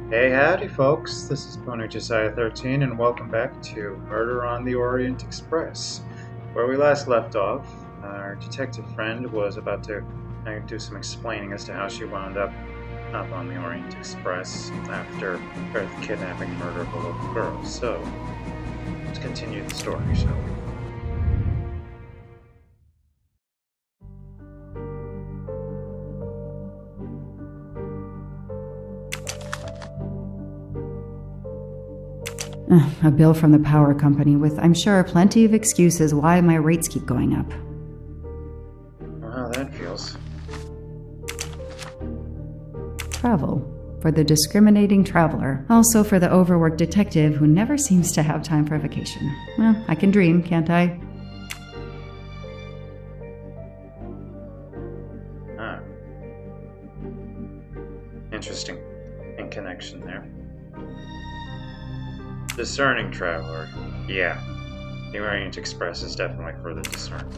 Hey, howdy, folks. This is Pony Josiah 13, and welcome back to Murder on the Orient Express. Where we last left off, our detective friend was about to do some explaining as to how she wound up on the Orient Express after the kidnapping and murder of a local girl. So, let's continue the story, shall we? A bill from the power company with, I'm sure, plenty of excuses why my rates keep going up. How that feels. Travel. For the discriminating traveler. Also for the overworked detective who never seems to have time for vacation. Well, I can dream, can't I? Ah. Interesting in connection there. Discerning traveler. Yeah. The Orient Express is definitely for the discerning.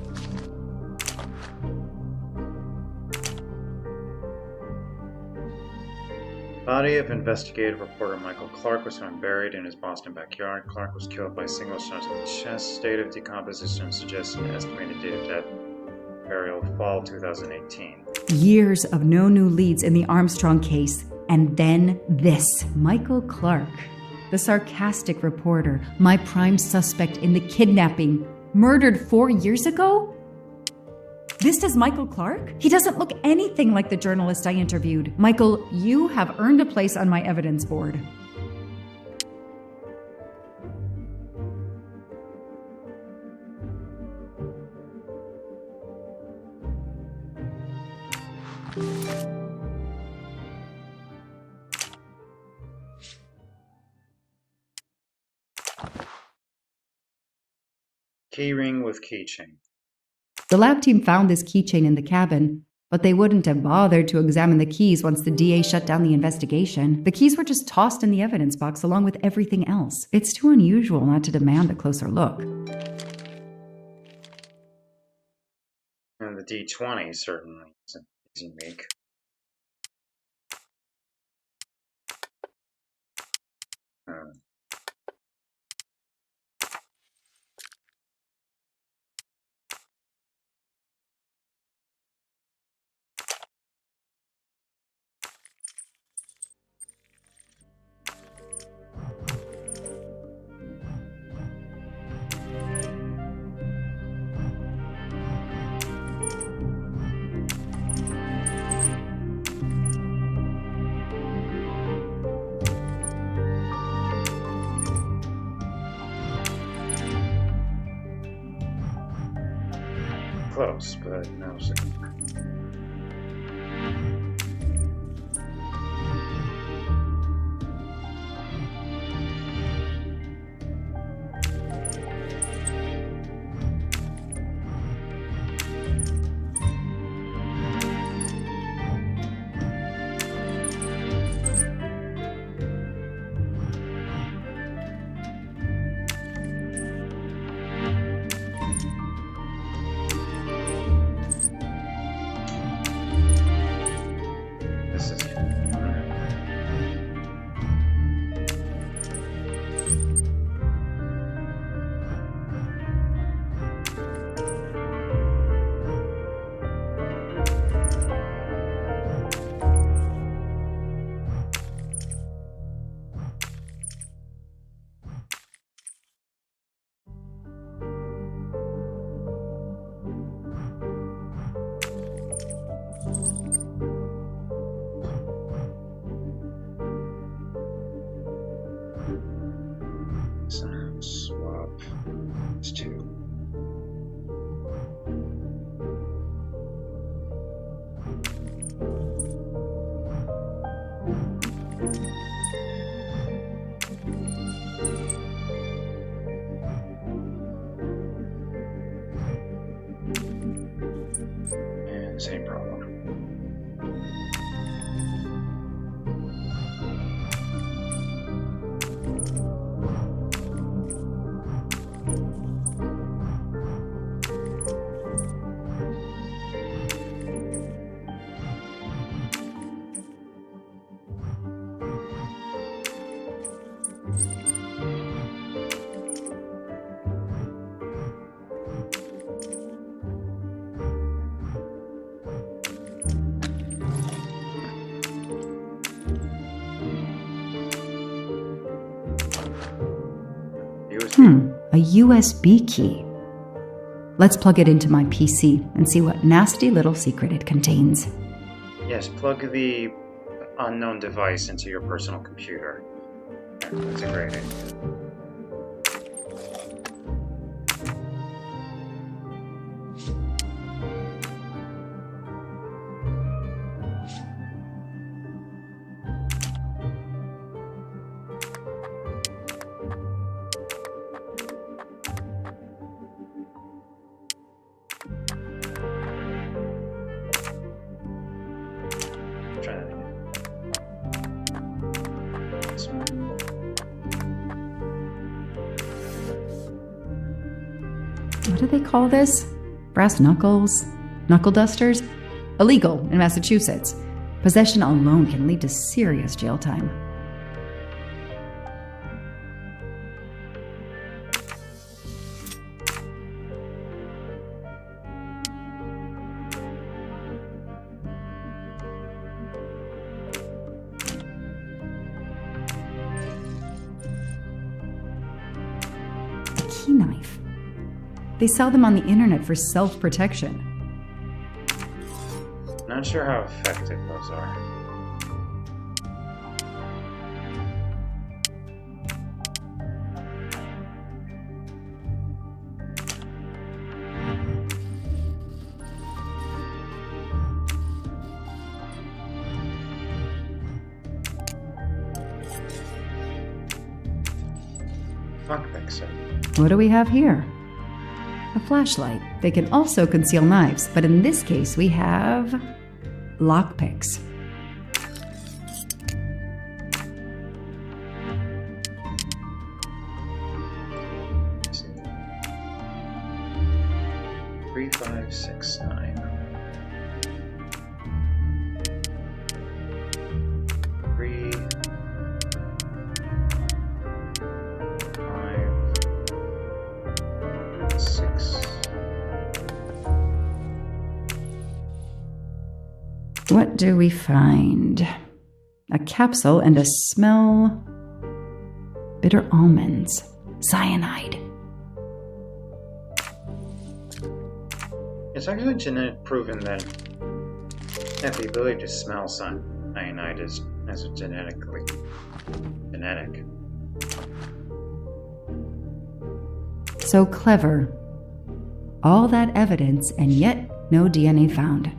Body of investigative reporter Michael Clark was found buried in his Boston backyard. Clark was killed by single shot to the chest. State of decomposition suggests an estimated date of death. Burial fall 2018. Years of no new leads in the Armstrong case. And then this. Michael Clark. The sarcastic reporter, my prime suspect in the kidnapping, murdered 4 years ago? This is Michael Clark? He doesn't look anything like the journalist I interviewed. Michael, you have earned a place on my evidence board. Keyring with keychain. The lab team found this keychain in the cabin, but they wouldn't have bothered to examine the keys once the DA shut down the investigation. The keys were just tossed in the evidence box along with everything else. It's too unusual not to demand a closer look. And the D20 certainly isn't unique. Close, but no signal. Swap. It's 2. And same problem. A USB key. Let's plug it into my PC and see what nasty little secret it contains. Yes, plug the unknown device into your personal computer. That's a great idea. Try that again. This one. What do they call this? Brass knuckles? Knuckle dusters? Illegal in Massachusetts. Possession alone can lead to serious jail time. A key knife. They sell them on the internet for self-protection. Not sure how effective those are. Lockpick set. What do we have here? A flashlight. They can also conceal knives, but in this case we have lockpicks. Let's see. 3, 5, 6, 9. 3, 5, 6. What do we find? A capsule and a smell. Bitter almonds. Cyanide. It's actually genetic proven that the ability to smell cyanide is genetic. So clever. All that evidence and yet no DNA found.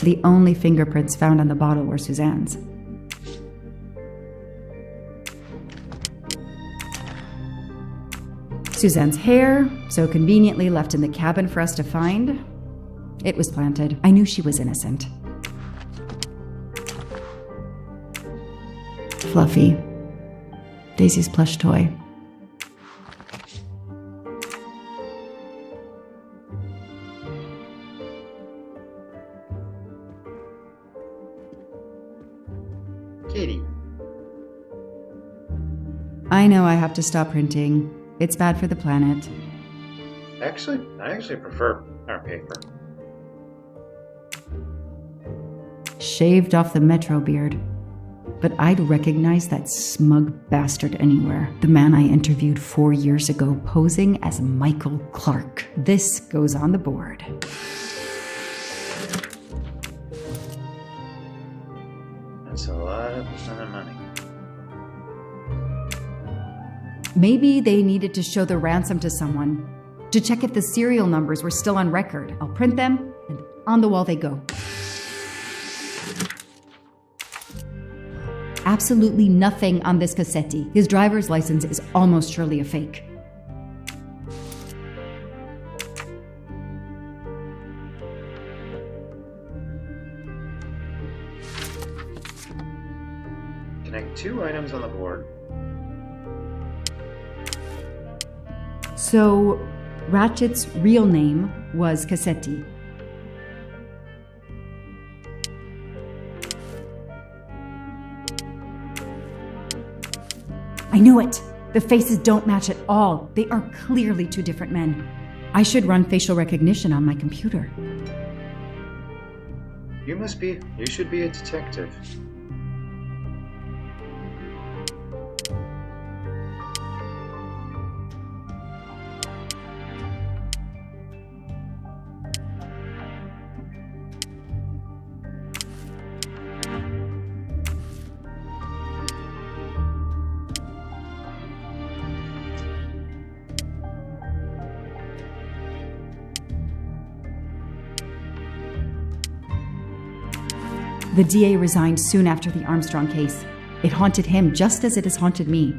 The only fingerprints found on the bottle were Suzanne's. Suzanne's hair, so conveniently left in the cabin for us to find. It was planted. I knew she was innocent. Fluffy. Daisy's plush toy. Kitty. I know I have to stop printing. It's bad for the planet. I actually prefer our paper. Shaved off the Metro beard. But I'd recognize that smug bastard anywhere. The man I interviewed 4 years ago posing as Michael Clark. This goes on the board. That's a lot of money. Maybe they needed to show the ransom to someone, to check if the serial numbers were still on record. I'll print them, and on the wall they go. Absolutely nothing on this Cassetti. His driver's license is almost surely a fake. Connect 2 items on the board. So, Ratchet's real name was Cassetti. I knew it! The faces don't match at all. They are clearly 2 different men. I should run facial recognition on my computer. You should be a detective. The DA resigned soon after the Armstrong case. It haunted him just as it has haunted me.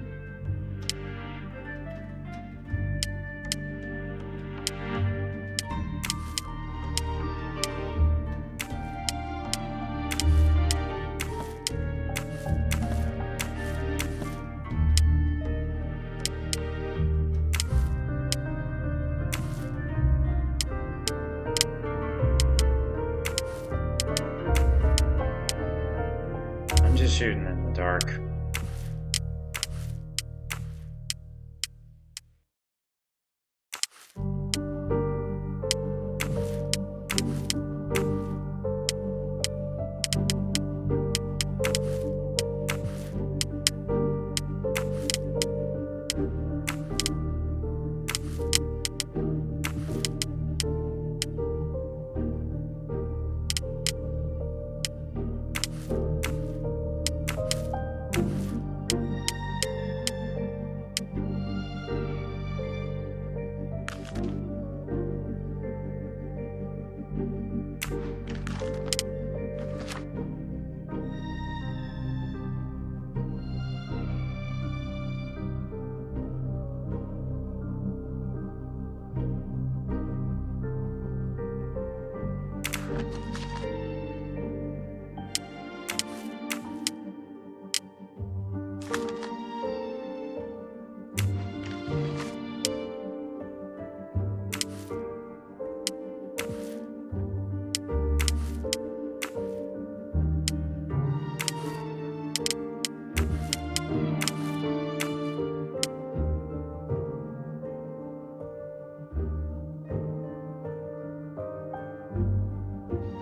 I'm just shooting in the dark.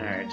Alright.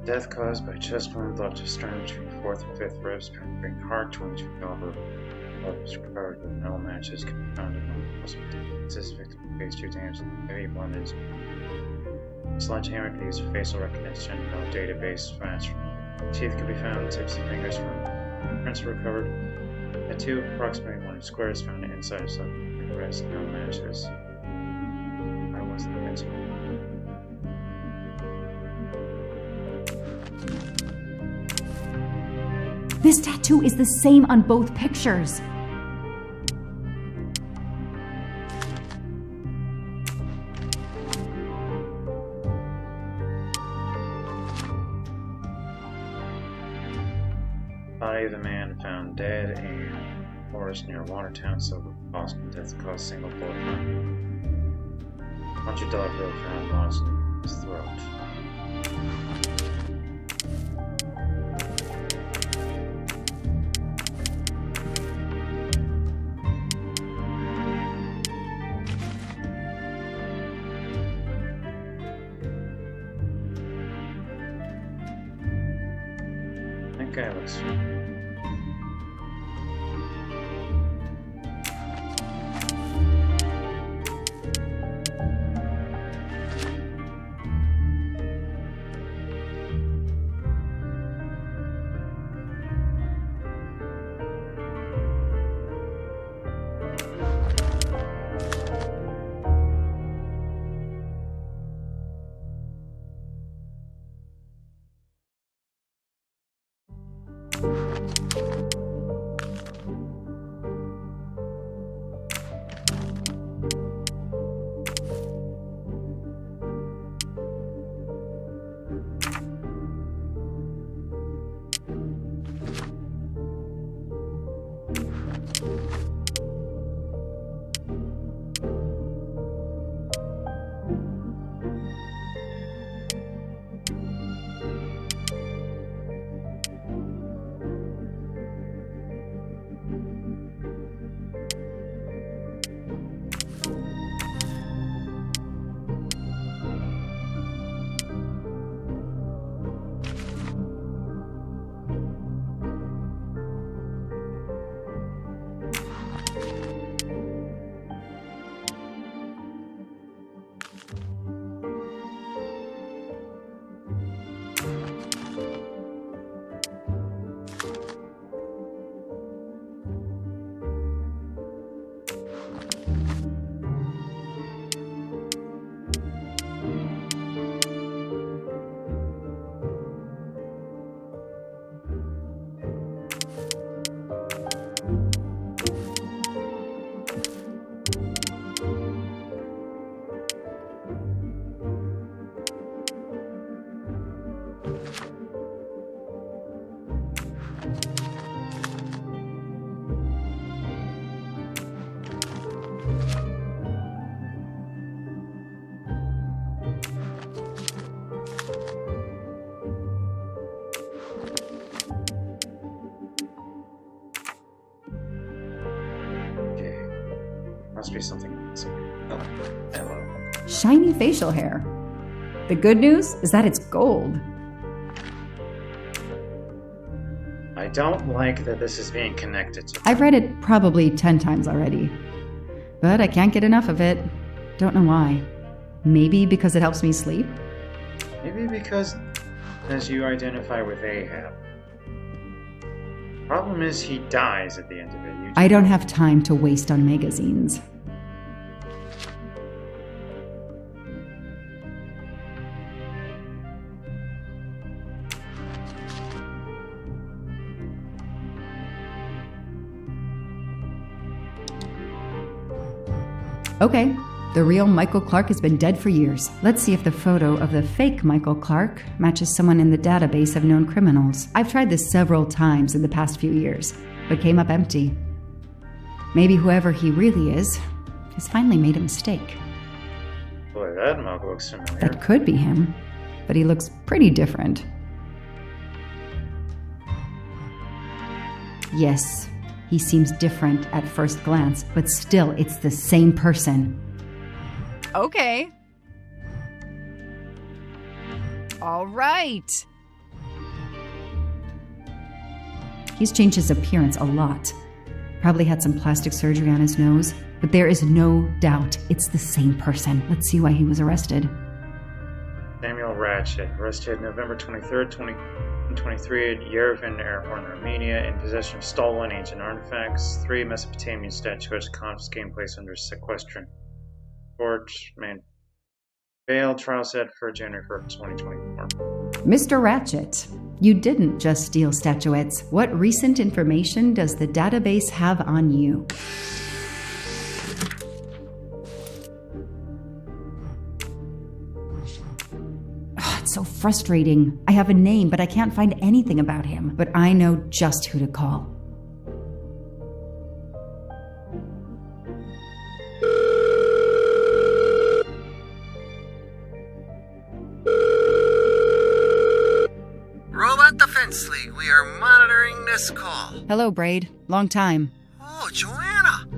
Death caused by chest wound left to sternum between 4th and 5th ribs, penetrating heart 22 caliber. Blood was recovered with no matches can be found among the hospital. This victim faced 2 damage and heavy wounds. Sledgehammer could use facial recognition, no database match. Teeth could be found on the tips of fingers from prints recovered. A 2 approximately 1 squares found inside of some rest, no matches. I wasn't the victim. This tattoo is the same on both pictures. Body of the man found dead in forest near Watertown, suburb of Boston. Death caused single bullet wound. $100 bill found lodged in his throat. That guy looks. You must be something else. Oh, hello. Shiny facial hair. The good news is that it's gold. I don't like that this is being connected to... I've read it probably 10 times already, but I can't get enough of it. Don't know why. Maybe because it helps me sleep? Maybe because, as you identify with Ahab, problem is he dies at the end of it. I don't have time to waste on magazines. Okay, the real Michael Clark has been dead for years. Let's see if the photo of the fake Michael Clark matches someone in the database of known criminals. I've tried this several times in the past few years, but came up empty. Maybe whoever he really is has finally made a mistake. Boy, that mug looks familiar. That could be him, but he looks pretty different. Yes, he seems different at first glance, but still it's the same person. Okay. All right. He's changed his appearance a lot. Probably had some plastic surgery on his nose, but there is no doubt it's the same person. Let's see why he was arrested. Samuel Ratchet, arrested November 23rd, 2023 at Yerevan Airport in Romania in possession of stolen ancient artifacts, 3 Mesopotamian statuettes confiscated and placed under sequestration. Court, main bail trial set for January 1st, 2024. Mr. Ratchet, you didn't just steal statuettes. What recent information does the database have on you? It's so frustrating. I have a name, but I can't find anything about him. But I know just who to call. Robot Defense League, we are monitoring this call. Hello, Braid. Long time. Oh, Joanna.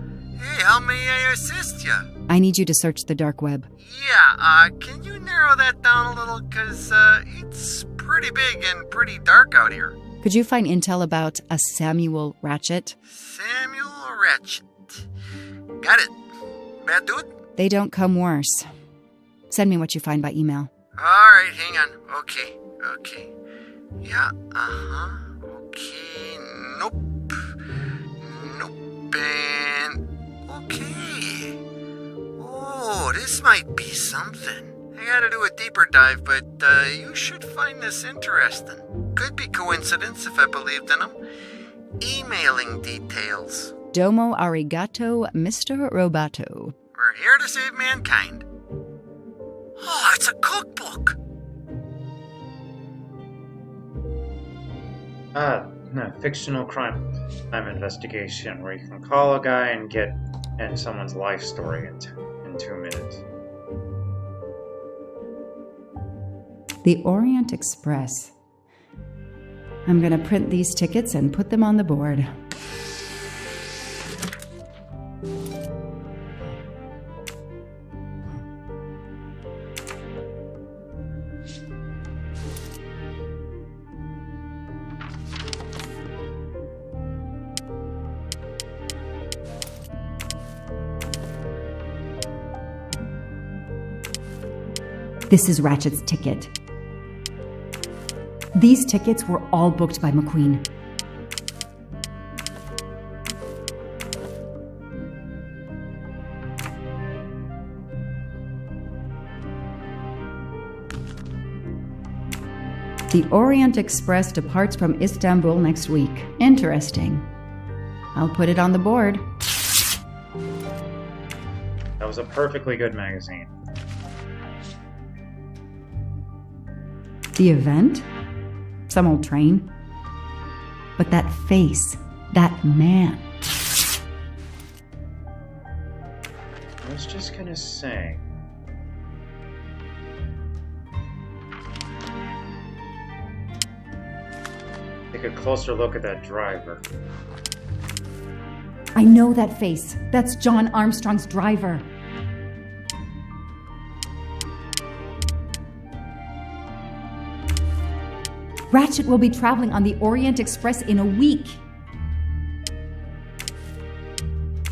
Hey, how may I assist you? I need you to search the dark web. Yeah, can you narrow that down a little? Because, it's pretty big and pretty dark out here. Could you find intel about a Samuel Ratchet? Samuel Ratchet. Got it. Bad dude? They don't come worse. Send me what you find by email. Alright, hang on. Okay. Yeah, okay. Nope, and okay. Oh, this might be something. I gotta do a deeper dive, but you should find this interesting. Could be coincidence if I believed in them. Emailing details. Domo arigato, Mr. Roboto. We're here to save mankind. Oh, it's a cookbook. Fictional crime investigation where you can call a guy and get someone's life story in 2 minutes. The Orient Express. I'm gonna print these tickets and put them on the board. This is Ratchet's ticket. These tickets were all booked by McQueen. The Orient Express departs from Istanbul next week. Interesting. I'll put it on the board. That was a perfectly good magazine. The event? Some old train. But that face, that man. I was just gonna say... take a closer look at that driver. I know that face. That's John Armstrong's driver. Ratchet will be traveling on the Orient Express in a week.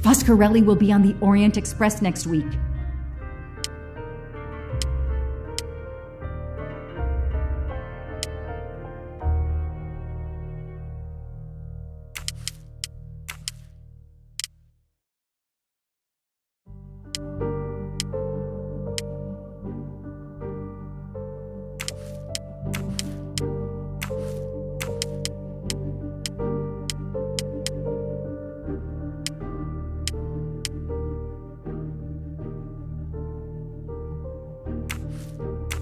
Foscarelli will be on the Orient Express next week.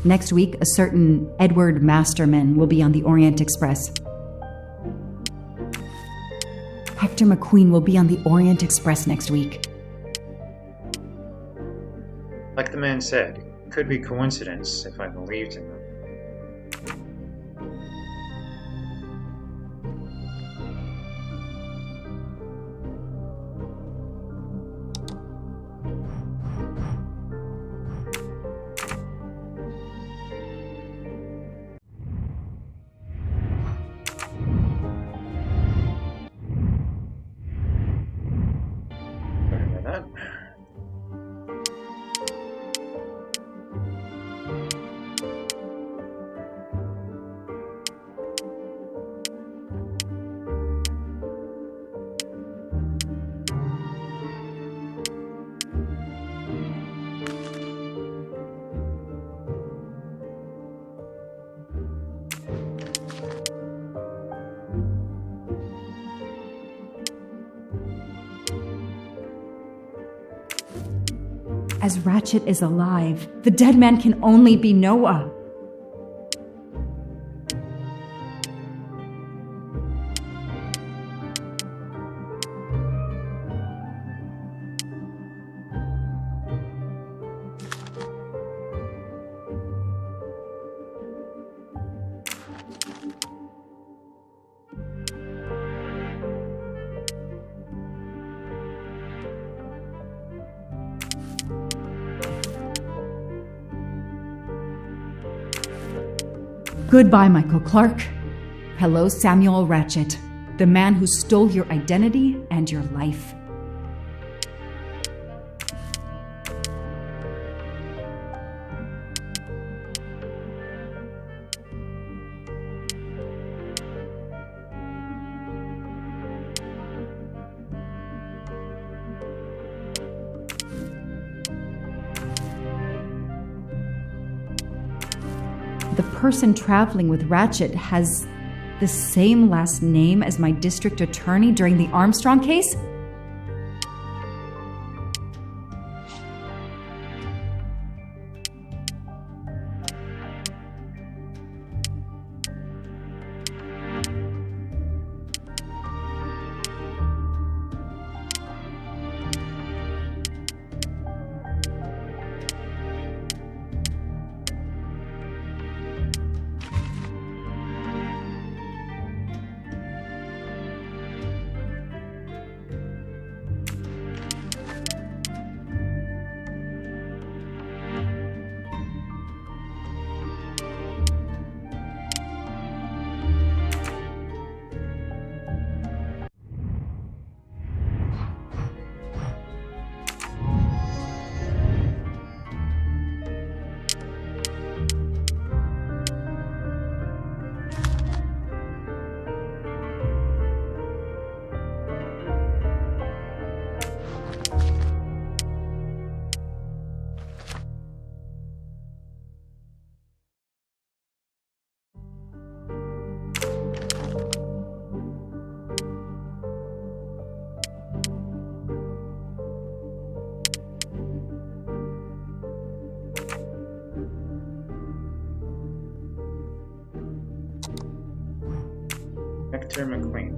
Next week, a certain Edward Masterman will be on the Orient Express. Hector McQueen will be on the Orient Express next week. Like the man said, it could be coincidence if I believed in them. As Ratchet is alive, the dead man can only be Noah. Goodbye, Michael Clark. Hello, Samuel Ratchet, the man who stole your identity and your life. The person traveling with Ratchet has the same last name as my district attorney during the Armstrong case? Hector McQueen.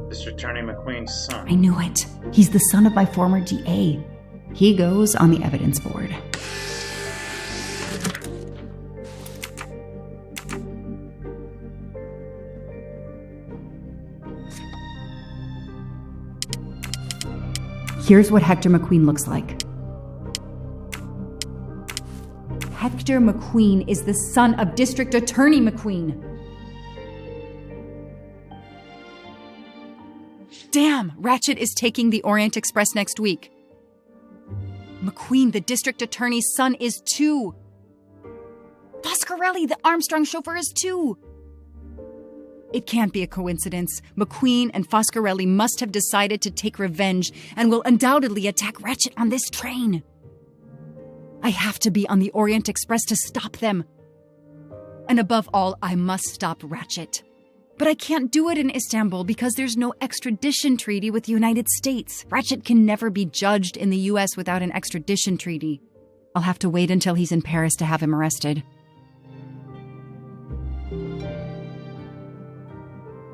District Attorney McQueen's son. I knew it. He's the son of my former DA. He goes on the evidence board. Here's what Hector McQueen looks like. Hector McQueen is the son of District Attorney McQueen. Damn, Ratchet is taking the Orient Express next week. McQueen, the district attorney's son, is too. Foscarelli, the Armstrong chauffeur, is too. It can't be a coincidence. McQueen and Foscarelli must have decided to take revenge and will undoubtedly attack Ratchet on this train. I have to be on the Orient Express to stop them. And above all, I must stop Ratchet. But I can't do it in Istanbul because there's no extradition treaty with the United States. Ratchet can never be judged in the U.S. without an extradition treaty. I'll have to wait until he's in Paris to have him arrested.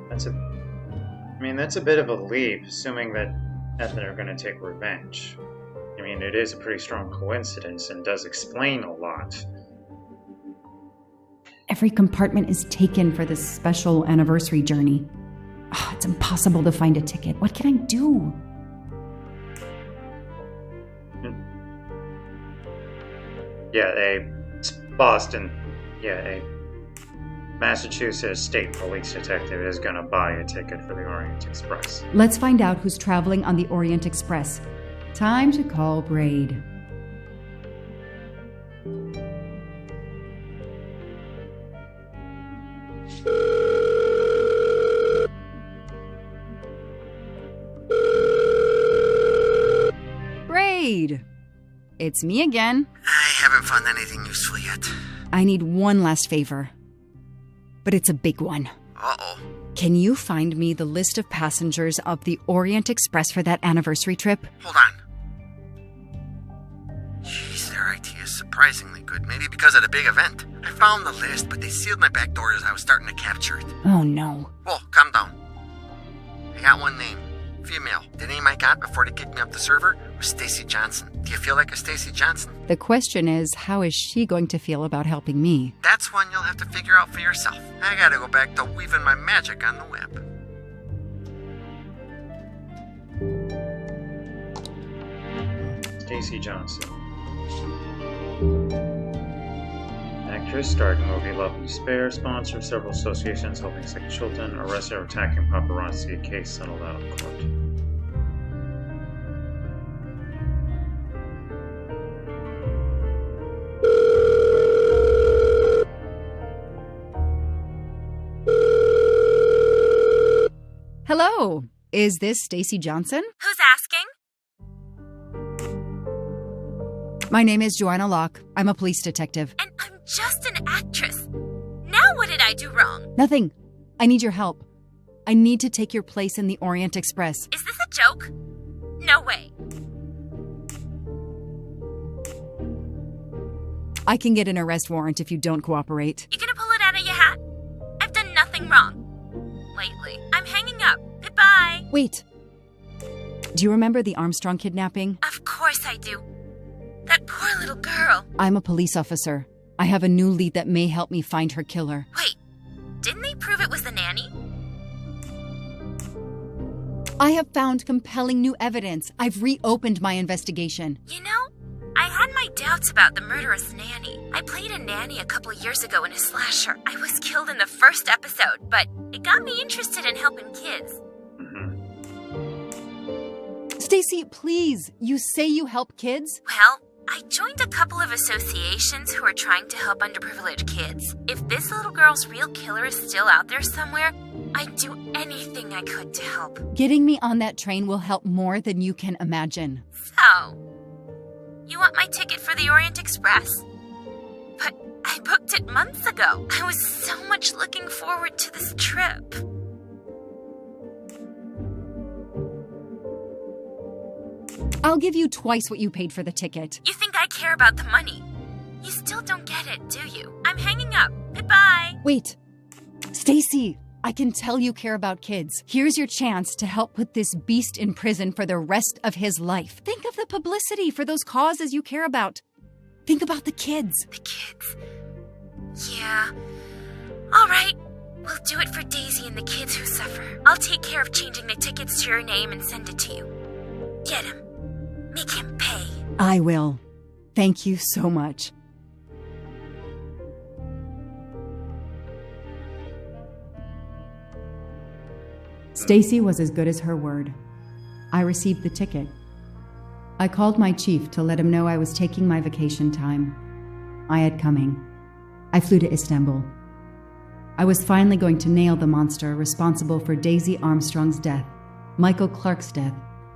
That's a bit of a leap, assuming that they're going to take revenge. I mean, it is a pretty strong coincidence and does explain a lot. Every compartment is taken for this special anniversary journey. Oh, it's impossible to find a ticket. What can I do? A Massachusetts State Police detective is gonna buy a ticket for the Orient Express. Let's find out who's traveling on the Orient Express. Time to call Braid. Braid! It's me again. I haven't found anything useful yet. I need one last favor. But it's a big one. Uh-oh. Can you find me the list of passengers of the Orient Express for that anniversary trip? Hold on. Jeez, their IT is surprisingly good. Maybe because of the big event. I found the list, but they sealed my back door as I was starting to capture it. Oh no. Whoa, calm down. I got one name. Female. The name I got before they kicked me off the server was Stacy Johnson. Do you feel like a Stacy Johnson? The question is, how is she going to feel about helping me? That's one you'll have to figure out for yourself. I gotta go back to weaving my magic on the web. Stacy Johnson. Actress, starred in the movie Love and Despair, sponsor of several associations helping sick children, arrested for attacking paparazzi, a case settled out of court. Hello, is this Stacy Johnson? Who's asking? My name is Joanna Locke. I'm a police detective. And I'm just an actress. Now what did I do wrong? Nothing. I need your help. I need to take your place in the Orient Express. Is this a joke? No way. I can get an arrest warrant if you don't cooperate. You gonna pull it out of your hat? I've done nothing wrong. Lately. I'm hanging up. Goodbye. Wait. Do you remember the Armstrong kidnapping? Of course I do. That poor little girl. I'm a police officer. I have a new lead that may help me find her killer. Wait, didn't they prove it was the nanny? I have found compelling new evidence. I've reopened my investigation. You know, I had my doubts about the murderous nanny. I played a nanny a couple years ago in a slasher. I was killed in the first episode, but it got me interested in helping kids. Stacy, please. You say you help kids? Well, I joined a couple of associations who are trying to help underprivileged kids. If this little girl's real killer is still out there somewhere, I'd do anything I could to help. Getting me on that train will help more than you can imagine. So, you want my ticket for the Orient Express? But I booked it months ago. I was so much looking forward to this trip. I'll give you twice what you paid for the ticket. You think I care about the money? You still don't get it, do you? I'm hanging up. Goodbye. Wait. Stacy, I can tell you care about kids. Here's your chance to help put this beast in prison for the rest of his life. Think of the publicity for those causes you care about. Think about the kids. The kids. Yeah. All right. We'll do it for Daisy and the kids who suffer. I'll take care of changing the tickets to your name and send it to you. Get him. Make him pay. I will. Thank you so much. Stacy was as good as her word. I received the ticket. I called my chief to let him know I was taking my vacation time. I had coming. I flew to Istanbul. I was finally going to nail the monster responsible for Daisy Armstrong's death, Michael Clark's death,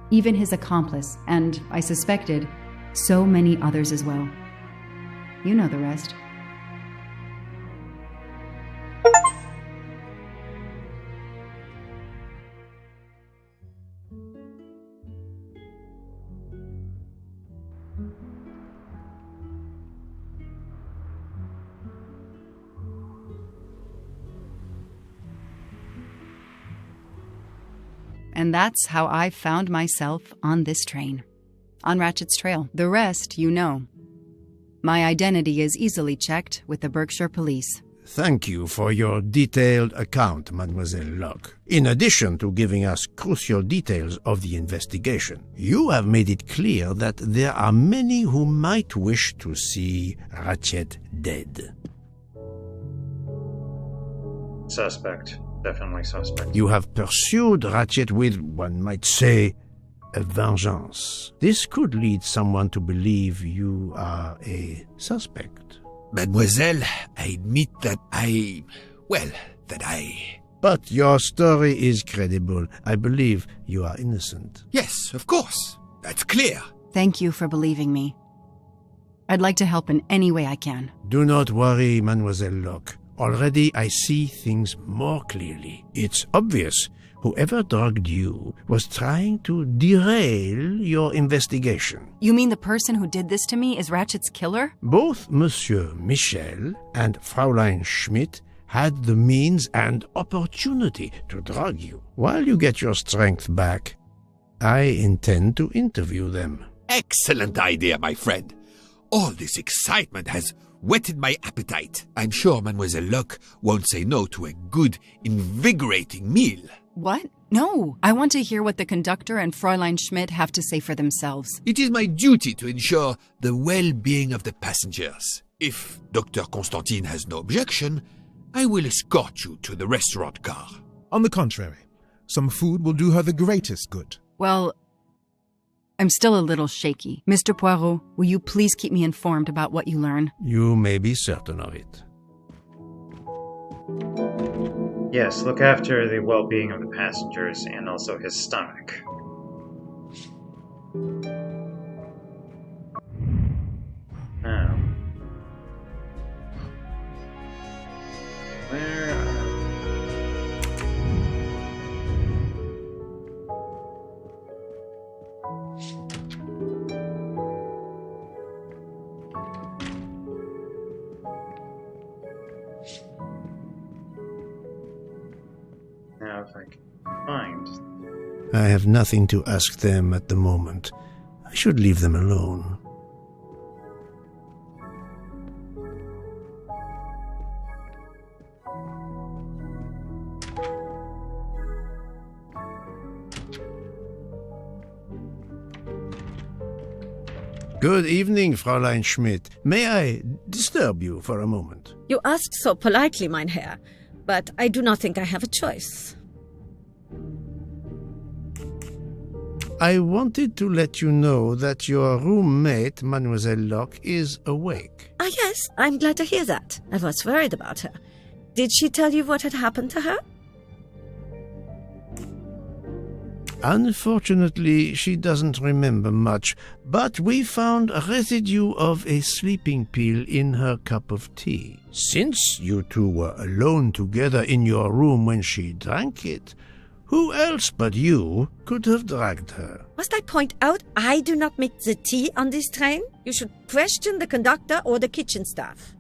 even his accomplice, and, I suspected, so many others as well. You know the rest. And that's how I found myself on this train. On Ratchet's trail. The rest, you know. My identity is easily checked with the Berkshire Police. Thank you for your detailed account, Mademoiselle Locke. In addition to giving us crucial details of the investigation, you have made it clear that there are many who might wish to see Ratchet dead. Suspect. Definitely suspect. You have pursued Ratchet with, one might say, a vengeance. This could lead someone to believe you are a suspect. Mademoiselle, I admit that But your story is credible. I believe you are innocent. Yes, of course. That's clear. Thank you for believing me. I'd like to help in any way I can. Do not worry, Mademoiselle Locke. Already I see things more clearly. It's obvious whoever drugged you was trying to derail your investigation. You mean the person who did this to me is Ratchet's killer? Both Monsieur Michel and Fräulein Schmidt had the means and opportunity to drug you. While you get your strength back, I intend to interview them. Excellent idea, my friend. All this excitement has whetted my appetite. I'm sure Mademoiselle Locke won't say no to a good, invigorating meal. What? No. I want to hear what the conductor and Fräulein Schmidt have to say for themselves. It is my duty to ensure the well-being of the passengers. If Dr. Constantine has no objection, I will escort you to the restaurant car. On the contrary, some food will do her the greatest good. Well, I'm still a little shaky. Mr. Poirot, will you please keep me informed about what you learn? You may be certain of it. Yes, look after the well-being of the passengers and also his stomach. Now, where now if I can find... I have nothing to ask them at the moment. I should leave them alone. Good evening, Fräulein Schmidt. May I disturb you for a moment? You asked so politely, mein Herr, but I do not think I have a choice. I wanted to let you know that your roommate, Mademoiselle Locke, is awake. Ah, yes, I'm glad to hear that. I was worried about her. Did she tell you what had happened to her? Unfortunately, she doesn't remember much, but we found a residue of a sleeping pill in her cup of tea. Since you two were alone together in your room when she drank it, who else but you could have dragged her? Must I point out I do not make the tea on this train? You should question the conductor or the kitchen staff.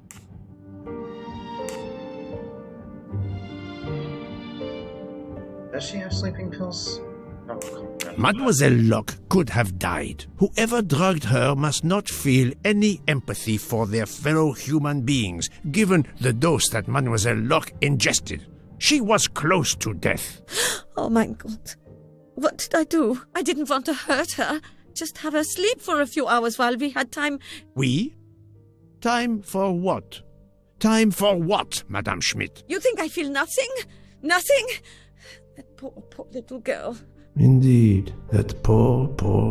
Does she have sleeping pills? Mademoiselle Locke could have died. Whoever drugged her must not feel any empathy for their fellow human beings, given the dose that Mademoiselle Locke ingested. She was close to death. Oh my God. What did I do? I didn't want to hurt her. just have her sleep for a few hours while we had time. We? Time for what? Time for what, Madame Schmidt? You think I feel nothing? Nothing? That poor little girl. Indeed, that poor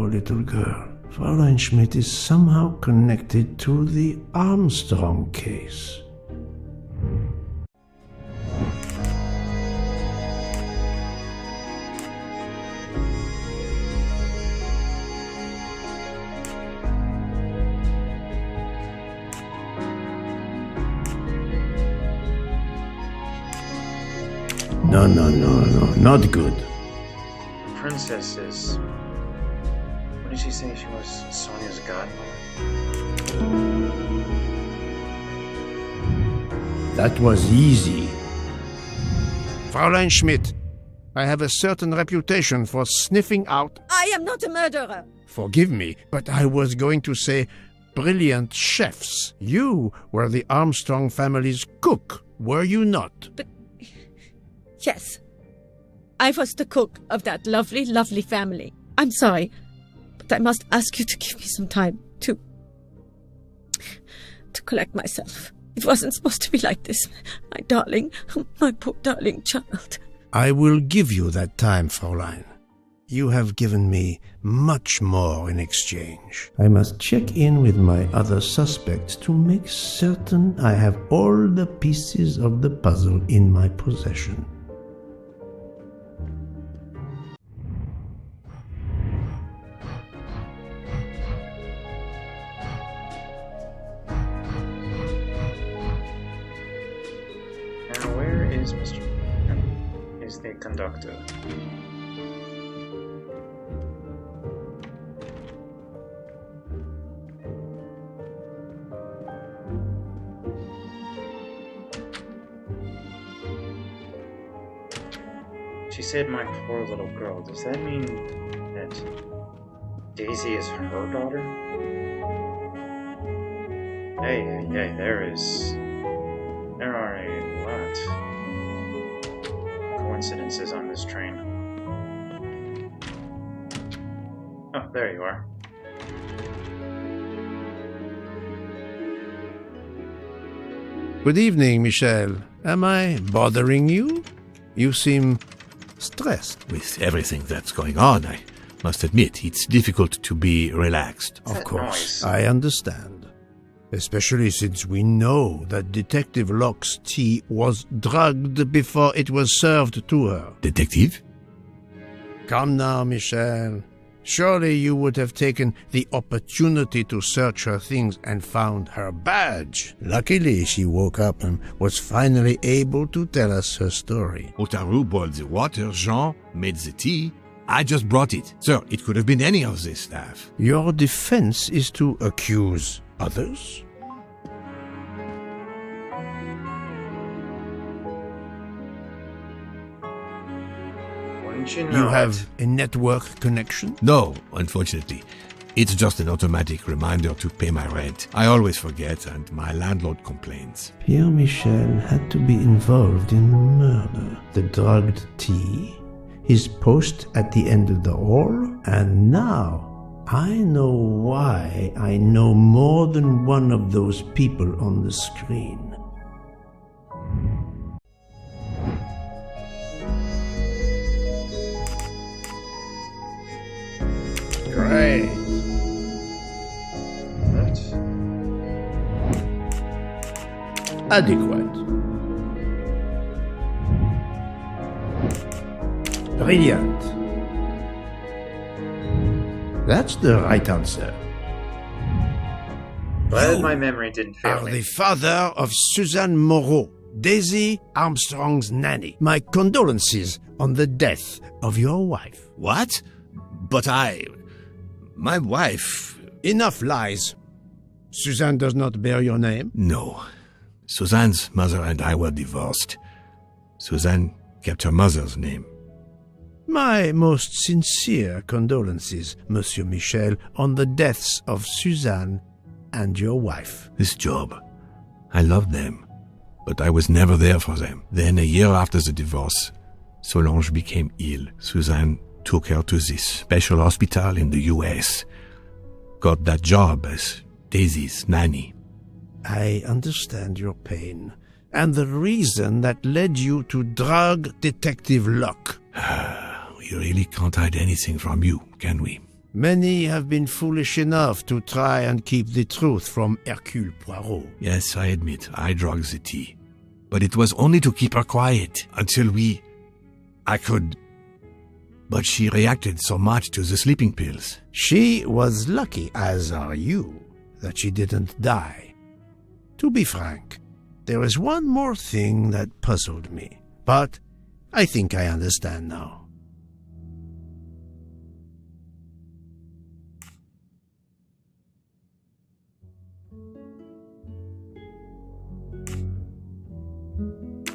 little girl. Fräulein Schmidt is somehow connected to the Armstrong case. No, not good. Princess is... What did she say she was? Sonia's godmother? That was easy. Fräulein Schmidt, I have a certain reputation for sniffing out... I am not a murderer. Forgive me, but I was going to say brilliant chefs. You were the Armstrong family's cook, were you not? But... Yes. I was the cook of that lovely, lovely family. I'm sorry, but I must ask you to give me some time to collect myself. It wasn't supposed to be like this. My darling, my poor darling child. I will give you that time, Fräulein. You have given me much more in exchange. I must check in with my other suspects to make certain I have all the pieces of the puzzle in my possession. Is Mr. is the conductor. She said, "My poor little girl." Does that mean that Daisy is her daughter? Hey, there are a lot coincidences on this train. Oh, there you are. Good evening, Michel. Am I bothering you? You seem stressed. With everything that's going on, I must admit, it's difficult to be relaxed. Of course, I understand. Especially since we know that Detective Locke's tea was drugged before it was served to her. Detective? Come now, Michel. Surely you would have taken the opportunity to search her things and found her badge. Luckily, she woke up and was finally able to tell us her story. Otaru boiled the water, Jean made the tea. I just brought it. Sir, it could have been any of the staff. Your defense is to accuse others? Wouldn't you know You have a network connection? No, unfortunately. It's just an automatic reminder to pay my rent. I always forget, and my landlord complains. Pierre Michel had to be involved in the murder. The drugged tea, his post at the end of the hall, and now I know why I know more than one of those people on the screen. Great. That? Adequate. Brilliant. That's the right answer. Glad my memory didn't fail Are me. the father of Suzanne Moreau, Daisy Armstrong's nanny. My condolences on the death of your wife. What? But my wife... Enough lies. Suzanne does not bear your name? No. Suzanne's mother and I were divorced. Suzanne kept her mother's name. My most sincere condolences, Monsieur Michel, on the deaths of Suzanne and your wife. This job, I loved them, but I was never there for them. Then, a year after the divorce, Solange became ill. Suzanne took her to this special hospital in the US. Got that job as Daisy's nanny. I understand your pain, and the reason that led you to drug Detective Locke. We really can't hide anything from you, can we? Many have been foolish enough to try and keep the truth from Hercule Poirot. Yes, I admit, I drugged the tea. But it was only to keep her quiet until I could... But she reacted so much to the sleeping pills. She was lucky, as are you, that she didn't die. To be frank, there is one more thing that puzzled me, but I think I understand now.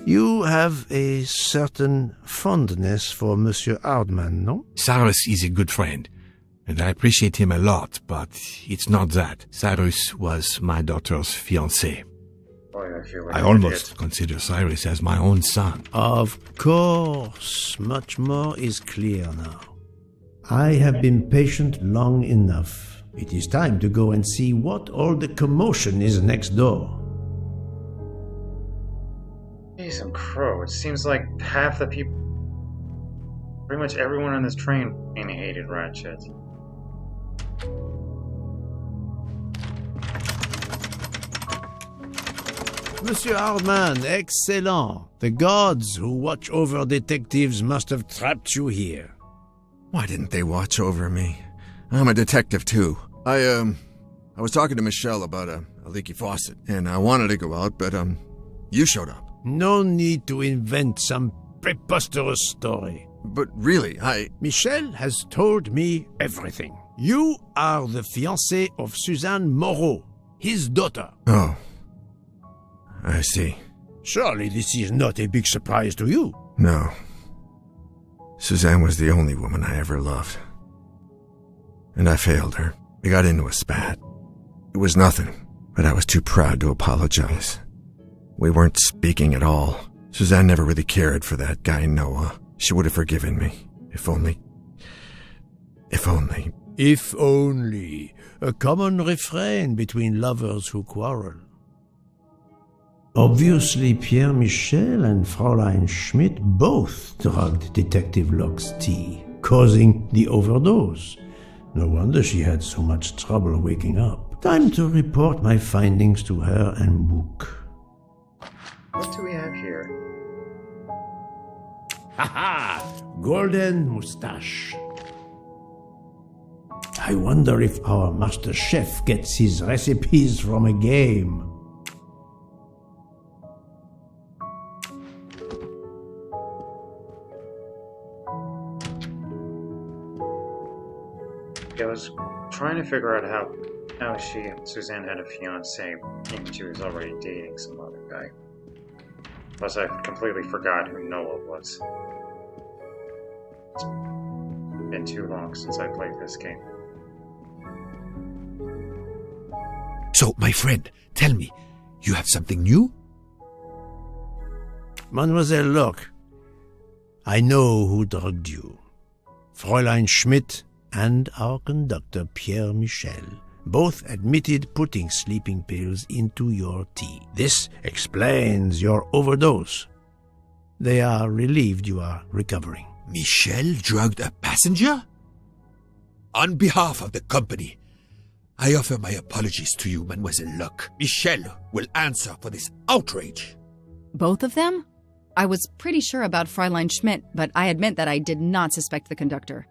You have a certain fondness for Monsieur Hardman, no? Cyrus is a good friend, and I appreciate him a lot, but it's not that. Cyrus was my daughter's fiancé. Boy, I feel like I almost consider Cyrus as my own son. Of course, much more is clear now. I have been patient long enough. It is time to go and see what all the commotion is next door. Jeez, and crow. It seems like half the people, pretty much everyone on this train hated Ratchet. Monsieur Hardman, excellent. The gods who watch over detectives must have trapped you here. Why didn't they watch over me? I'm a detective too. I was talking to Michelle about a leaky faucet, and I wanted to go out, but you showed up. No need to invent some preposterous story. But really, Michel has told me everything. You are the fiancé of Suzanne Moreau, his daughter. Oh, I see. Surely this is not a big surprise to you. No. Suzanne was the only woman I ever loved. And I failed her. We got into a spat. It was nothing, but I was too proud to apologize. We weren't speaking at all. Suzanne never really cared for that guy, Noah. She would have forgiven me. If only. If only. If only. A common refrain between lovers who quarrel. Obviously, Pierre Michel and Fräulein Schmidt both drugged Detective Locke's tea, causing the overdose. No wonder she had so much trouble waking up. Time to report my findings to her and Book. What do we have here? Ha! Golden moustache. I wonder if our master chef gets his recipes from a game. I was trying to figure out how Suzanne had a fiancé and she was already dating some other guy. Plus, I completely forgot who Noah was. It's been too long since I played this game. So, my friend, tell me, you have something new? Mademoiselle Locke, I know who drugged you. Fräulein Schmidt and our conductor Pierre Michel both admitted putting sleeping pills into your tea. This explains your overdose. They are relieved you are recovering. Michel drugged a passenger? On behalf of the company, I offer my apologies to you, Mademoiselle Locke. Michel will answer for this outrage. Both of them? I was pretty sure about Fräulein Schmidt, but I admit that I did not suspect the conductor.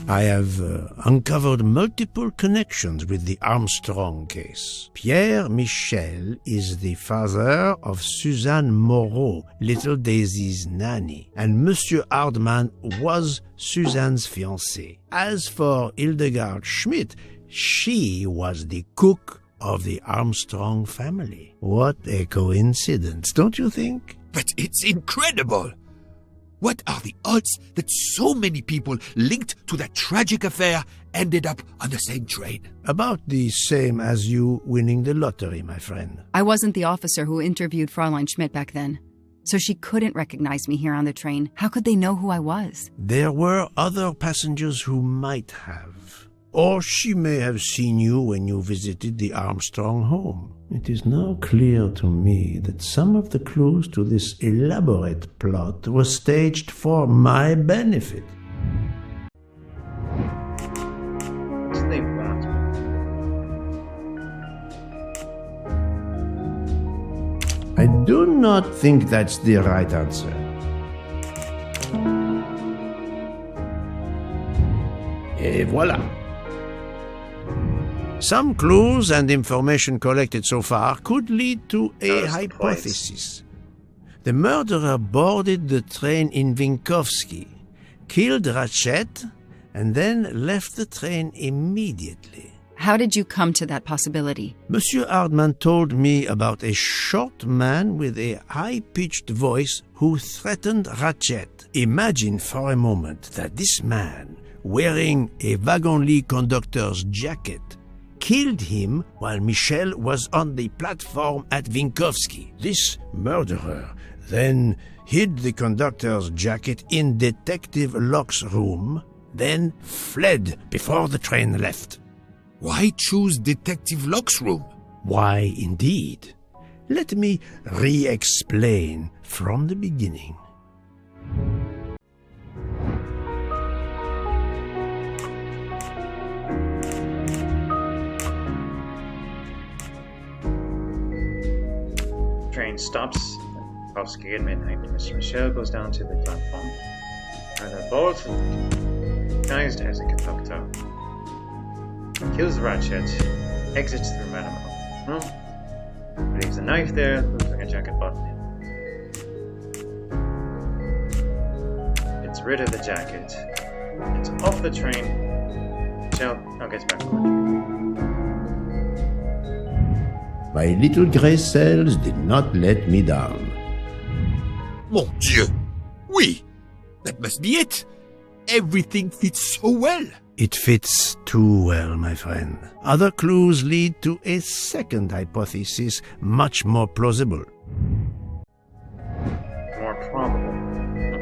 I have uncovered multiple connections with the Armstrong case. Pierre Michel is the father of Suzanne Moreau, little Daisy's nanny, and Monsieur Hardman was Suzanne's fiancé. As for Hildegard Schmidt, she was the cook of the Armstrong family. What a coincidence, don't you think? But it's incredible! What are the odds that so many people linked to that tragic affair ended up on the same train? About the same as you winning the lottery, my friend. I wasn't the officer who interviewed Fräulein Schmidt back then. So she couldn't recognize me here on the train. How could they know who I was? There were other passengers who might have. Or she may have seen you when you visited the Armstrong home. It is now clear to me that some of the clues to this elaborate plot were staged for my benefit. What do they want? I do not think that's the right answer. Et voilà. Some clues and information collected so far could lead to a hypothesis. The murderer boarded the train in Vinkovsky, killed Ratchet, and then left the train immediately. How did you come to that possibility? Monsieur Hardman told me about a short man with a high-pitched voice who threatened Ratchet. Imagine for a moment that this man, wearing a wagon-lit conductor's jacket, killed him while Michel was on the platform at Vinkovsky. This murderer then hid the conductor's jacket in Detective Locke's room, then fled before the train left. Why choose Detective Locke's room? Why, indeed. Let me re-explain from the beginning. Train stops at Vinkovsky at midnight. Mr. Michel goes down to the platform, where they're both disguised as a conductor. Kills Ratchet, exits through Madame room, leaves a knife there, looks like a jacket button. Gets rid of the jacket, gets off the train. Michel now gets back on the train. My little grey cells did not let me down. Mon Dieu! Oui! That must be it! Everything fits so well! It fits too well, my friend. Other clues lead to a second hypothesis, much more plausible. More probable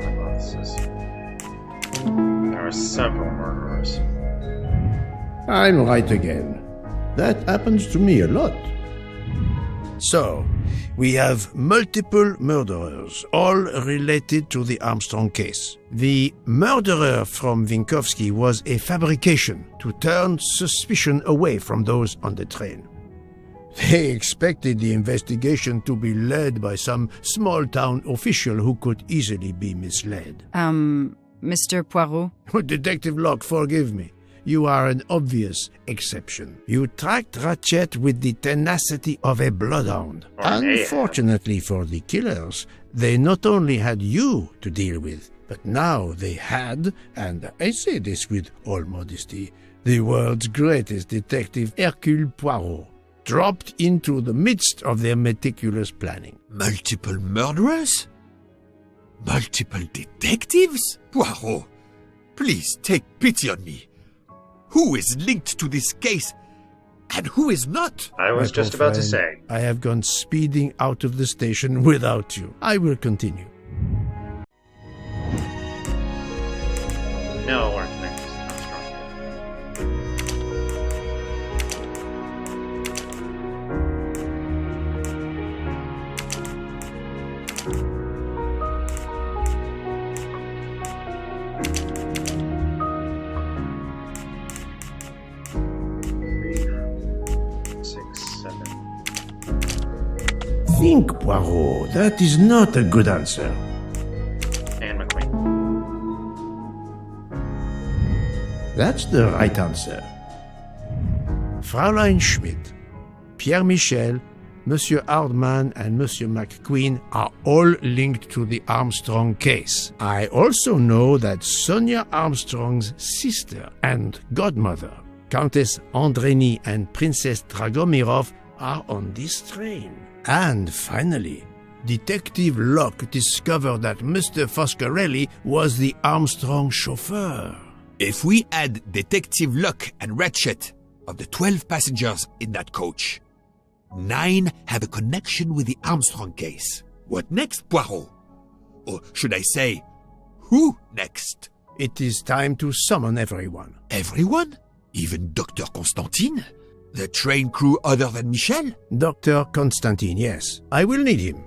hypothesis. There are several murderers. I'm right again. That happens to me a lot. So, we have multiple murderers, all related to the Armstrong case. The murderer from Vinkovsky was a fabrication to turn suspicion away from those on the train. They expected the investigation to be led by some small-town official who could easily be misled. Mr. Poirot? Detective Locke, forgive me. You are an obvious exception. You tracked Ratchet with the tenacity of a bloodhound. Unfortunately for the killers, they not only had you to deal with, but now they had, and I say this with all modesty, the world's greatest detective, Hercule Poirot, dropped into the midst of their meticulous planning. Multiple murderers? Multiple detectives? Poirot, please take pity on me. Who is linked to this case, and who is not? I was just about to say. I have gone speeding out of the station without you. I will continue. No, we're connected. Think, Poirot. That is not a good answer. And McQueen. That's the right answer. Fraulein Schmidt, Pierre Michel, Monsieur Hardman, and Monsieur McQueen are all linked to the Armstrong case. I also know that Sonia Armstrong's sister and godmother, Countess Andreni and Princess Dragomirov, are on this train. And finally, Detective Locke discovered that Mr. Foscarelli was the Armstrong chauffeur. If we add Detective Locke and Ratchet, of the 12 passengers in that coach, 9 have a connection with the Armstrong case. What next, Poirot? Or should I say, who next? It is time to summon everyone. Everyone? Even Dr. Constantine? The train crew other than Michel? Dr. Constantine, yes. I will need him.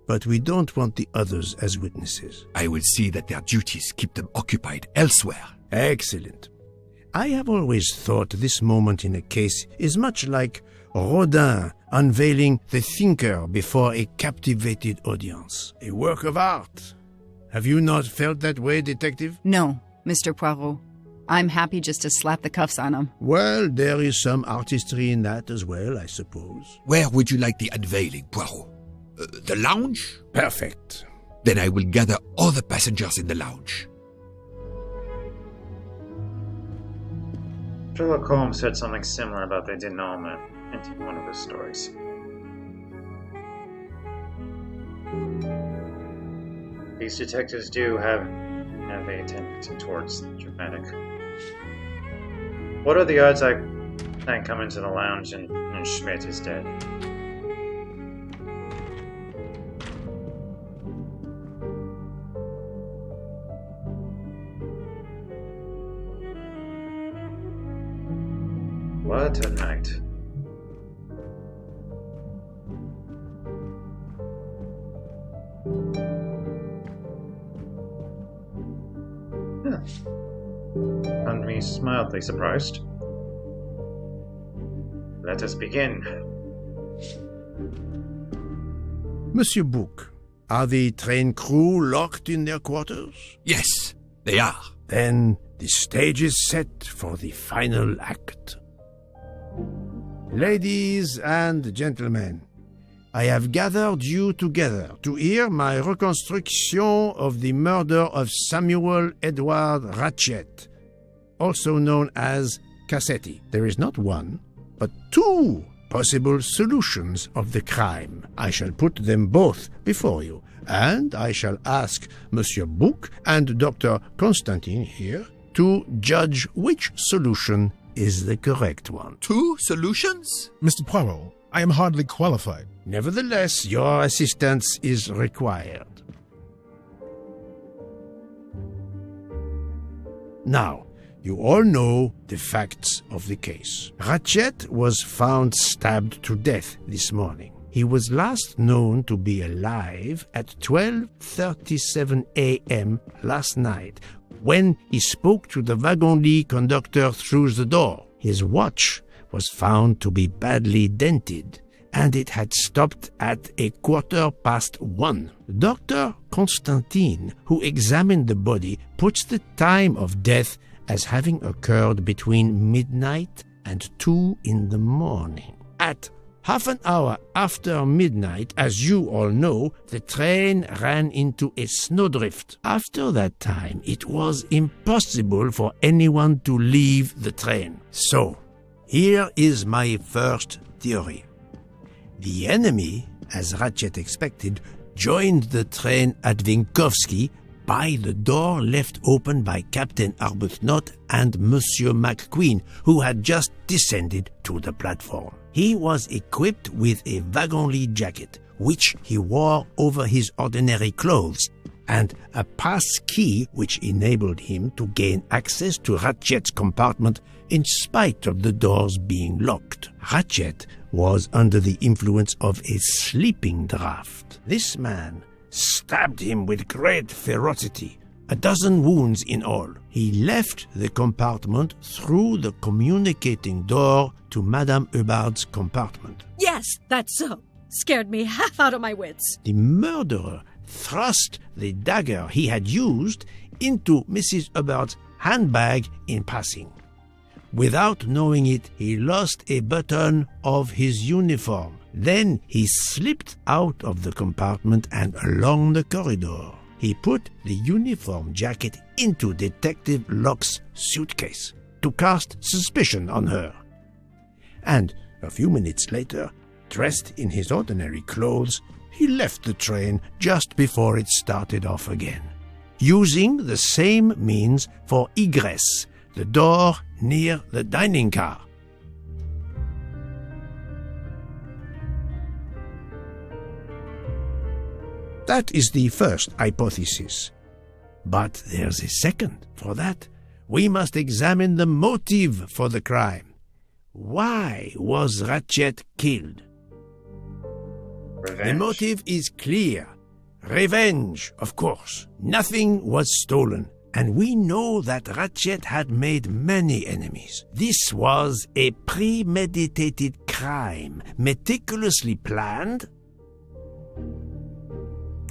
But we don't want the others as witnesses. I will see that their duties keep them occupied elsewhere. Excellent. I have always thought this moment in a case is much like Rodin unveiling the thinker before a captivated audience. A work of art. Have you not felt that way, Detective? No, Mr. Poirot. I'm happy just to slap the cuffs on him. Well, there is some artistry in that as well, I suppose. Where would you like the unveiling, Poirot? The lounge? Perfect. Then I will gather all the passengers in the lounge. Sherlock Holmes said something similar about the Denouement in one of his stories. These detectives do have a tendency towards dramatic. What are the odds I come into the lounge and Schmidt is dead? What a night. Found me mildly surprised. Let us begin. Monsieur Bouc, are the train crew locked in their quarters? Yes, they are. Then the stage is set for the final act. Ladies and gentlemen, I have gathered you together to hear my reconstruction of the murder of Samuel Edward Ratchet, also known as Cassetti. There is not one, but two possible solutions of the crime. I shall put them both before you, and I shall ask Monsieur Bouc and Dr. Constantine here to judge which solution is the correct one. Two solutions? Mr. Poirot, I am hardly qualified. Nevertheless, your assistance is required. Now, you all know the facts of the case. Ratchet was found stabbed to death this morning. He was last known to be alive at 12:37 a.m. last night, when he spoke to the wagon-lit conductor through the door. His watch was found to be badly dented, and it had stopped at 1:15. Dr. Constantine, who examined the body, puts the time of death as having occurred between midnight and 2 in the morning. At half an hour after midnight, as you all know, the train ran into a snowdrift. After that time, it was impossible for anyone to leave the train. So, here is my first theory. The enemy, as Ratchet expected, joined the train at Vinkovsky by the door left open by Captain Arbuthnot and Monsieur McQueen, who had just descended to the platform. He was equipped with a wagon-lit jacket, which he wore over his ordinary clothes, and a pass key which enabled him to gain access to Ratchet's compartment in spite of the doors being locked. Ratchet was under the influence of a sleeping draught. This man stabbed him with great ferocity, 12 wounds in all. He left the compartment through the communicating door to Madame Hubbard's compartment. Yes, that's so. Scared me half out of my wits. The murderer thrust the dagger he had used into Mrs. Hubbard's handbag in passing. Without knowing it, he lost a button of his uniform. Then he slipped out of the compartment and along the corridor. He put the uniform jacket into Detective Locke's suitcase to cast suspicion on her. And a few minutes later, dressed in his ordinary clothes, he left the train just before it started off again, using the same means for egress, the door near the dining car. That is the first hypothesis. But there's a second. For that, we must examine the motive for the crime. Why was Ratchet killed? Revenge. The motive is clear. Revenge, of course. Nothing was stolen, and we know that Ratchet had made many enemies. This was a premeditated crime, meticulously planned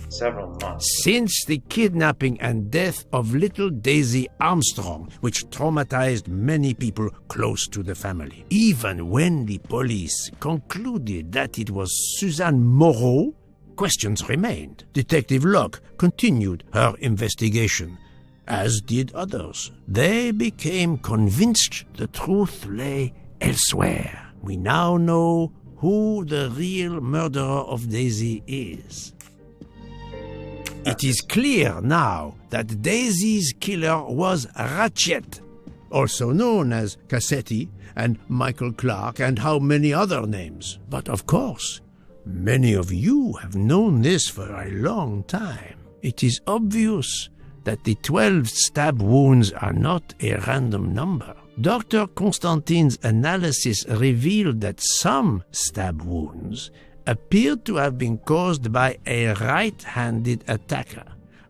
Several months. since the kidnapping and death of little Daisy Armstrong, which traumatized many people close to the family. Even when the police concluded that it was Suzanne Moreau, questions remained. Detective Locke continued her investigation, as did others. They became convinced the truth lay elsewhere. We now know who the real murderer of Daisy is. It is clear now that Daisy's killer was Ratchet, also known as Cassetti and Michael Clark and how many other names. But of course, many of you have known this for a long time. It is obvious that the 12 stab wounds are not a random number. Dr. Constantine's analysis revealed that some stab wounds appeared to have been caused by a right-handed attacker.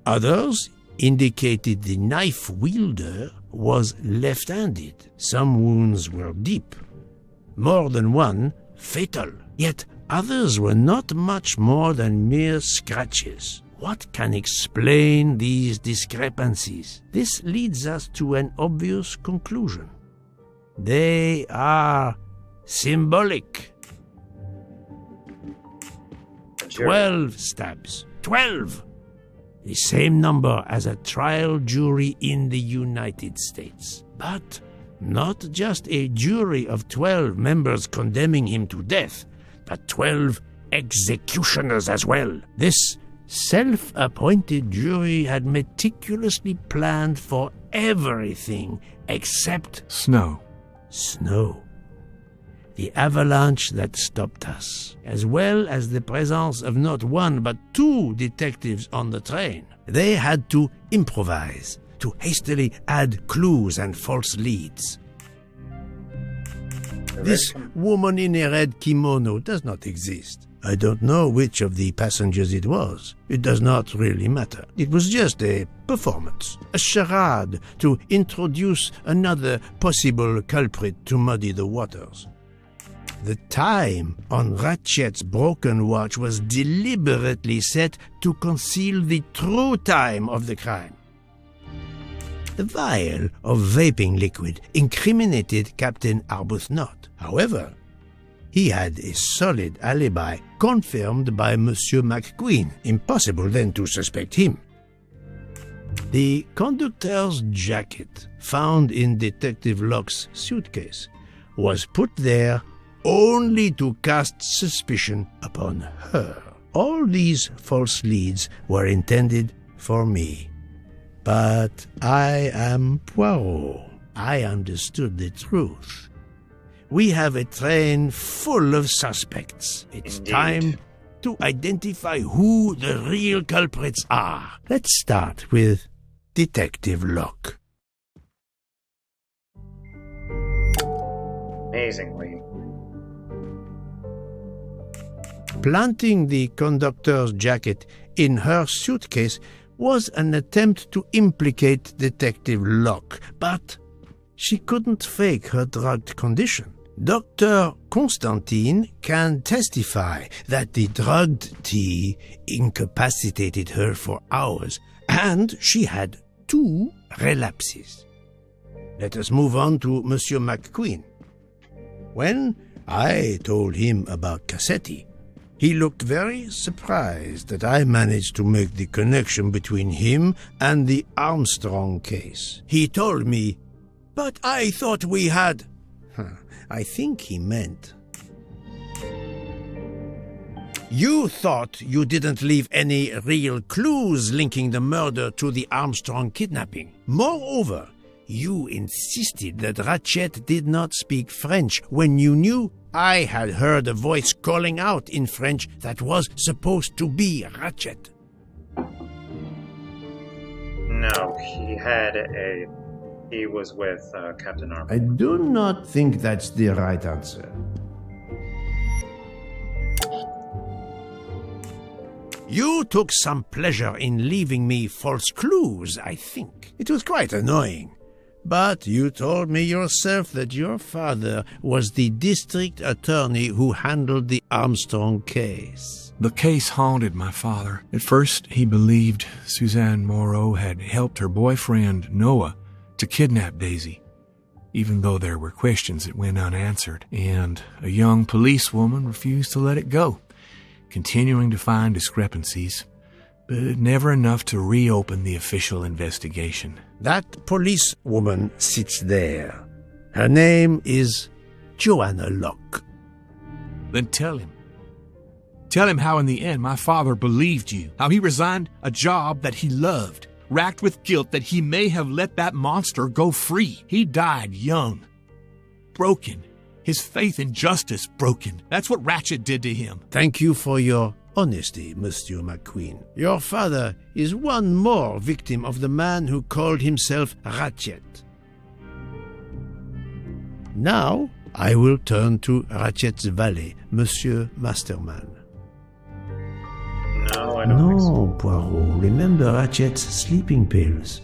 Others indicated the knife wielder was left-handed. Some wounds were deep, more than one fatal. Yet others were not much more than mere scratches. What can explain these discrepancies? This leads us to an obvious conclusion. They are symbolic. 12 stabs. 12! The same number as a trial jury in the United States. But not just a jury of 12 members condemning him to death, but 12 executioners as well. This self-appointed jury had meticulously planned for everything except Snow. snow. The avalanche that stopped us, as well as the presence of not one but 2 detectives on the train. They had to improvise, to hastily add clues and false leads. This woman in a red kimono does not exist. I don't know which of the passengers it was. It does not really matter. It was just a performance, a charade to introduce another possible culprit to muddy the waters. The time on Ratchet's broken watch was deliberately set to conceal the true time of the crime. The vial of vaping liquid incriminated Captain Arbuthnot. However, he had a solid alibi confirmed by Monsieur McQueen. Impossible then to suspect him. The conductor's jacket found in Detective Locke's suitcase was put there only to cast suspicion upon her. All these false leads were intended for me. But I am Poirot. I understood the truth. We have a train full of suspects. It's Indeed. time to identify who the real culprits are. Let's start with Detective Locke. Amazingly. Planting the conductor's jacket in her suitcase was an attempt to implicate Detective Locke, but she couldn't fake her drugged condition. Dr. Constantine can testify that the drugged tea incapacitated her for hours, and she had 2 relapses. Let us move on to Monsieur McQueen. When I told him about Cassetti, he looked very surprised that I managed to make the connection between him and the Armstrong case. He told me, "But I thought we had..." I think he meant, "You thought you didn't leave any real clues linking the murder to the Armstrong kidnapping. Moreover, you insisted that Ratchet did not speak French when you knew I had heard a voice calling out in French that was supposed to be Ratchet. No, he was with Captain Armor. I do not think that's the right answer. You took some pleasure in leaving me false clues, I think. It was quite annoying. But you told me yourself that your father was the district attorney who handled the Armstrong case. The case haunted my father. At first, he believed Suzanne Moreau had helped her boyfriend, Noah, to kidnap Daisy, even though there were questions that went unanswered, and a young policewoman refused to let it go, continuing to find discrepancies, but never enough to reopen the official investigation. That policewoman sits there. Her name is Joanna Locke. Then tell him. Tell him how in the end my father believed you, how he resigned a job that he loved, racked with guilt that he may have let that monster go free. He died young, broken, his faith in justice broken. That's what Ratchet did to him. Thank you for your honesty, Monsieur McQueen. Your father is one more victim of the man who called himself Ratchet. Now, I will turn to Ratchet's valet, Monsieur Masterman. No, I don't think so. No, Poirot. Remember Ratchet's sleeping pills.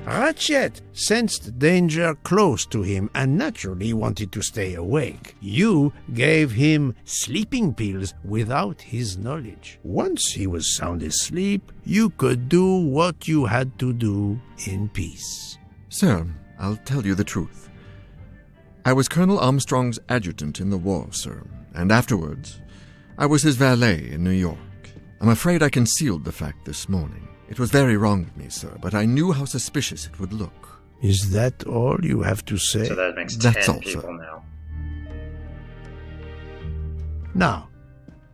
Ratchet sensed danger close to him and naturally wanted to stay awake. You gave him sleeping pills without his knowledge. Once he was sound asleep, you could do what you had to do in peace. Sir, I'll tell you the truth. I was Colonel Armstrong's adjutant in the war, sir, and afterwards, I was his valet in New York. I'm afraid I concealed the fact this morning. It was very wrong of me, sir, but I knew how suspicious it would look. Is that all you have to say? So that makes That's 10 all, people sir. now. Now,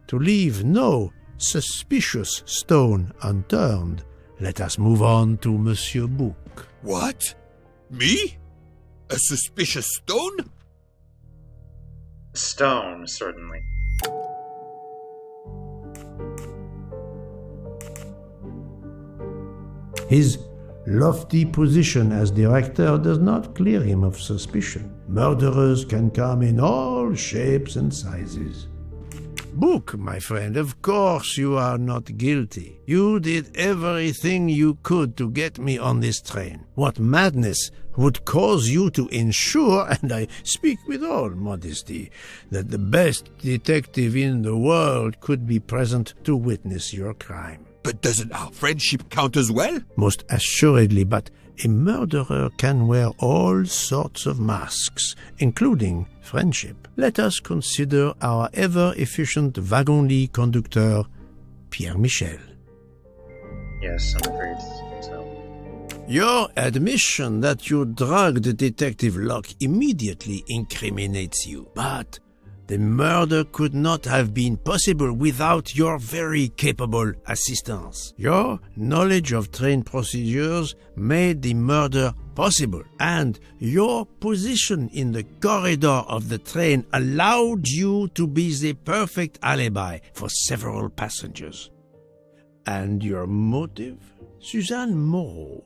to leave no suspicious stone unturned, let us move on to Monsieur Bouc. What? Me? A suspicious stone? Stone, certainly. His lofty position as director does not clear him of suspicion. Murderers can come in all shapes and sizes. Bouc, my friend, of course you are not guilty. You did everything you could to get me on this train. What madness would cause you to ensure, and I speak with all modesty, that the best detective in the world could be present to witness your crime? But doesn't our friendship count as well? Most assuredly, but a murderer can wear all sorts of masks, including friendship. Let us consider our ever-efficient wagon-lit conductor, Pierre Michel. Yes, I'm afraid so. Your admission that you drugged Detective Locke immediately incriminates you, but the murder could not have been possible without your very capable assistance. Your knowledge of train procedures made the murder possible, and your position in the corridor of the train allowed you to be the perfect alibi for several passengers. And your motive? Suzanne Moreau,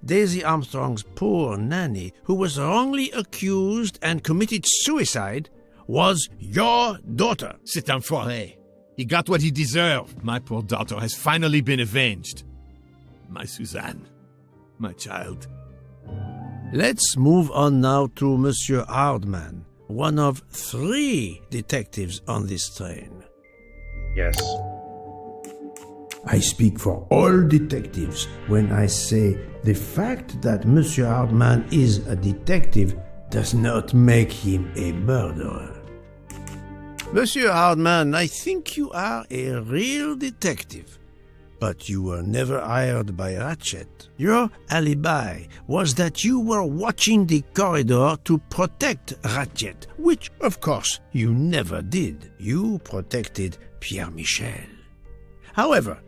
Daisy Armstrong's poor nanny, who was wrongly accused and committed suicide, was your daughter. C'est un foiré. He got what he deserved. My poor daughter has finally been avenged. My Suzanne. My child. Let's move on now to Monsieur Hardman, one of 3 detectives on this train. Yes. I speak for all detectives when I say the fact that Monsieur Hardman is a detective does not make him a murderer. Monsieur Hardman, I think you are a real detective, but you were never hired by Ratchet. Your alibi was that you were watching the corridor to protect Ratchet, which, of course, you never did. You protected Pierre Michel. However,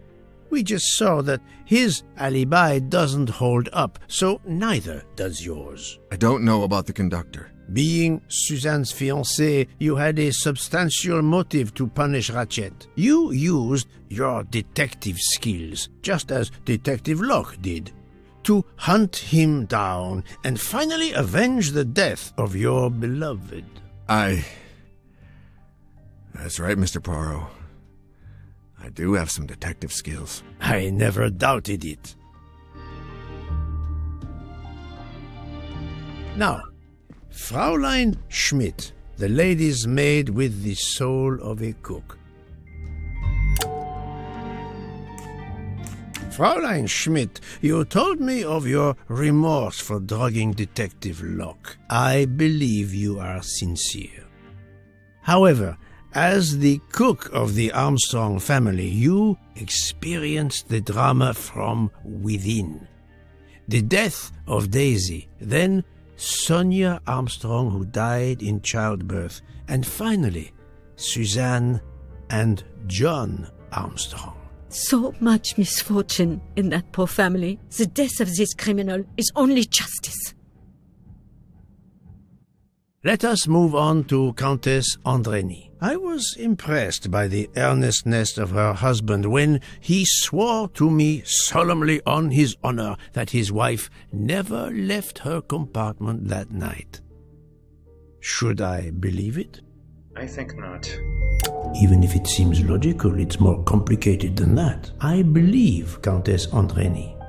We just saw that his alibi doesn't hold up, so neither does yours. I don't know about the conductor. Being Suzanne's fiancé, you had a substantial motive to punish Ratchet. You used your detective skills, just as Detective Locke did, to hunt him down and finally avenge the death of your beloved. That's right, Mr. Poirot. I do have some detective skills. I never doubted it. Now, Fraulein Schmidt, the lady's maid with the soul of a cook. Fraulein Schmidt, you told me of your remorse for drugging Detective Locke. I believe you are sincere. However, as the cook of the Armstrong family, you experienced the drama from within. The death of Daisy, then Sonia Armstrong, who died in childbirth, and finally, Suzanne and John Armstrong. So much misfortune in that poor family. The death of this criminal is only justice. Let us move on to Countess Andreni. I was impressed by the earnestness of her husband when he swore to me solemnly on his honor that his wife never left her compartment that night. Should I believe it? I think not. Even if it seems logical, it's more complicated than that. I believe Countess Andreni.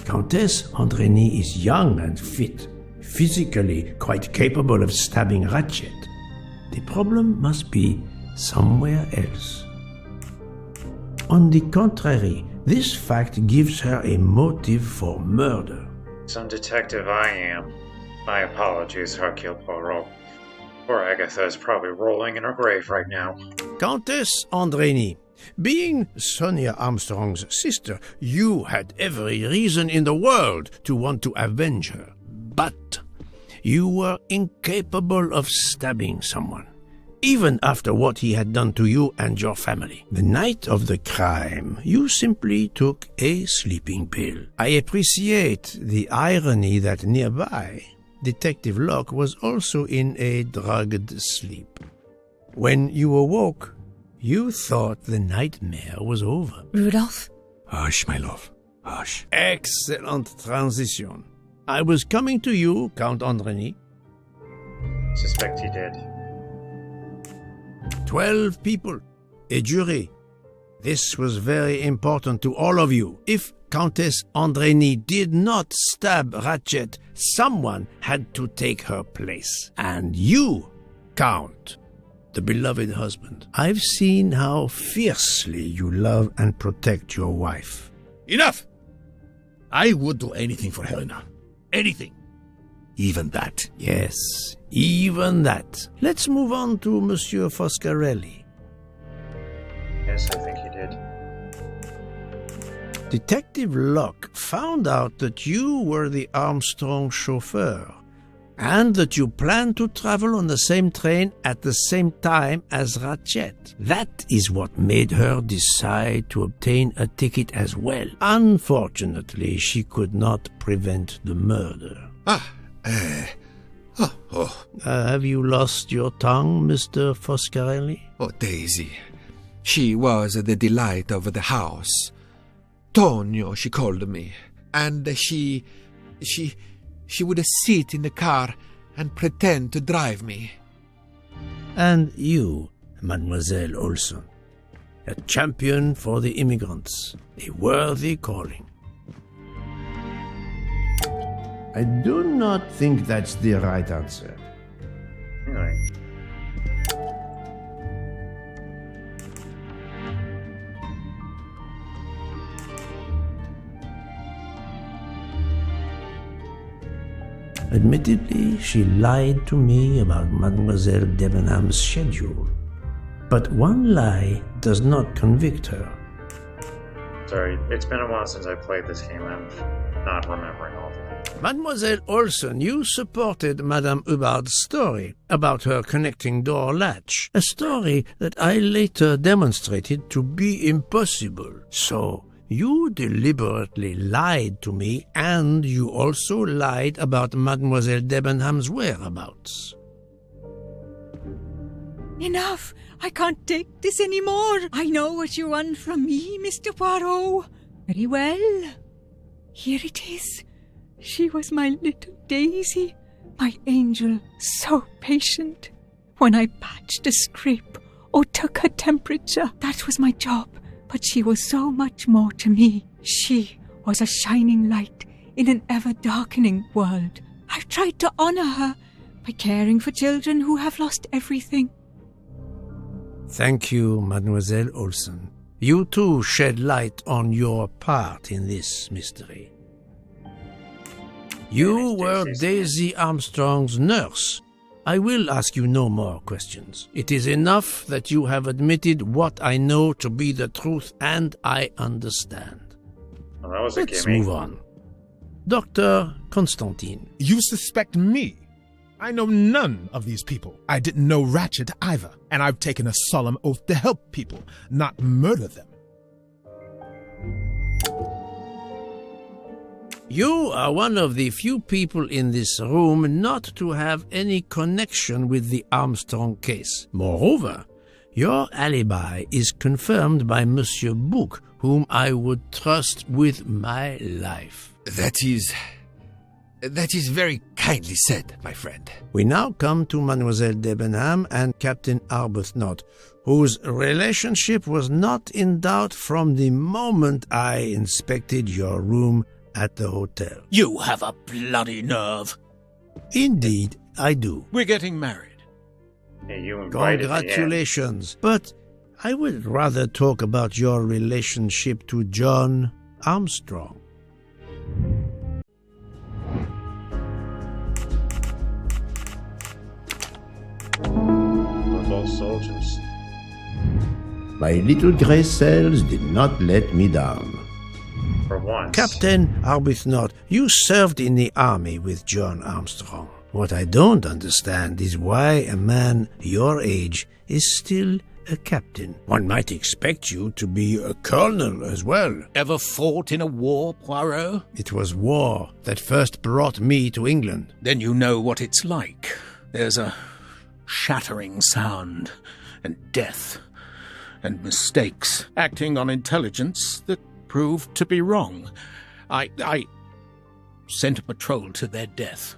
Countess Andreni is young and fit, physically quite capable of stabbing Ratchet. The problem must be somewhere else. On the contrary, this fact gives her a motive for murder. Some detective I am. My apologies, Hercule Poirot. Poor Agatha is probably rolling in her grave right now. Countess Andreni, being Sonia Armstrong's sister, you had every reason in the world to want to avenge her. But you were incapable of stabbing someone, even after what he had done to you and your family. The night of the crime, you simply took a sleeping pill. I appreciate the irony that nearby, Detective Locke was also in a drugged sleep. When you awoke, you thought the nightmare was over. Rudolph? Hush, my love. Hush. Excellent transition. I was coming to you, Count Andreni. Suspect he did. 12 people, a jury. This was very important to all of you. If Countess Andreni did not stab Ratchet, someone had to take her place. And you, Count, the beloved husband. I've seen how fiercely you love and protect your wife. Enough! I would do anything for Helena. Anything. Even that. Yes, even that. Let's move on to Monsieur Foscarelli. Yes, I think he did. Detective Locke found out that you were the Armstrong chauffeur and that you planned to travel on the same train at the same time as Ratchet. That is what made her decide to obtain a ticket as well. Unfortunately, she could not prevent the murder. Have you lost your tongue, Mr. Foscarelli? Oh, Daisy. She was the delight of the house. Tonio, she called me. And she would sit in the car and pretend to drive me. And you, Mademoiselle Olson. A champion for the immigrants. A worthy calling. I do not think that's the right answer. Right. Admittedly, she lied to me about Mademoiselle Debenham's schedule. But one lie does not convict her. Sorry, it's been a while since I played this game. I'm not remembering all the Mademoiselle Olsen, you supported Madame Hubbard's story about her connecting door latch, a story that I later demonstrated to be impossible. So, you deliberately lied to me, and you also lied about Mademoiselle Debenham's whereabouts. Enough! I can't take this anymore. I know what you want from me, Mr. Poirot. Very well. Here it is. She was my little Daisy, my angel, so patient. When I patched a scrape or took her temperature, that was my job. But she was so much more to me. She was a shining light in an ever-darkening world. I've tried to honor her by caring for children who have lost everything. Thank you, Mademoiselle Olsen. You too shed light on your part in this mystery. You were Daisy Armstrong's nurse. I will ask you no more questions. It is enough that you have admitted what I know to be the truth, and I understand. Well, that was Let's move on. Dr. Constantine. You suspect me? I know none of these people. I didn't know Ratchet either, and I've taken a solemn oath to help people, not murder them. You are one of the few people in this room not to have any connection with the Armstrong case. Moreover, your alibi is confirmed by Monsieur Bouc, whom I would trust with my life. That is very kindly said, my friend. We now come to Mademoiselle Debenham and Captain Arbuthnot, whose relationship was not in doubt from the moment I inspected your room at the hotel. You have a bloody nerve. Indeed, I do. We're getting married. Hey, you invited Congratulations. But I would rather talk about your relationship to John Armstrong. We're both soldiers. My little grey cells did not let me down. For once. Captain Arbuthnot, you served in the army with John Armstrong. What I don't understand is why a man your age is still a captain. One might expect you to be a colonel as well. Ever fought in a war, Poirot? It was war that first brought me to England. Then you know what it's like. There's a shattering sound, and death, and mistakes, acting on intelligence that proved to be wrong. I sent a patrol to their death.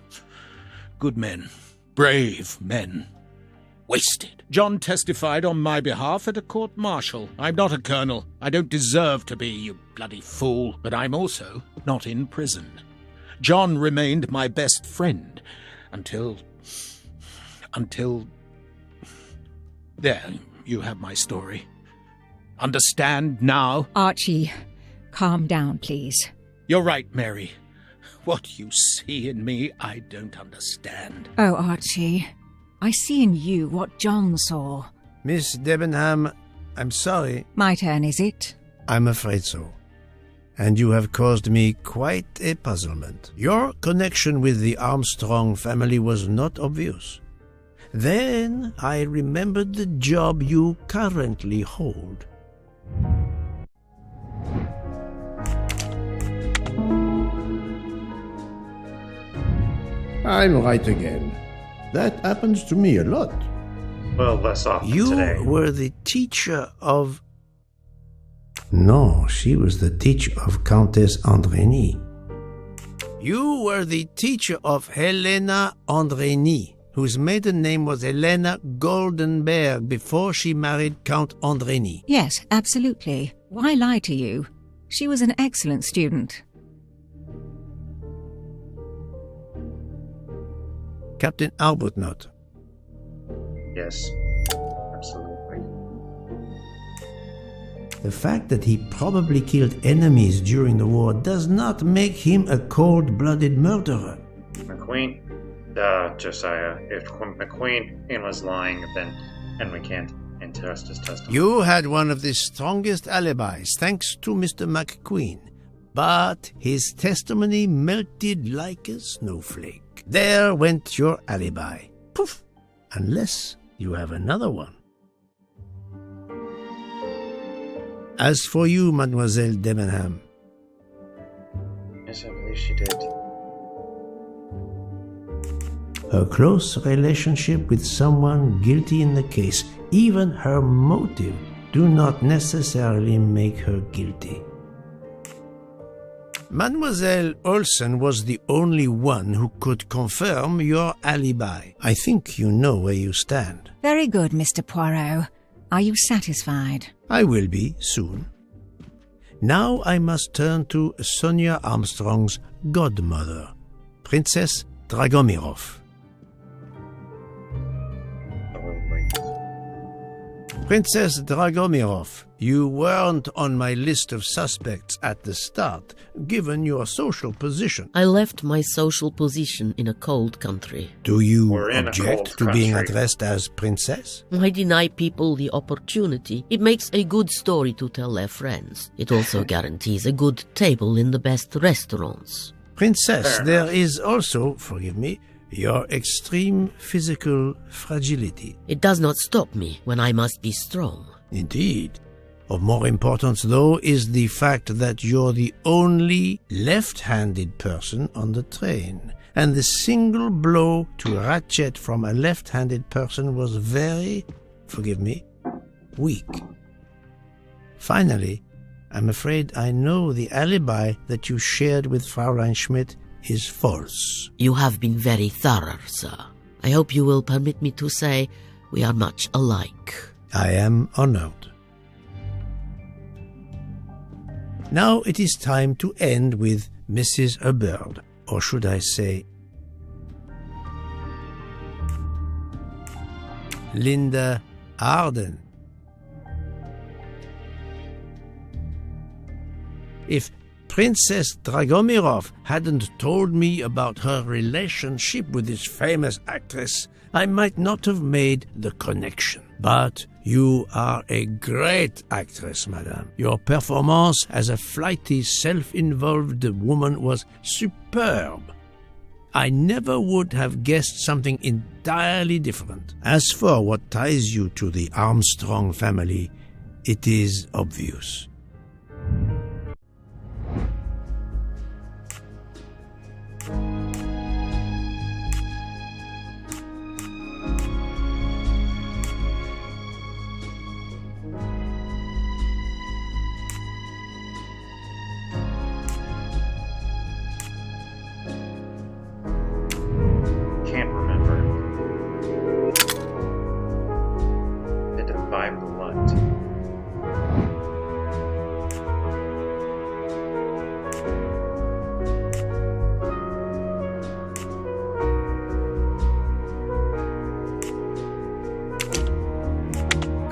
Good men, brave men, wasted. John testified on my behalf at a court-martial. I'm not a colonel. I don't deserve to be, you bloody fool. But I'm also not in prison. John remained my best friend until... There, you have my story. Understand now? Archie, calm down, please. You're right, Mary. What you see in me, I don't understand. Oh, Archie, I see in you what John saw. Miss Debenham, I'm sorry. My turn, is it? I'm afraid so. And you have caused me quite a puzzlement. Your connection with the Armstrong family was not obvious. Then I remembered the job you currently hold. I'm right again. That happens to me a lot. Well, less often today. You were the teacher of... No, she was the teacher of Countess Andrény. You were the teacher of Helena Andrény, whose maiden name was Helena Goldenberg before she married Count Andrény. Yes, absolutely. Why lie to you? She was an excellent student. Captain Arbuthnot. Yes, absolutely. The fact that he probably killed enemies during the war does not make him a cold-blooded murderer. McQueen, Josiah, if McQueen was lying, then we can't entrust his testimony. You had one of the strongest alibis, thanks to Mr. McQueen. But his testimony melted like a snowflake. There went your alibi. Poof! Unless you have another one. As for you, Mademoiselle Debenham. Yes, I believe she did. Her close relationship with someone guilty in the case, even her motive, do not necessarily make her guilty. Mademoiselle Olsen was the only one who could confirm your alibi. I think you know where you stand. Very good, Mr. Poirot. Are you satisfied? I will be soon. Now I must turn to Sonia Armstrong's godmother, Princess Dragomirov. Princess Dragomirov, you weren't on my list of suspects at the start, given your social position. I left my social position in a cold country. Do you object to being addressed as princess? I deny people the opportunity. It makes a good story to tell their friends. It also guarantees a good table in the best restaurants. Princess, there is also, forgive me, your extreme physical fragility. It does not stop me when I must be strong. Indeed. Of more importance, though, is the fact that you're the only left-handed person on the train, and the single blow to ratchet from a left-handed person was very, forgive me, weak. Finally, I'm afraid I know the alibi that you shared with Fraulein Schmidt is false. You have been very thorough, sir. I hope you will permit me to say we are much alike. I am honored. Now it is time to end with Mrs. Hubbard, or should I say, Linda Arden. If Princess Dragomirov hadn't told me about her relationship with this famous actress, I might not have made the connection. But you are a great actress, madame. Your performance as a flighty, self-involved woman was superb. I never would have guessed something entirely different. As for what ties you to the Armstrong family, it is obvious. Can't remember. Had to buy blunt.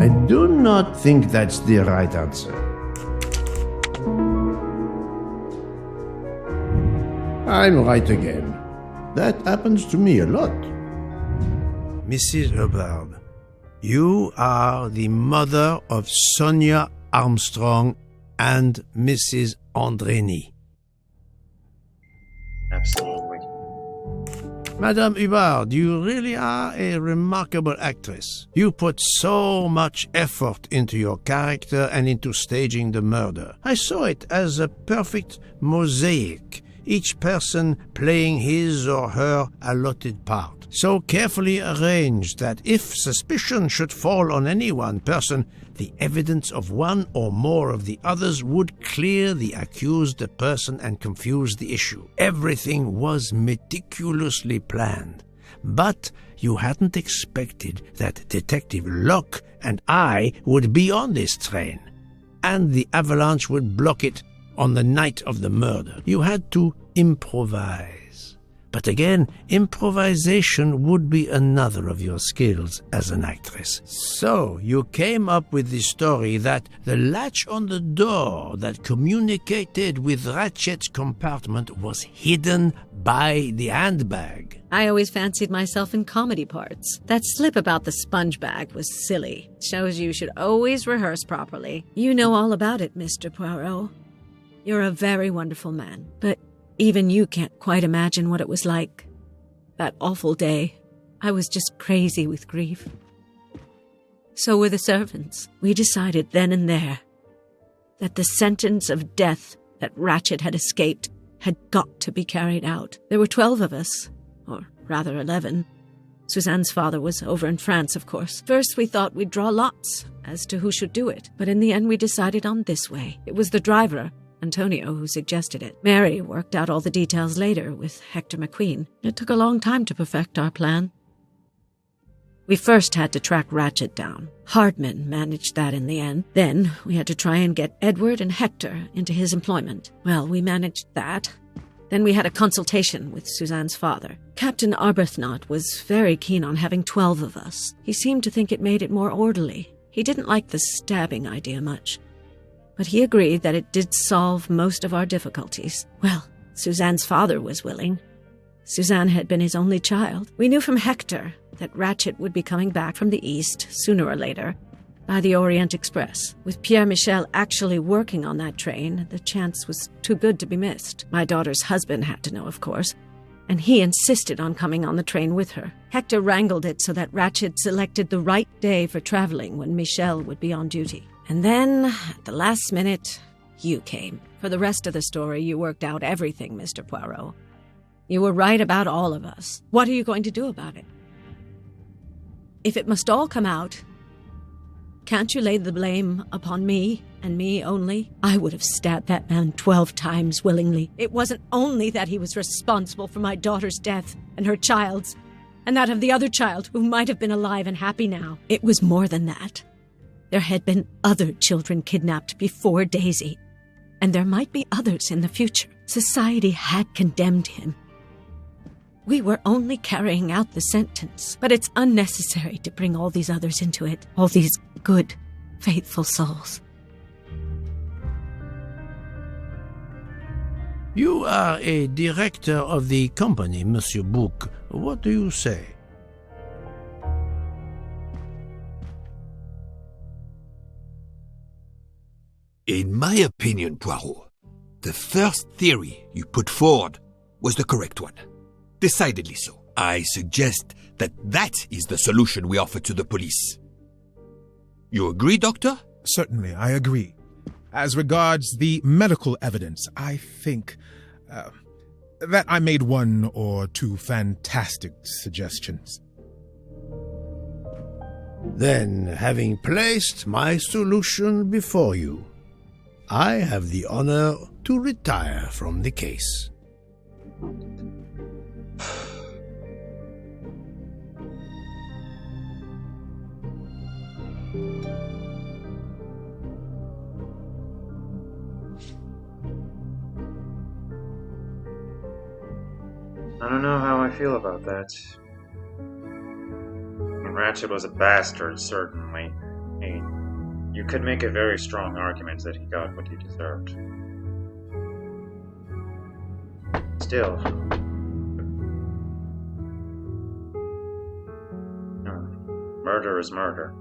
I do not think that's the right answer. I'm right again. That happens to me a lot. Mrs. Hubbard, you are the mother of Sonia Armstrong and Mrs. Andreni. Absolutely. Madame Hubbard, you really are a remarkable actress. You put so much effort into your character and into staging the murder. I saw it as a perfect mosaic, each person playing his or her allotted part, so carefully arranged that if suspicion should fall on any one person, the evidence of one or more of the others would clear the accused person and confuse the issue. Everything was meticulously planned. But you hadn't expected that Detective Locke and I would be on this train, and the avalanche would block it on the night of the murder. You had to improvise. But again, improvisation would be another of your skills as an actress. So you came up with the story that the latch on the door that communicated with Ratchet's compartment was hidden by the handbag. I always fancied myself in comedy parts. That slip about the sponge bag was silly. Shows you should always rehearse properly. You know all about it, Mr. Poirot. You're a very wonderful man, but even you can't quite imagine what it was like. That awful day, I was just crazy with grief. So were the servants. We decided then and there that the sentence of death that Ratchet had escaped had got to be carried out. There were 12 of us, or rather 11. Suzanne's father was over in France, of course. First, we thought we'd draw lots as to who should do it, but in the end we decided on this way. It was the driver, Antonio, who suggested it. Mary worked out all the details later with Hector McQueen. It took a long time to perfect our plan. We first had to track Ratchet down. Hardman managed that in the end. Then we had to try and get Edward and Hector into his employment. Well, we managed that. Then we had a consultation with Suzanne's father. Captain Arbuthnot was very keen on having 12 of us. He seemed to think it made it more orderly. He didn't like the stabbing idea much, but he agreed that it did solve most of our difficulties. Well, Suzanne's father was willing. Suzanne had been his only child. We knew from Hector that Ratchet would be coming back from the east sooner or later by the Orient Express. With Pierre Michel actually working on that train, the chance was too good to be missed. My daughter's husband had to know, of course, and he insisted on coming on the train with her. Hector wrangled it so that Ratchet selected the right day for traveling when Michel would be on duty. And then, at the last minute, you came. For the rest of the story, you worked out everything, Mr. Poirot. You were right about all of us. What are you going to do about it? If it must all come out, can't you lay the blame upon me, and me only? I would have stabbed that man 12 times willingly. It wasn't only that he was responsible for my daughter's death, and her child's, and that of the other child who might have been alive and happy now. It was more than that. There had been other children kidnapped before Daisy, and there might be others in the future. Society had condemned him. We were only carrying out the sentence, but it's unnecessary to bring all these others into it, all these good, faithful souls. You are a director of the company, Monsieur Bouc. What do you say? In my opinion, Poirot, the first theory you put forward was the correct one. Decidedly so. I suggest that is the solution we offer to the police. You agree, Doctor? Certainly, I agree. As regards the medical evidence, I think that I made one or two fantastic suggestions. Then, having placed my solution before you, I have the honor to retire from the case. I don't know how I feel about that. Ratchet was a bastard, certainly. You could make a very strong argument that he got what he deserved. Still, murder is murder.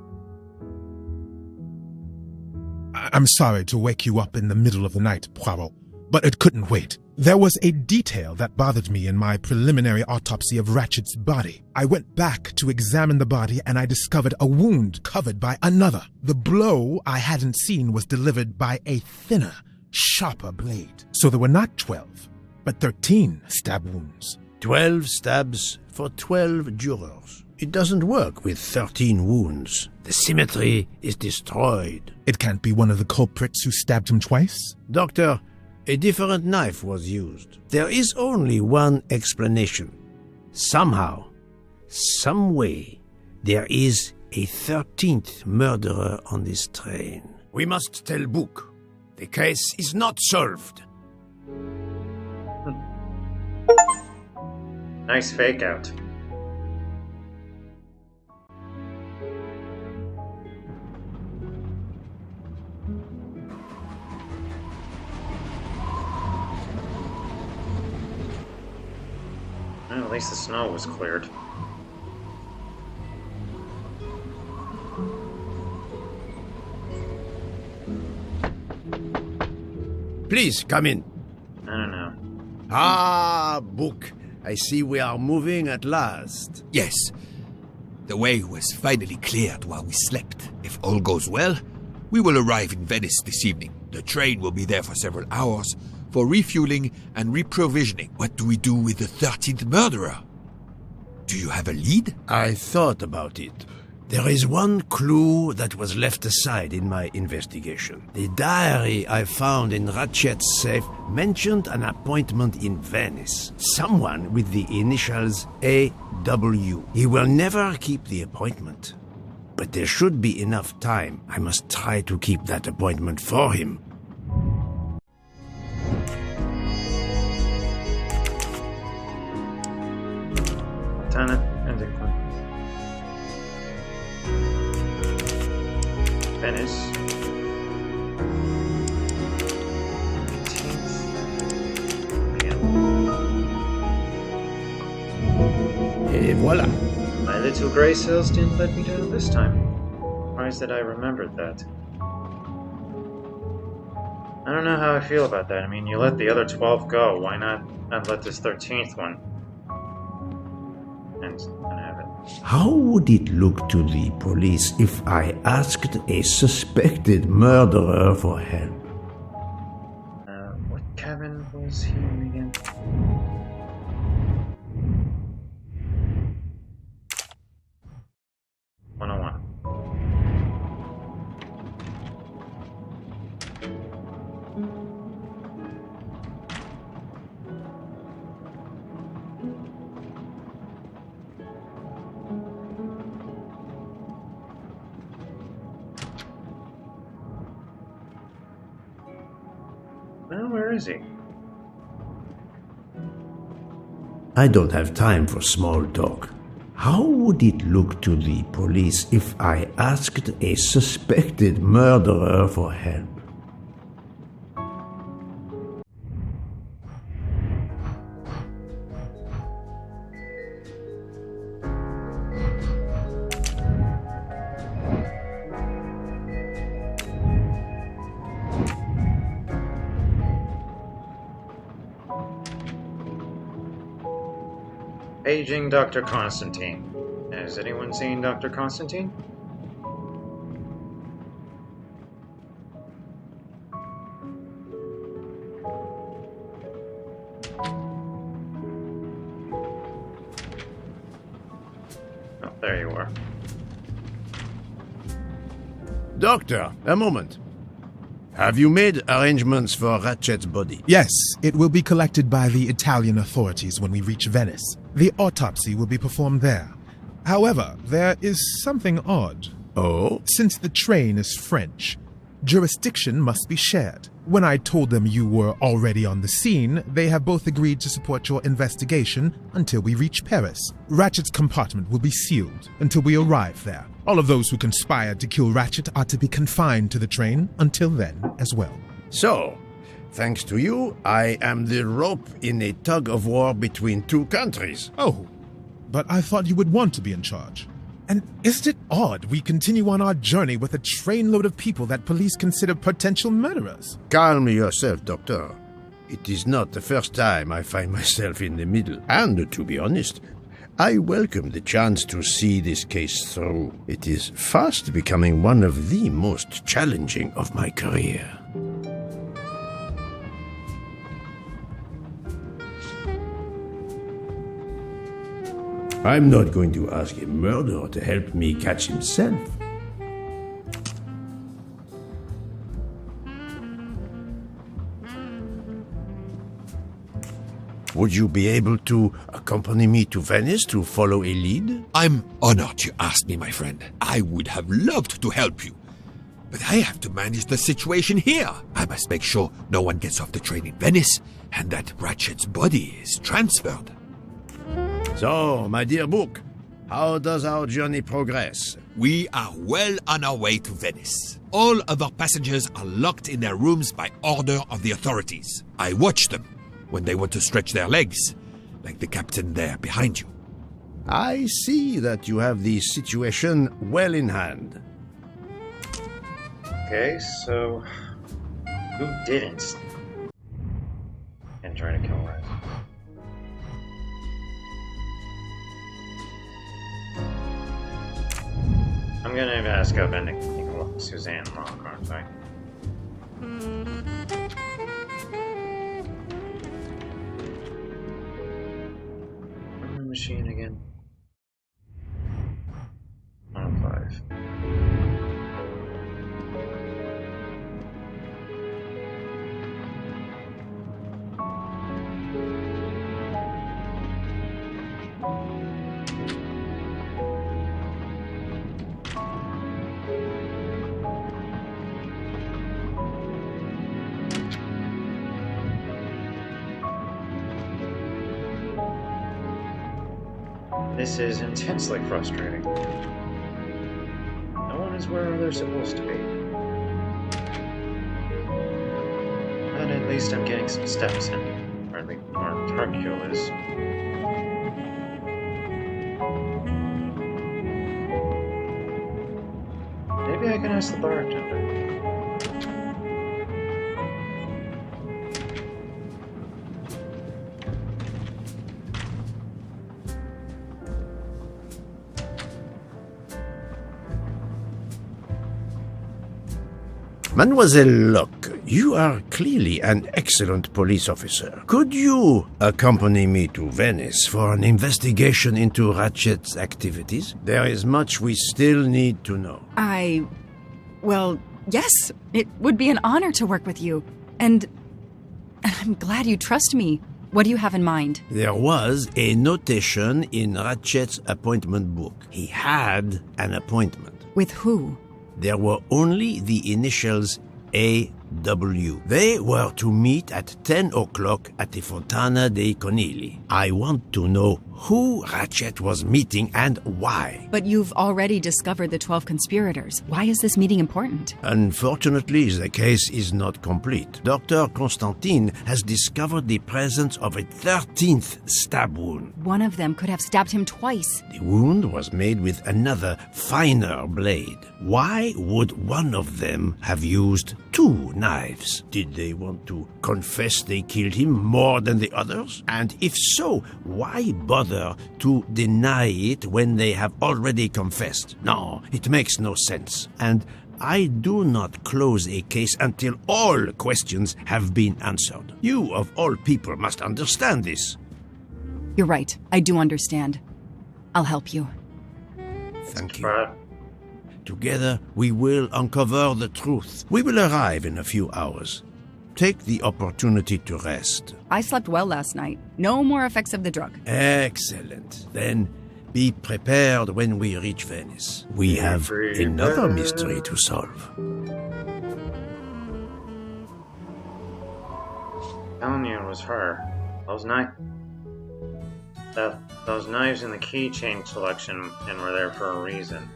I'm sorry to wake you up in the middle of the night, Poirot, but it couldn't wait. There was a detail that bothered me in my preliminary autopsy of Ratchet's body. I went back to examine the body and I discovered a wound covered by another. The blow I hadn't seen was delivered by a thinner, sharper blade. So there were not 12, but 13 stab wounds. 12 stabs for 12 jurors. It doesn't work with 13 wounds. The symmetry is destroyed. It can't be one of the culprits who stabbed him twice? Doctor, a different knife was used. There is only one explanation. Somehow, some way, there is a 13th murderer on this train. We must tell Bouc. The case is not solved. Nice fake out. Well, at least the snow was cleared. Please, come in. I don't know. Ah, Book. I see we are moving at last. Yes. The way was finally cleared while we slept. If all goes well, we will arrive in Venice this evening. The train will be there for several hours for refueling and reprovisioning. What do we do with the 13th murderer? Do you have a lead? I thought about it. There is one clue that was left aside in my investigation. The diary I found in Ratchet's safe mentioned an appointment in Venice. Someone with the initials AW. He will never keep the appointment. But there should be enough time. I must try to keep that appointment for him. Venice. 18th. Et voilà. My little gray cells didn't let me down this time. Surprised that I remembered that. I don't know how I feel about that. I mean, you let the other 12 go. Why not let this 13th one? And have it. How would it look to the police if I asked a suspected murderer for help? What cabin was he in again? Well, where is he? I don't have time for small talk. How would it look to the police if I asked a suspected murderer for help? Paging Dr. Constantine. Has anyone seen Dr. Constantine? Oh, there you are. Doctor, a moment. Have you made arrangements for Ratchet's body? Yes, it will be collected by the Italian authorities when we reach Venice. The autopsy will be performed there. However, there is something odd. Oh? Since the train is French, jurisdiction must be shared. When I told them you were already on the scene, they have both agreed to support your investigation until we reach Paris. Ratchet's compartment will be sealed until we arrive there. All of those who conspired to kill Ratchet are to be confined to the train until then as well. So, thanks to you, I am the rope in a tug-of-war between two countries. Oh, but I thought you would want to be in charge. And isn't it odd we continue on our journey with a trainload of people that police consider potential murderers? Calm yourself, Doctor. It is not the first time I find myself in the middle. And, to be honest, I welcome the chance to see this case through. It is fast becoming one of the most challenging of my career. I'm not going to ask a murderer to help me catch himself. Would you be able to accompany me to Venice to follow a lead? I'm honored you asked me, my friend. I would have loved to help you. But I have to manage the situation here. I must make sure no one gets off the train in Venice and that Ratchet's body is transferred. So, my dear Book, how does our journey progress? We are well on our way to Venice. All of our passengers are locked in their rooms by order of the authorities. I watch them when they want to stretch their legs, like the captain there behind you. I see that you have the situation well in hand. Okay, so who didn't again trying to kill Red. I'm gonna ask up and Suzanne Locke, aren't I? Where's the machine again? 105. This is intensely frustrating. No one is where they're supposed to be. But at least I'm getting some steps in. Or at least Hercule is. Maybe I can ask the bartender. Mademoiselle Locke, you are clearly an excellent police officer. Could you accompany me to Venice for an investigation into Ratchet's activities? There is much we still need to know. Well, yes. It would be an honor to work with you. And I'm glad you trust me. What do you have in mind? There was a notation in Ratchet's appointment book. He had an appointment. With who? There were only the initials A.W. They were to meet at 10 o'clock at the Fontana dei Conigli. I want to know who Ratchet was meeting and why. But you've already discovered the 12 conspirators. Why is this meeting important? Unfortunately, the case is not complete. Dr. Constantine has discovered the presence of a 13th stab wound. One of them could have stabbed him twice. The wound was made with another, finer blade. Why would one of them have used 2 knives? Did they want to confess they killed him more than the others? And if so, why bother to deny it when they have already confessed? No, it makes no sense. And I do not close a case until all questions have been answered. You, of all people, must understand this. You're right. I do understand. I'll help you. Thank you. Together, we will uncover the truth. We will arrive in a few hours. Take the opportunity to rest. I slept well last night. No more effects of the drug. Excellent. Then be prepared when we reach Venice. We have another mystery to solve. Telling you it was her. Those knives in the keychain collection and were there for a reason.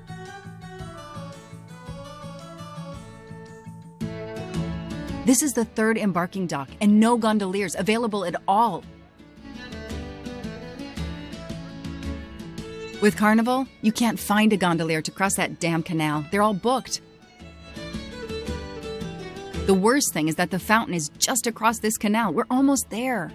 This is the 3rd embarking dock, and no gondoliers available at all. With Carnival, you can't find a gondolier to cross that damn canal. They're all booked. The worst thing is that the fountain is just across this canal. We're almost there.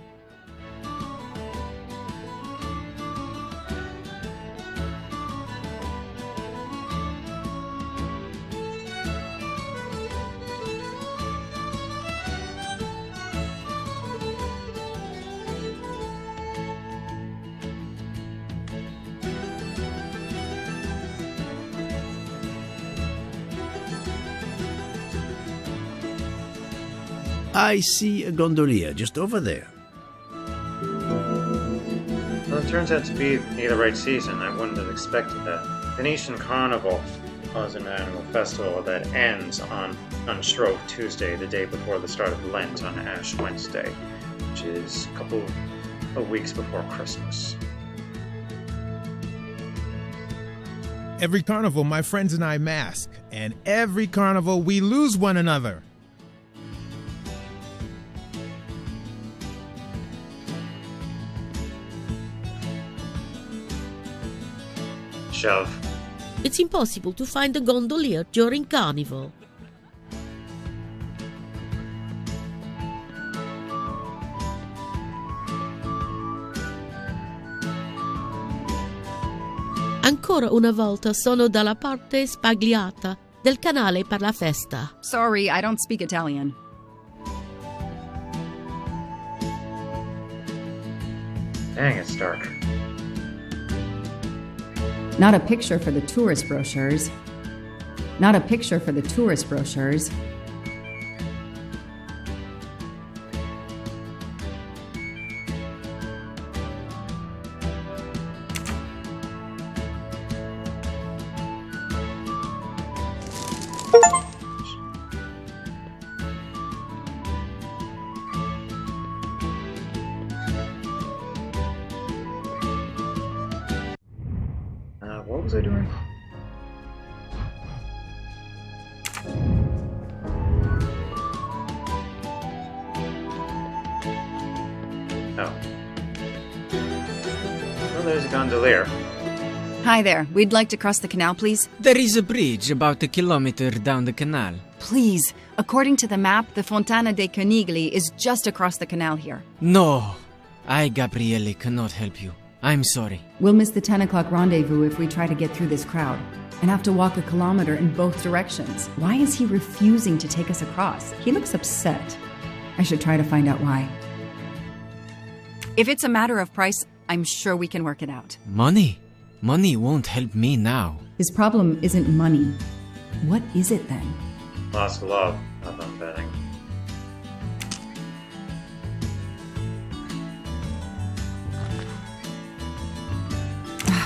I see a gondolier just over there. Well, it turns out to be the right season. I wouldn't have expected that. Venetian Carnival is an annual festival that ends on Shrove Tuesday, the day before the start of Lent on Ash Wednesday, which is a couple of weeks before Christmas. Every carnival, my friends and I mask, and every carnival, we lose one another. Shove. It's impossible to find a gondolier during Carnival. Ancora una volta sono dalla parte spagliata del canale per la festa. Sorry, I don't speak Italian. Dang, it's dark. Not a picture for the tourist brochures. Not a picture for the tourist brochures. What was I doing? Oh. Well, there's a gondolier. Hi there. We'd like to cross the canal, please. There is a bridge about a kilometer down the canal. Please. According to the map, the Fontana dei Conigli is just across the canal here. No. I, Gabriele, cannot help you. I'm sorry. We'll miss the 10 o'clock rendezvous if we try to get through this crowd and have to walk a kilometer in both directions. Why is he refusing to take us across? He looks upset. I should try to find out why. If it's a matter of price, I'm sure we can work it out. Money? Money won't help me now. His problem isn't money. What is it then? Lost love. I'm betting.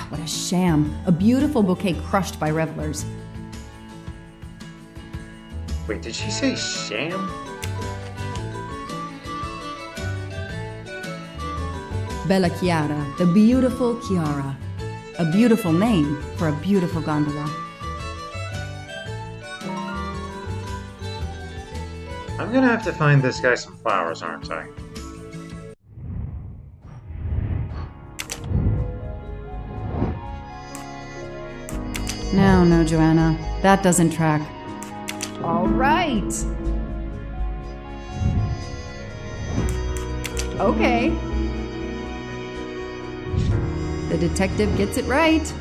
What a sham. A beautiful bouquet crushed by revelers. Wait, did she say sham? Bella Chiara, the beautiful Chiara. A beautiful name for a beautiful gondola. I'm gonna have to find this guy some flowers, aren't I? No, Joanna. That doesn't track. All right. Okay. The detective gets it right.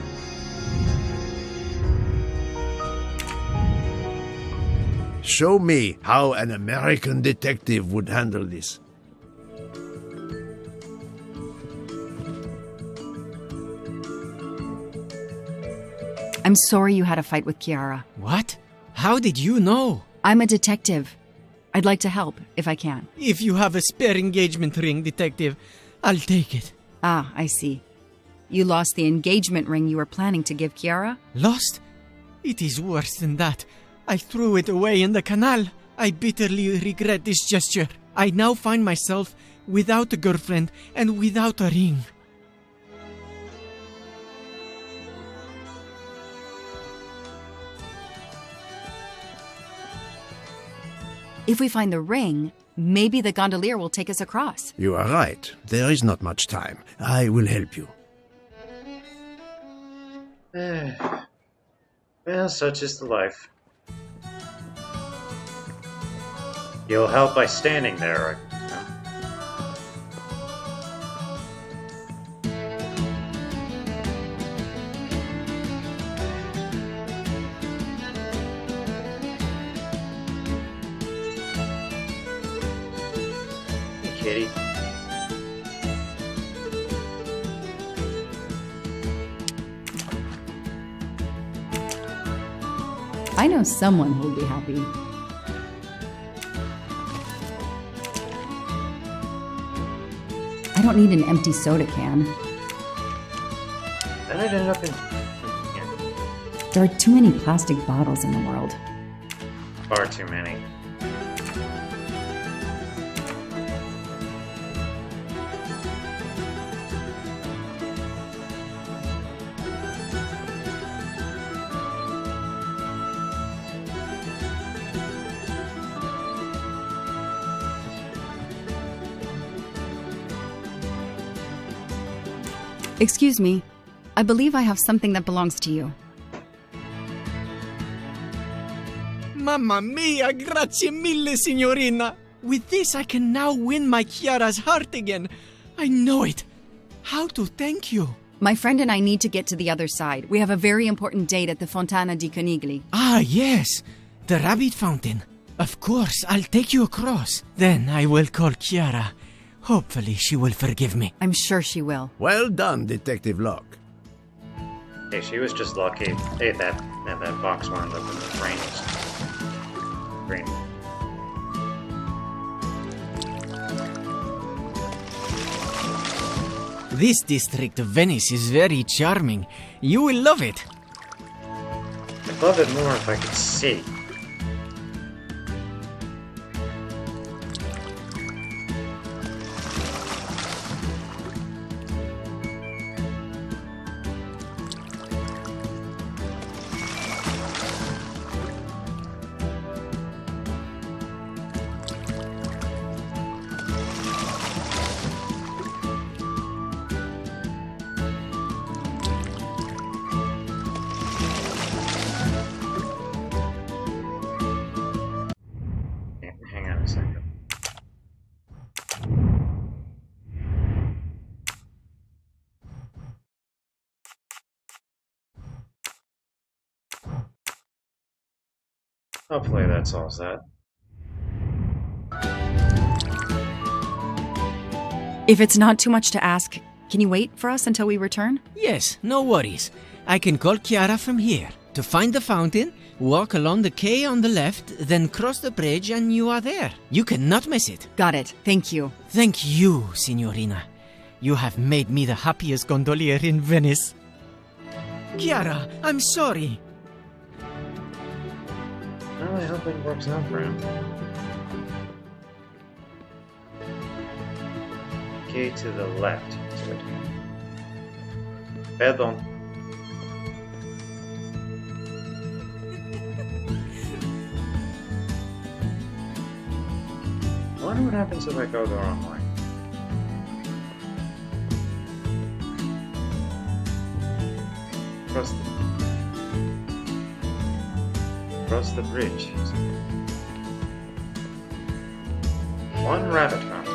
Show me how an American detective would handle this. I'm sorry you had a fight with Chiara. What? How did you know? I'm a detective. I'd like to help, if I can. If you have a spare engagement ring, detective, I'll take it. Ah, I see. You lost the engagement ring you were planning to give Chiara? Lost? It is worse than that. I threw it away in the canal. I bitterly regret this gesture. I now find myself without a girlfriend and without a ring. If we find the ring, maybe the gondolier will take us across. You are right. There is not much time. I will help you. Well, such is the life. You'll help by standing there. Hey, kitty. I know someone who will be happy. I don't need an empty soda can. Then I'd end up in... There are too many plastic bottles in the world. Far too many. Excuse me. I believe I have something that belongs to you. Mamma mia, grazie mille, signorina. With this, I can now win my Chiara's heart again. I know it. How to thank you? My friend and I need to get to the other side. We have a very important date at the Fontana di Conigli. Ah, yes. The rabbit fountain. Of course, I'll take you across. Then I will call Chiara. Hopefully she will forgive me. I'm sure she will. Well done, Detective Locke. Hey, she was just lucky. Hey, that box wound up in the brain. This district of Venice is very charming. You will love it. I'd love it more if I could see. Hang on a second. Hopefully that solves that. If it's not too much to ask, can you wait for us until we return? Yes, no worries. I can call Chiara from here. To find the fountain, walk along the quay on the left, then cross the bridge and you are there. You cannot miss it. Got it. Thank you. Thank you, Signorina. You have made me the happiest gondolier in Venice. Chiara, I'm sorry. Well, I hope it works out for him. Okay, to the left. Perdón. I wonder what happens if I go the wrong way. Cross the bridge. One rabbit fountain.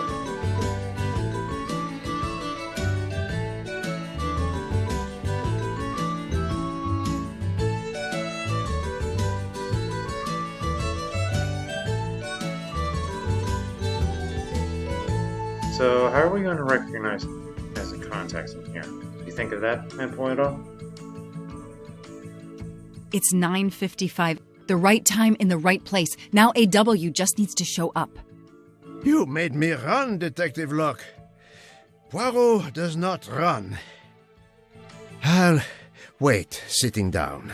So, how are we going to recognize him as a contact in here? Do you think of that point at all? It's 9:55. The right time in the right place. Now AW just needs to show up. You made me run, Detective Locke. Poirot does not run. I'll wait, sitting down.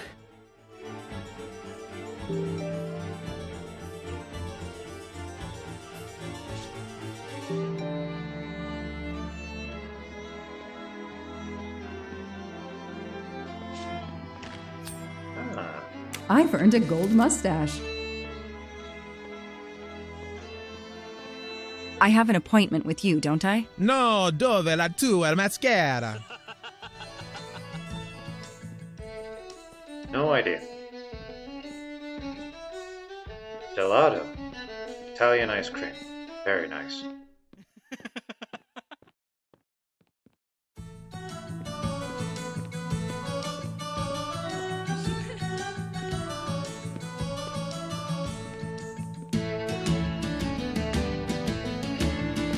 I've earned a gold mustache. I have an appointment with you, don't I? No, dove la tua mascara? No idea. Gelato. Italian ice cream. Very nice.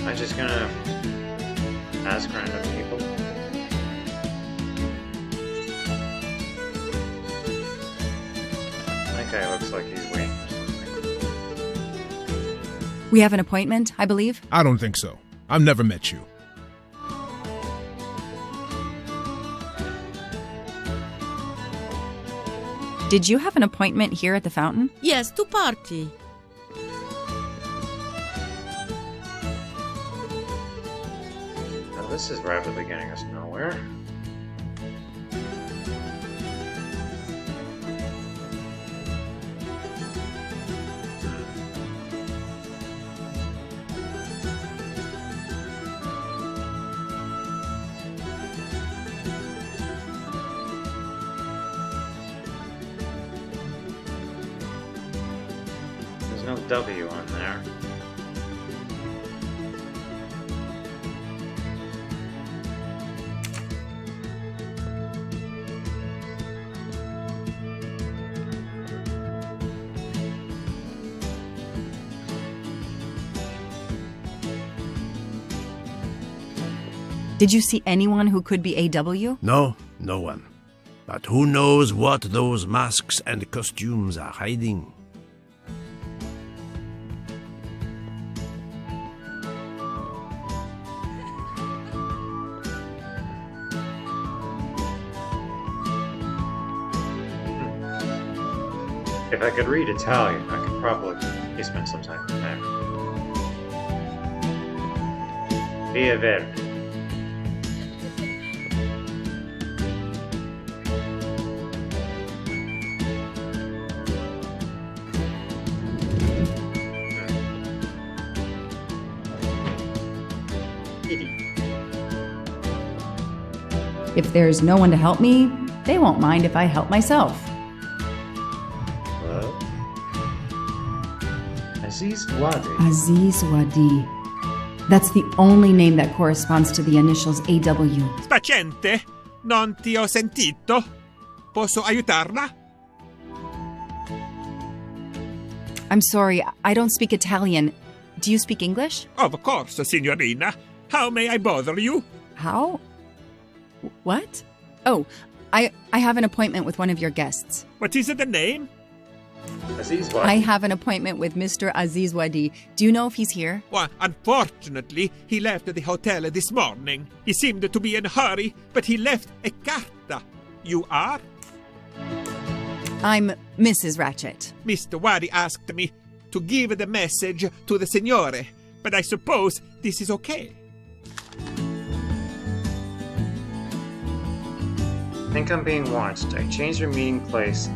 I'm just gonna ask random people. That guy looks like he's waiting for something. We have an appointment, I believe? I don't think so. I've never met you. Did you have an appointment here at the fountain? Yes, to party. This is rapidly getting us nowhere. There's no W on there. Did you see anyone who could be AW? No, no one. But who knows what those masks and costumes are hiding? If I could read Italian, I could probably spend some time there. Via Verde. If there's no one to help me, they won't mind if I help myself. Hello? Aziz Wadi. Aziz Wadi. That's the only name that corresponds to the initials AW. Spacente, non ti ho sentito. Posso aiutarla? I'm sorry, I don't speak Italian. Do you speak English? Of course, signorina. How may I bother you? How? What? Oh, I have an appointment with one of your guests. What is the name? Aziz Wadi. I have an appointment with Mr. Aziz Wadi. Do you know if he's here? Well, unfortunately, he left the hotel this morning. He seemed to be in a hurry, but he left a carta. You are? I'm Mrs. Ratchet. Mr. Wadi asked me to give the message to the signore, but I suppose this is okay. I think I'm being watched. I changed her meeting place.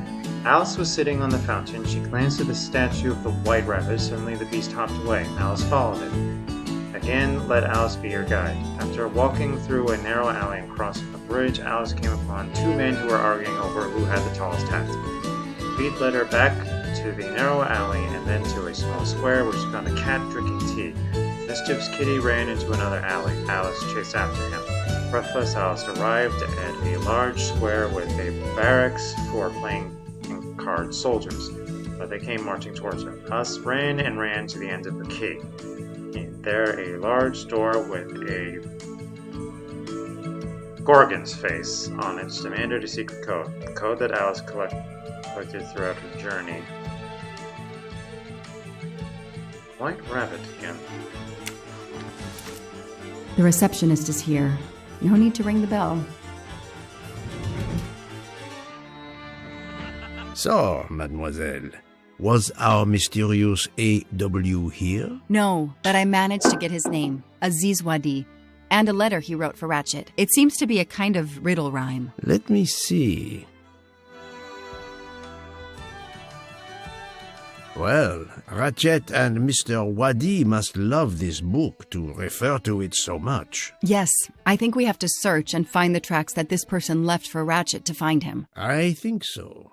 Alice was sitting on the fountain. She glanced at the statue of the white rabbit. Suddenly the beast hopped away. Alice followed it. Again, let Alice be your guide. After walking through a narrow alley and crossing a bridge, Alice came upon two men who were arguing over who had the tallest hat. Feet led her back to the narrow alley and then to a small square where she found a cat drinking tea. Mischief's kitty ran into another alley. Alice chased after him. Breathless, Alice arrived at a large square with a barracks for playing card soldiers, but they came marching towards her. Alice ran and ran to the end of the quay. And there, a large door with a Gorgon's face on it demanded a secret code, the code that Alice collected throughout her journey. White rabbit again. The receptionist is here. No need to ring the bell. So, mademoiselle, was our mysterious AW here? No, but I managed to get his name, Aziz Wadi, and a letter he wrote for Ratchet. It seems to be a kind of riddle rhyme. Let me see. Well, Ratchet and Mr. Wadi must love this book to refer to it so much. Yes, I think we have to search and find the tracks that this person left for Ratchet to find him. I think so.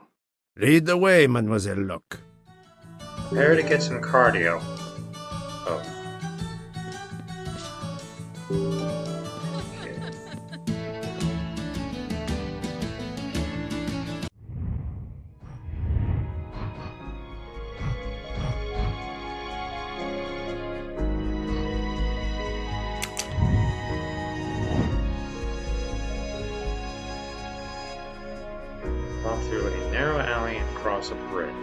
Lead the way, Mademoiselle Locke. Prepare to get some cardio. Oh. Okay. Walk through a narrow alley and cross a bridge.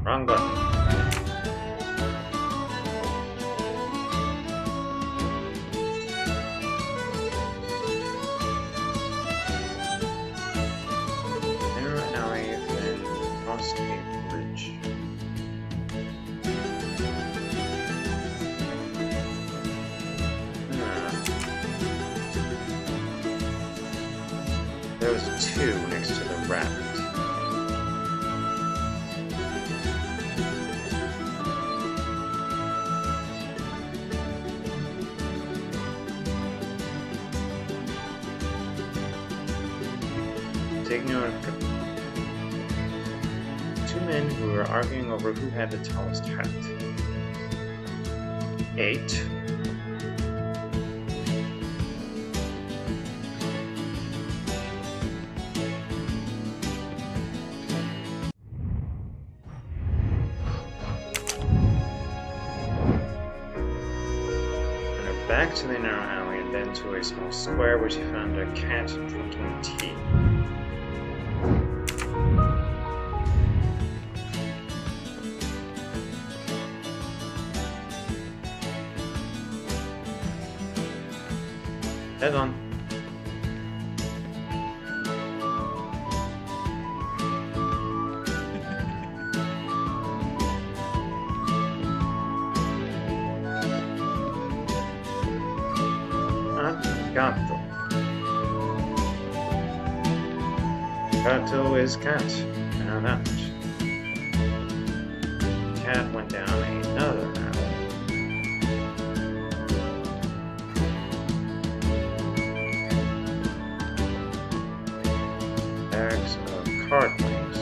Wrong button. Narrow alley, then cross a bridge. There was two next to the rabbit. Take note of men who were arguing over who had the tallest hat. 8. Back to the narrow alley and then to a small square where she found a cat drinking tea. Head on. Gatto. Gatto is cat. Now that much. Cat went down another alley. Bags of card players.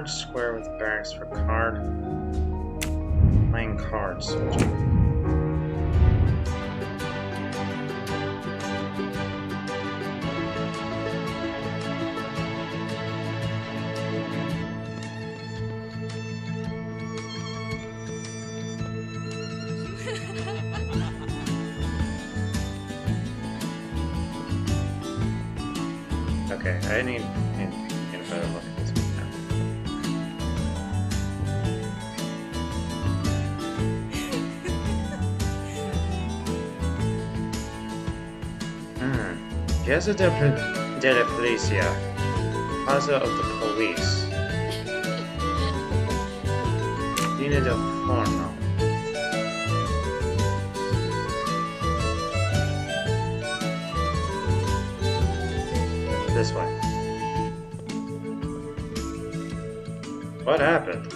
Square with barracks for playing cards. Okay, I need a better look at this one now. Piazza della Polizia. Plaza of the Police. Via del Forno. This way. What happened?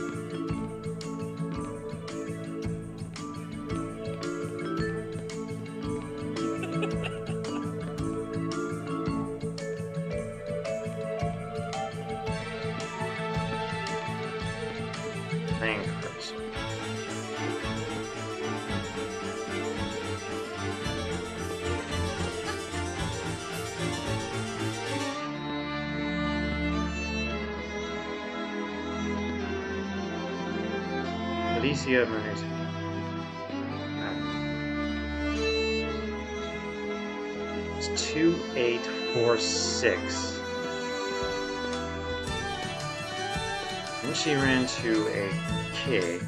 Anchors. Alicia Manette. It's 2846. Then she ran to a kid.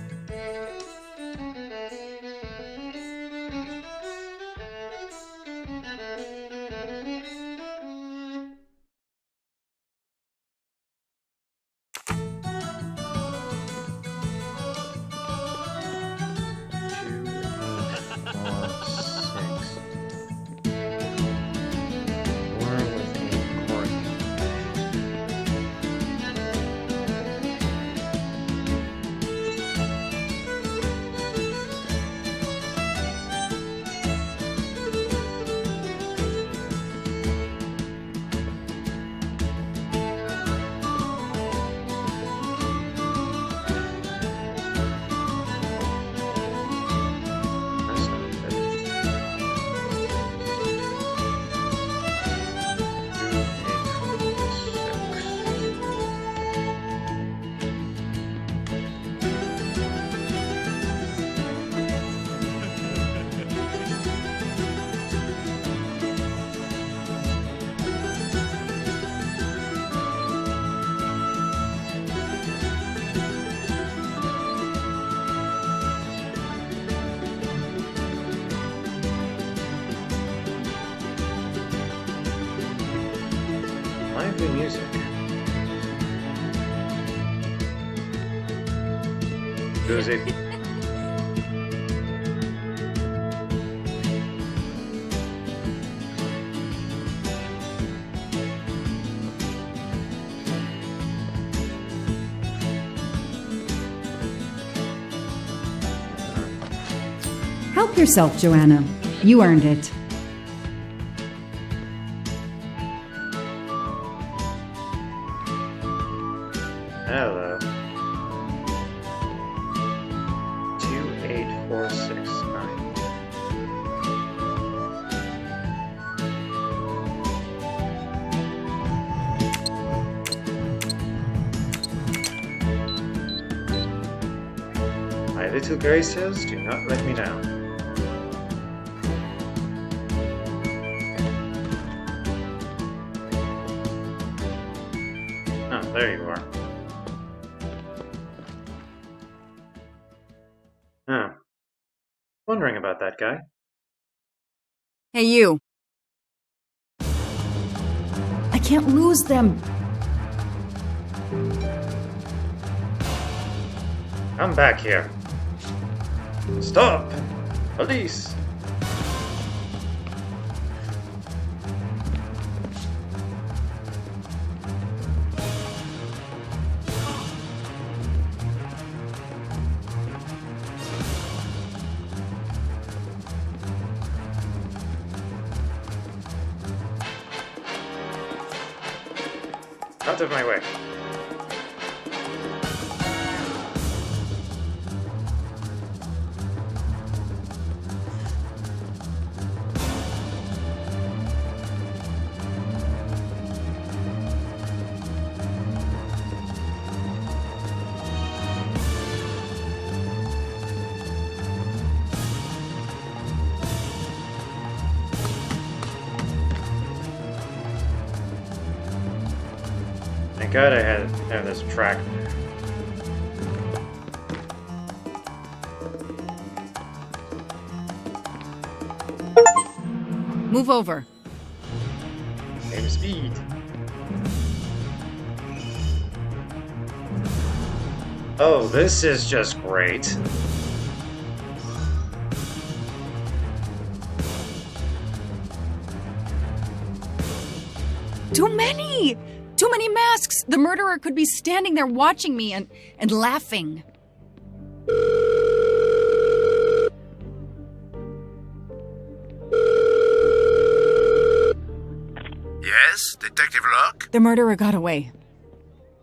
Lovely music. Music. Help yourself, Joanna. You earned it. Hello. 28469. My little graces, do not let me down. Oh, there you are. Huh. Wondering about that guy. Hey, you. I can't lose them. Come back here. Stop! Police! Out of my way. Thank God I have this track. Move over. Same speed. Oh, this is just great. Too many! Too many masks! The murderer could be standing there watching me and laughing. Yes, Detective Locke? The murderer got away.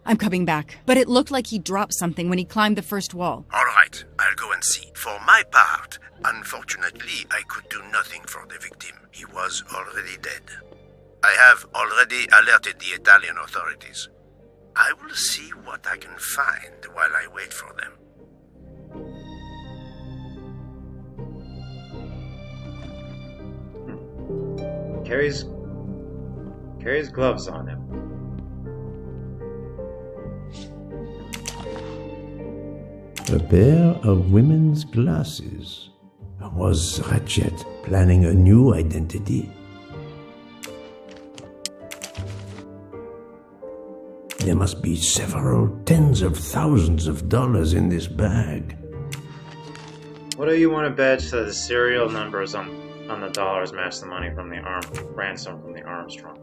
I'm coming back. But it looked like he dropped something when he climbed the first wall. All right, I'll go and see. For my part, unfortunately, I could do nothing for the victim. He was already dead. I have already alerted the Italian authorities. I will see what I can find while I wait for them. Carries gloves on him. A pair of women's glasses. Was Ratchet planning a new identity? There must be several tens of thousands of dollars in this bag. What do you want to bet that the serial numbers on the dollars match the money from the ransom from the Armstrong?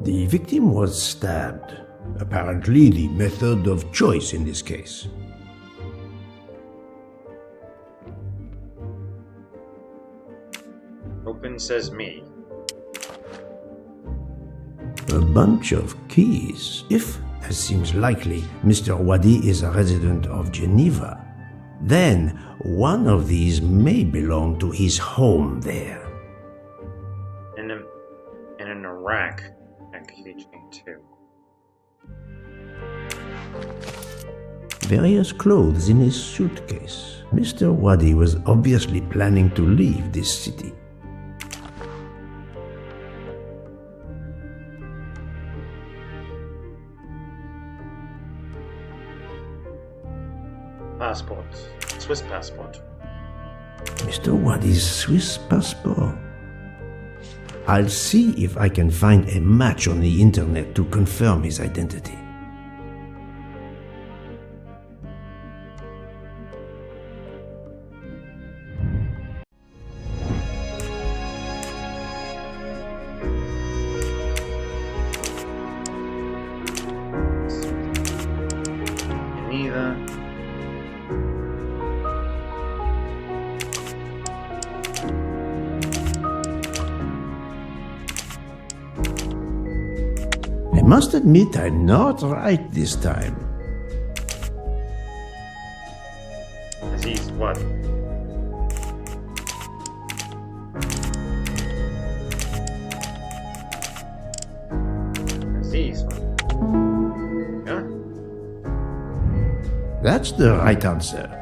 The victim was stabbed. Apparently the method of choice in this case. Open says me. A bunch of keys. If, as seems likely, Mr. Wadi is a resident of Geneva, then one of these may belong to his home there. And in Iraq, that keychain too. Various clothes in his suitcase. Mr. Wadi was obviously planning to leave this city. Passport. Swiss passport. Mr. Wadi's Swiss passport. I'll see if I can find a match on the internet to confirm his identity. I must admit I'm not right this time. Aziz what? Aziz what? Yeah? That's the right answer.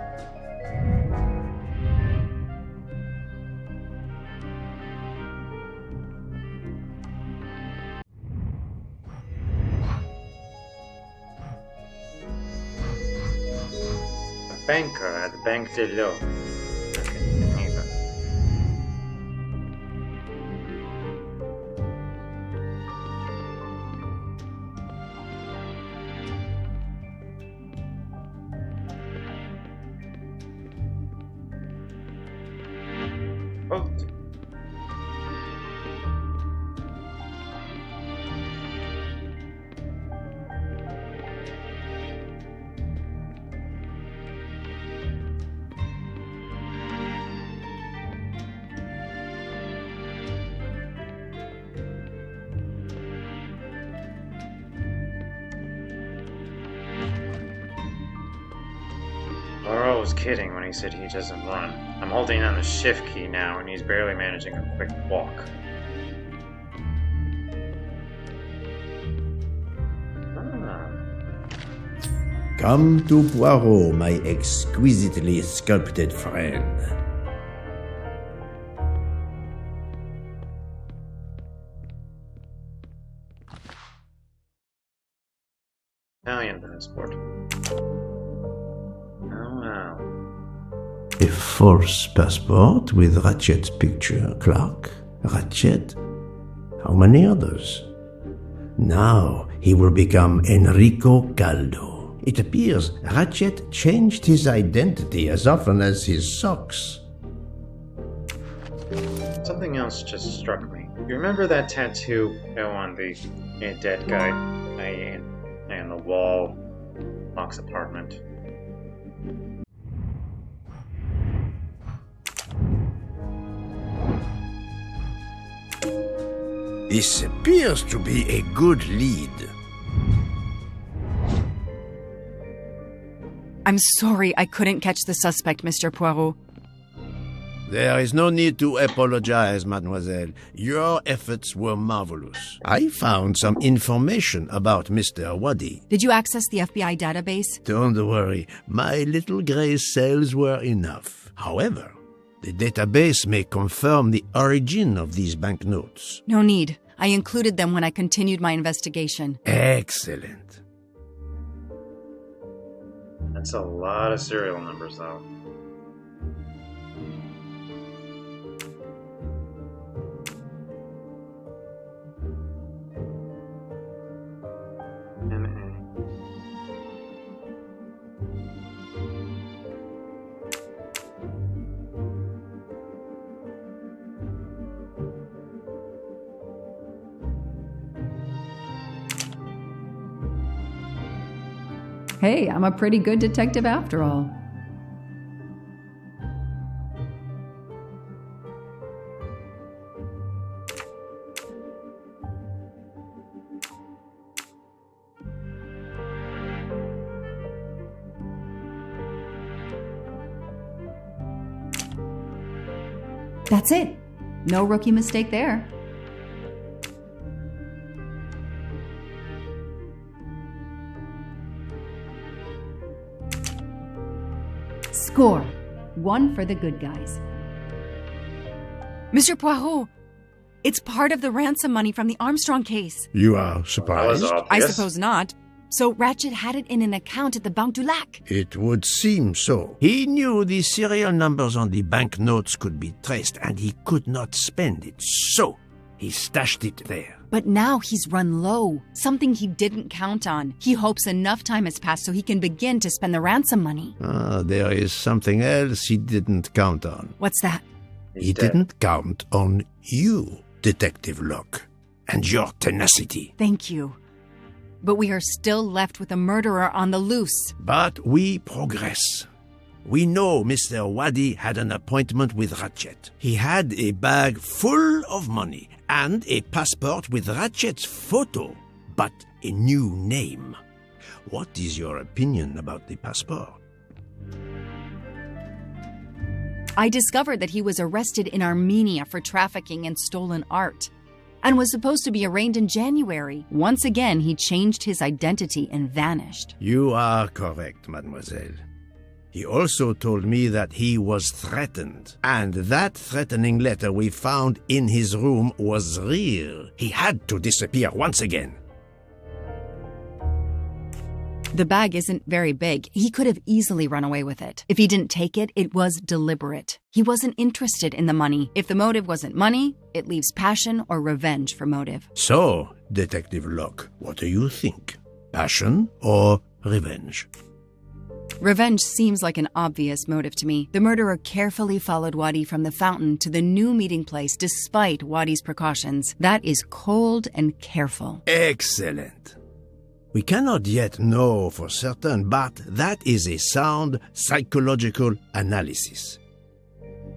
Banker at the Banque de l'Eau. Vote. Poirot was kidding when he said he doesn't run. I'm holding on the shift key now and he's barely managing a quick walk. Come to Poirot, my exquisitely sculpted friend. Italian passport. Oh wow. A false passport with Ratchet's picture. Clark? Ratchet? How many others? Now he will become Enrico Caldo. It appears Ratchet changed his identity as often as his socks. Something else just struck me. You remember that tattoo on the dead guy and the wall, Locke's apartment? This appears to be a good lead. I'm sorry I couldn't catch the suspect, Mr. Poirot. There is no need to apologize, mademoiselle. Your efforts were marvelous. I found some information about Mr. Waddy. Did you access the FBI database? Don't worry, my little gray cells were enough. However, the database may confirm the origin of these banknotes. No need. I included them when I continued my investigation. Excellent. That's a lot of serial numbers, though. Hey, I'm a pretty good detective after all. That's it. No rookie mistake there. Score. 1 for the good guys. Mr. Poirot, it's part of the ransom money from the Armstrong case. You are surprised? I suppose not. So Ratchet had it in an account at the Banque du Lac. It would seem so. He knew the serial numbers on the banknotes could be traced, and he could not spend it. So, He stashed it there. But now he's run low, something he didn't count on. He hopes enough time has passed so he can begin to spend the ransom money. There is something else he didn't count on. What's that? He didn't count on you, Detective Locke, and your tenacity. Thank you. But we are still left with a murderer on the loose. But we progress. We know Mr. Wadi had an appointment with Ratchet. He had a bag full of money and a passport with Ratchet's photo, but a new name. What is your opinion about the passport? I discovered that he was arrested in Armenia for trafficking and stolen art, and was supposed to be arraigned in January. Once again, he changed his identity and vanished. You are correct, mademoiselle. He also told me that he was threatened, and that threatening letter we found in his room was real. He had to disappear once again. The bag isn't very big. He could have easily run away with it. If he didn't take it, it was deliberate. He wasn't interested in the money. If the motive wasn't money, it leaves passion or revenge for motive. So, Detective Locke, what do you think? Passion or revenge? Revenge seems like an obvious motive to me. The murderer carefully followed Wadi from the fountain to the new meeting place despite Wadi's precautions. That is cold and careful. Excellent. We cannot yet know for certain, but that is a sound psychological analysis.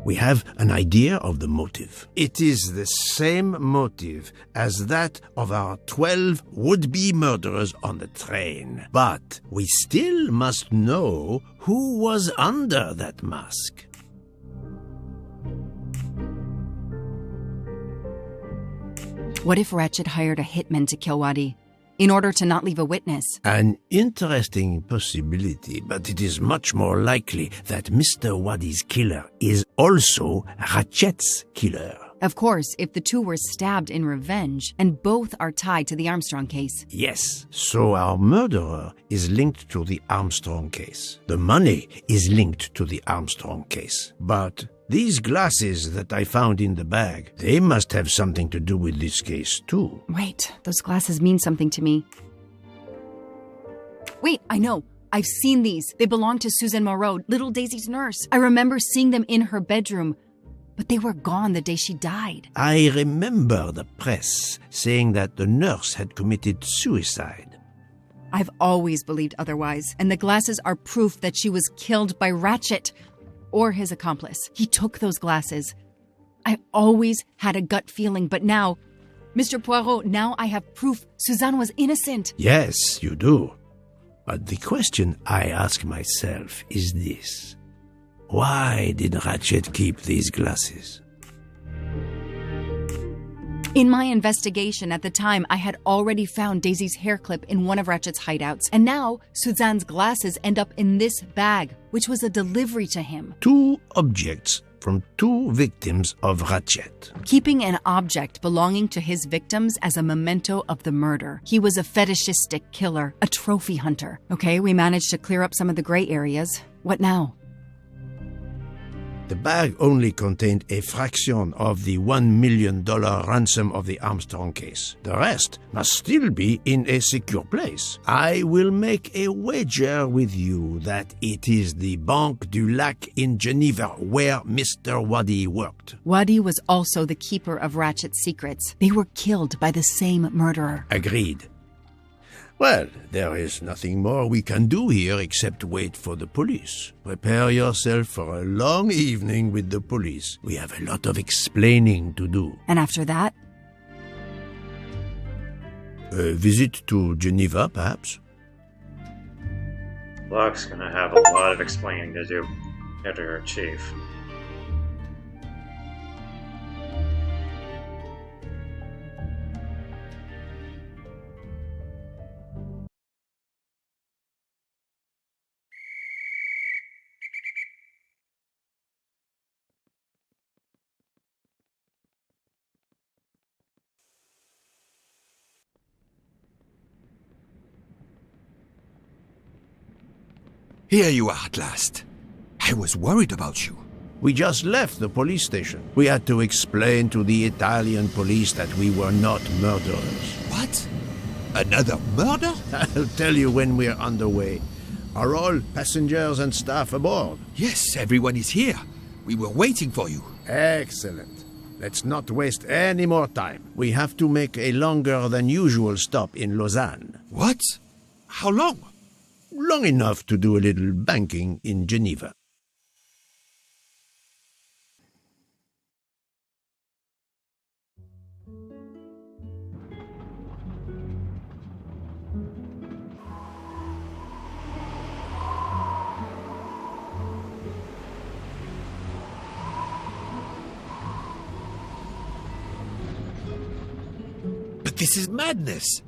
We have an idea of the motive. It is the same motive as that of our 12 would-be murderers on the train. But we still must know who was under that mask. What if Ratchet hired a hitman to kill Wadi in order to not leave a witness? An interesting possibility, but it is much more likely that Mr. Wadi's killer is also Ratchet's killer. Of course, if the two were stabbed in revenge, and both are tied to the Armstrong case. Yes, so our murderer is linked to the Armstrong case. The money is linked to the Armstrong case. But these glasses that I found in the bag, they must have something to do with this case too. Wait, those glasses mean something to me. Wait, I know. I've seen these. They belong to Suzanne Moreau, little Daisy's nurse. I remember seeing them in her bedroom, but they were gone the day she died. I remember the press saying that the nurse had committed suicide. I've always believed otherwise, and the glasses are proof that she was killed by Ratchet or his accomplice. He took those glasses. I always had a gut feeling, but now, Mr. Poirot, now I have proof Suzanne was innocent. Yes, you do. But the question I ask myself is this. Why did Ratchet keep these glasses? In my investigation at the time, I had already found Daisy's hair clip in one of Ratchet's hideouts, and now Suzanne's glasses end up in this bag, which was a delivery to him. 2 objects from 2 victims of Ratchet. Keeping an object belonging to his victims as a memento of the murder. He was a fetishistic killer, a trophy hunter. Okay, we managed to clear up some of the gray areas. What now? The bag only contained a fraction of the $1 million ransom of the Armstrong case. The rest must still be in a secure place. I will make a wager with you that it is the Banque du Lac in Geneva where Mr. Wadi worked. Wadi was also the keeper of Ratchet's secrets. They were killed by the same murderer. Agreed. Well, there is nothing more we can do here except wait for the police. Prepare yourself for a long evening with the police. We have a lot of explaining to do. And after that? A visit to Geneva, perhaps? Locke's gonna have a lot of explaining to do, Editor-in-Chief. Here you are at last. I was worried about you. We just left the police station. We had to explain to the Italian police that we were not murderers. What? Another murder? I'll tell you when we're underway. Are all passengers and staff aboard? Yes, everyone is here. We were waiting for you. Excellent. Let's not waste any more time. We have to make a longer than usual stop in Lausanne. What? How long? Long enough to do a little banking in Geneva. This is madness.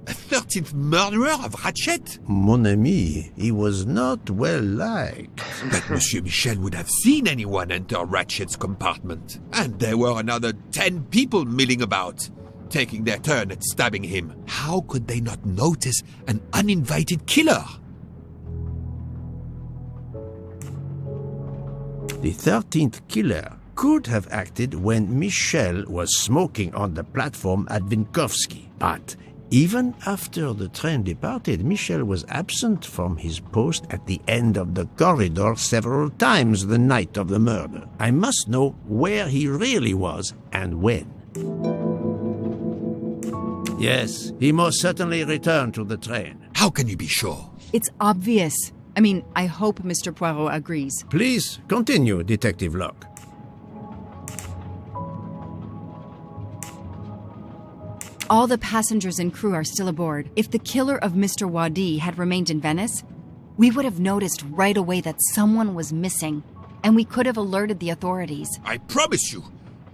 A 13th murderer of Ratchet? Mon ami, he was not well liked. But Monsieur Michel would have seen anyone enter Ratchet's compartment. And there were another 10 people milling about, taking their turn at stabbing him. How could they not notice an uninvited killer? The 13th killer could have acted when Michel was smoking on the platform at Vinkovsky. But even after the train departed, Michel was absent from his post at the end of the corridor several times the night of the murder. I must know where he really was and when. Yes, he most certainly returned to the train. How can you be sure? It's obvious. I mean, I hope Mr. Poirot agrees. Please continue, Detective Locke. All the passengers and crew are still aboard. If the killer of Mr. Wadi had remained in Venice, we would have noticed right away that someone was missing, and we could have alerted the authorities. I promise you,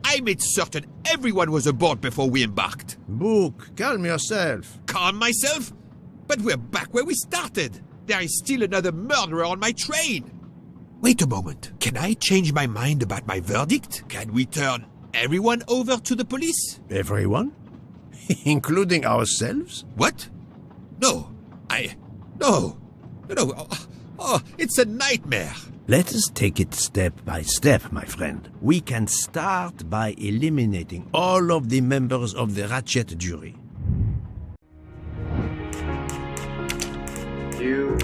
I made certain everyone was aboard before we embarked. Book, calm yourself. Calm myself? But we're back where we started. There is still another murderer on my train. Wait a moment. Can I change my mind about my verdict? Can we turn everyone over to the police? Everyone? Including ourselves? What? No. No. Oh, it's a nightmare. Let us take it step by step, my friend. We can start by eliminating all of the members of the Ratchet jury. You.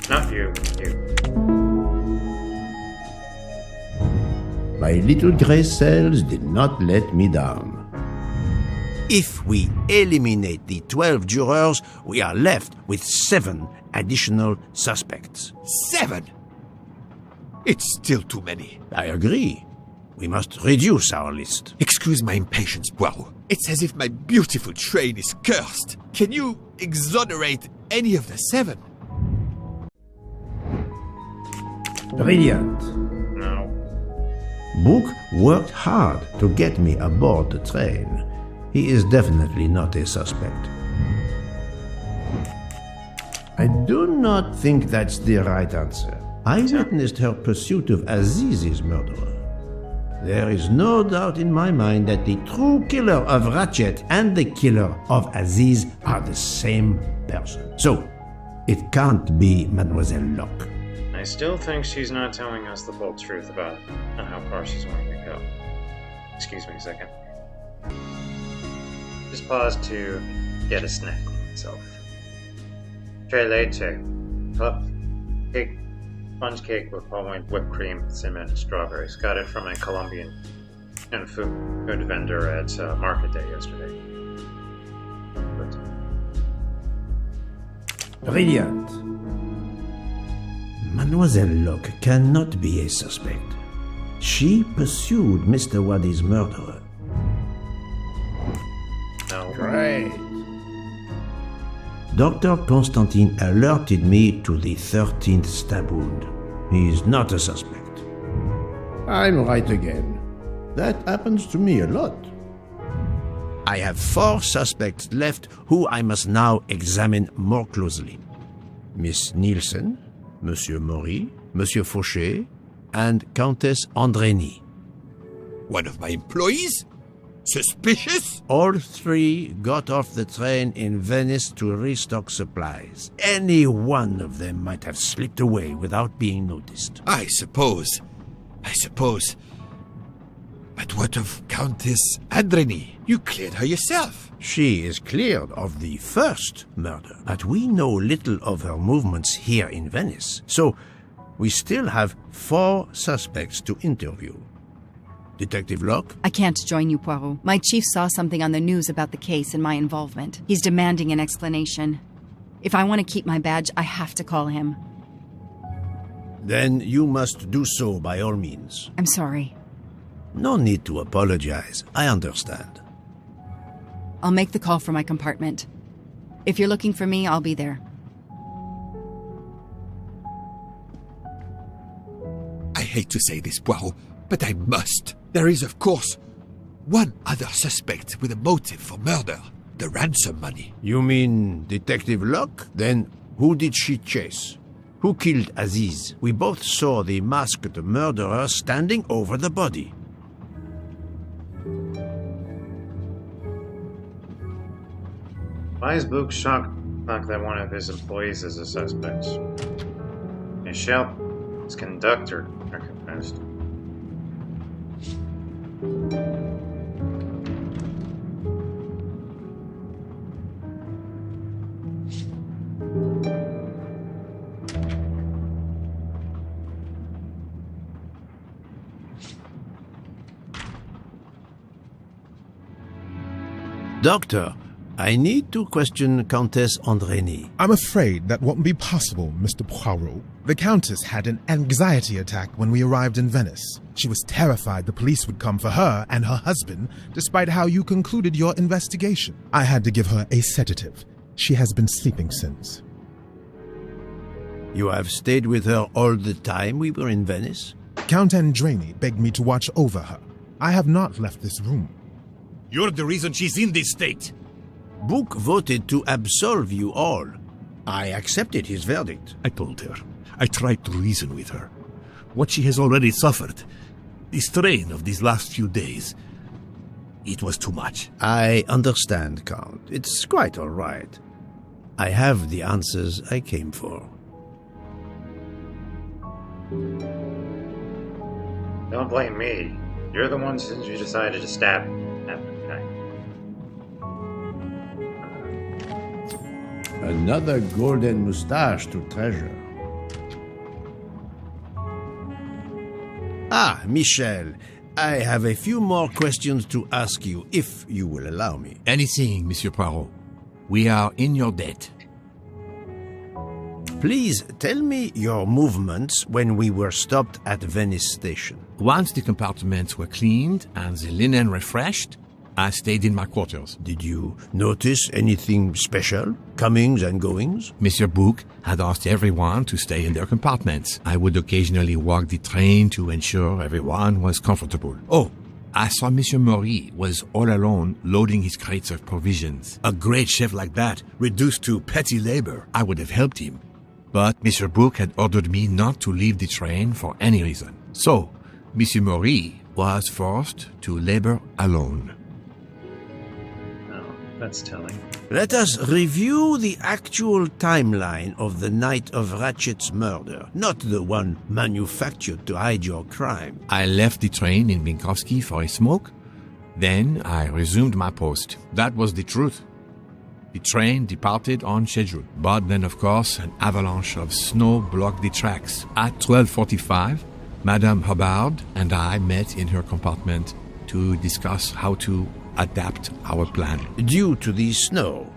Not you. My little gray cells did not let me down. If we eliminate the 12 jurors, we are left with 7 additional suspects. 7? It's still too many. I agree. We must reduce our list. Excuse my impatience, Poirot. It's as if my beautiful train is cursed. Can you exonerate any of the 7? Brilliant. No. Book worked hard to get me aboard the train. He is definitely not a suspect. I do not think that's the right answer. I witnessed her pursuit of Aziz's murderer. There is no doubt in my mind that the true killer of Ratchet and the killer of Aziz are the same person. So, it can't be Mademoiselle Locke. I still think she's not telling us the full truth about how far she's willing to go. Excuse me a second. Just pause to get a snack for myself. Tres leche. Cake. Sponge cake with whole whipped cream, cinnamon, and strawberries. Got it from a Colombian food vendor at Market Day yesterday. Brilliant. Mademoiselle Locke cannot be a suspect. She pursued Mr. Wadi's murderer. No. Great. Dr. Constantine alerted me to the 13th stab wound. He is not a suspect. I'm right again. That happens to me a lot. I have 4 suspects left who I must now examine more closely. Miss Nielsen, Monsieur Maury, Monsieur Fauché, and Countess Andrény. One of my employees? Suspicious? All three got off the train in Venice to restock supplies. Any one of them might have slipped away without being noticed. I suppose. But what of Countess Andreni? You cleared her yourself. She is cleared of the first murder, but we know little of her movements here in Venice, so we still have 4 suspects to interview. Detective Locke? I can't join you, Poirot. My chief saw something on the news about the case and my involvement. He's demanding an explanation. If I want to keep my badge, I have to call him. Then you must do so by all means. I'm sorry. No need to apologize. I understand. I'll make the call from my compartment. If you're looking for me, I'll be there. I hate to say this, Poirot, but I must. There is, of course, one other suspect with a motive for murder. The ransom money. You mean Detective Locke? Then who did she chase? Who killed Aziz? We both saw the masked murderer standing over the body. Why is Book shocked that one of his employees is a suspect? Michelle, his conductor, are confessed. Doctor, I need to question Countess Andreni. I'm afraid that won't be possible, Mr. Poirot. The Countess had an anxiety attack when we arrived in Venice. She was terrified the police would come for her and her husband, despite how you concluded your investigation. I had to give her a sedative. She has been sleeping since. You have stayed with her all the time we were in Venice? Count Andreni begged me to watch over her. I have not left this room. You're the reason she's in this state. Book voted to absolve you all. I accepted his verdict. I told her. I tried to reason with her. What she has already suffered, the strain of these last few days, it was too much. I understand, Count. It's quite all right. I have the answers I came for. Don't blame me. You're the one since you decided to stab him. Another golden mustache to treasure. Ah, Michel, I have a few more questions to ask you, if you will allow me. Anything, Monsieur Poirot. We are in your debt. Please tell me your movements when we were stopped at Venice Station. Once the compartments were cleaned and the linen refreshed, I stayed in my quarters. Did you notice anything special? Comings and goings? Monsieur Bouc had asked everyone to stay in their compartments. I would occasionally walk the train to ensure everyone was comfortable. Oh, I saw Monsieur Maury was all alone loading his crates of provisions. A great chef like that, reduced to petty labor, I would have helped him. But Monsieur Bouc had ordered me not to leave the train for any reason. So, Monsieur Maury was forced to labor alone. That's telling. Let us review the actual timeline of the night of Ratchet's murder, not the one manufactured to hide your crime. I left the train in Minkowski for a smoke. Then I resumed my post. That was the truth. The train departed on schedule. But then, of course, an avalanche of snow blocked the tracks. At 12:45, Madame Hubbard and I met in her compartment to discuss how to adapt our plan. Due to the snow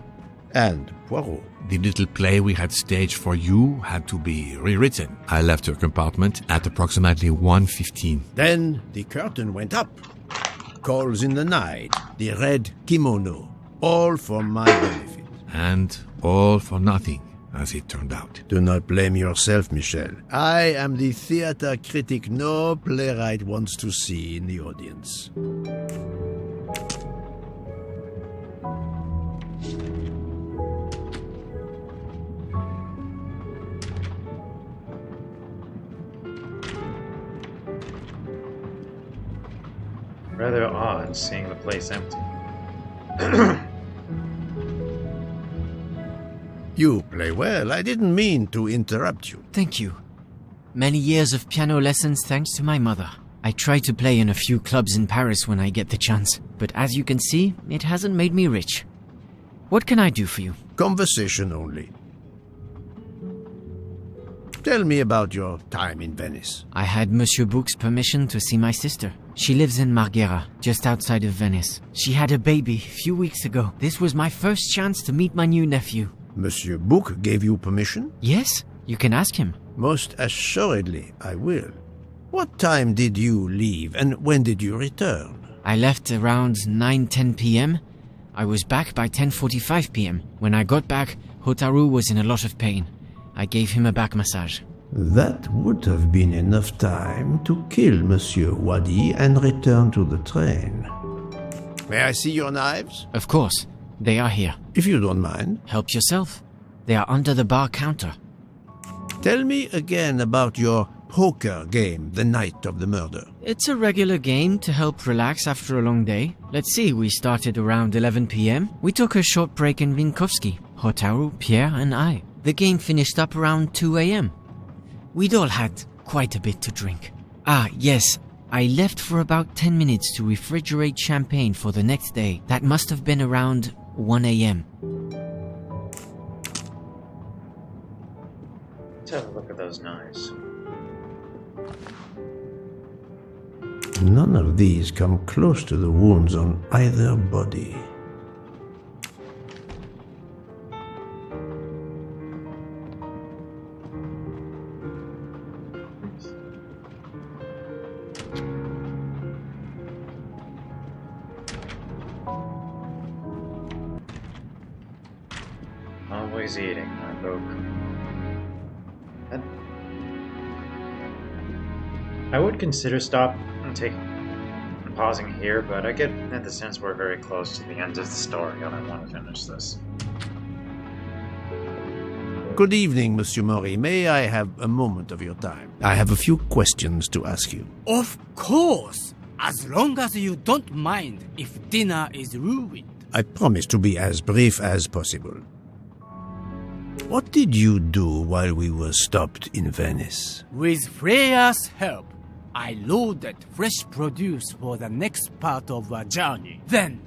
and Poirot. The little play we had staged for you had to be rewritten. I left her compartment at approximately 1:15. Then the curtain went up. Calls in the night, the red kimono, all for my benefit. And all for nothing, as it turned out. Do not blame yourself, Michel. I am the theater critic no playwright wants to see in the audience. Rather odd seeing the place empty. You play well. I didn't mean to interrupt you. Thank you. Many years of piano lessons thanks to my mother. I try to play in a few clubs in Paris when I get the chance, but as you can see, it hasn't made me rich. What can I do for you? Conversation only. Tell me about your time in Venice. I had Monsieur Book's permission to see my sister. She lives in Marghera, just outside of Venice. She had a baby a few weeks ago. This was my first chance to meet my new nephew. Monsieur Book gave you permission? Yes, you can ask him. Most assuredly, I will. What time did you leave, and when did you return? I left around 9-10 p.m. I was back by 10:45 p.m. When I got back, Hotaru was in a lot of pain. I gave him a back massage. That would have been enough time to kill Monsieur Wadi and return to the train. May I see your knives? Of course. They are here. If you don't mind. Help yourself. They are under the bar counter. Tell me again about your poker game the night of the murder. It's a regular game to help relax after a long day. Let's see, we started around 11 p.m. We took a short break in Vinkovsky, Hotaru, Pierre and I. The game finished up around 2 a.m. We'd all had quite a bit to drink. Ah, yes, I left for about 10 minutes to refrigerate champagne for the next day. That must have been around 1 a.m. Let's have a look at those knives. None of these come close to the wounds on either body. Always eating, my book. I would consider pausing here, but I get the sense we're very close to the end of the story, and I want to finish this. Good evening, Monsieur Mori. May I have a moment of your time? I have a few questions to ask you. Of course! As long as you don't mind if dinner is ruined. I promise to be as brief as possible. What did you do while we were stopped in Venice? With Freya's help, I loaded fresh produce for the next part of our journey. Then,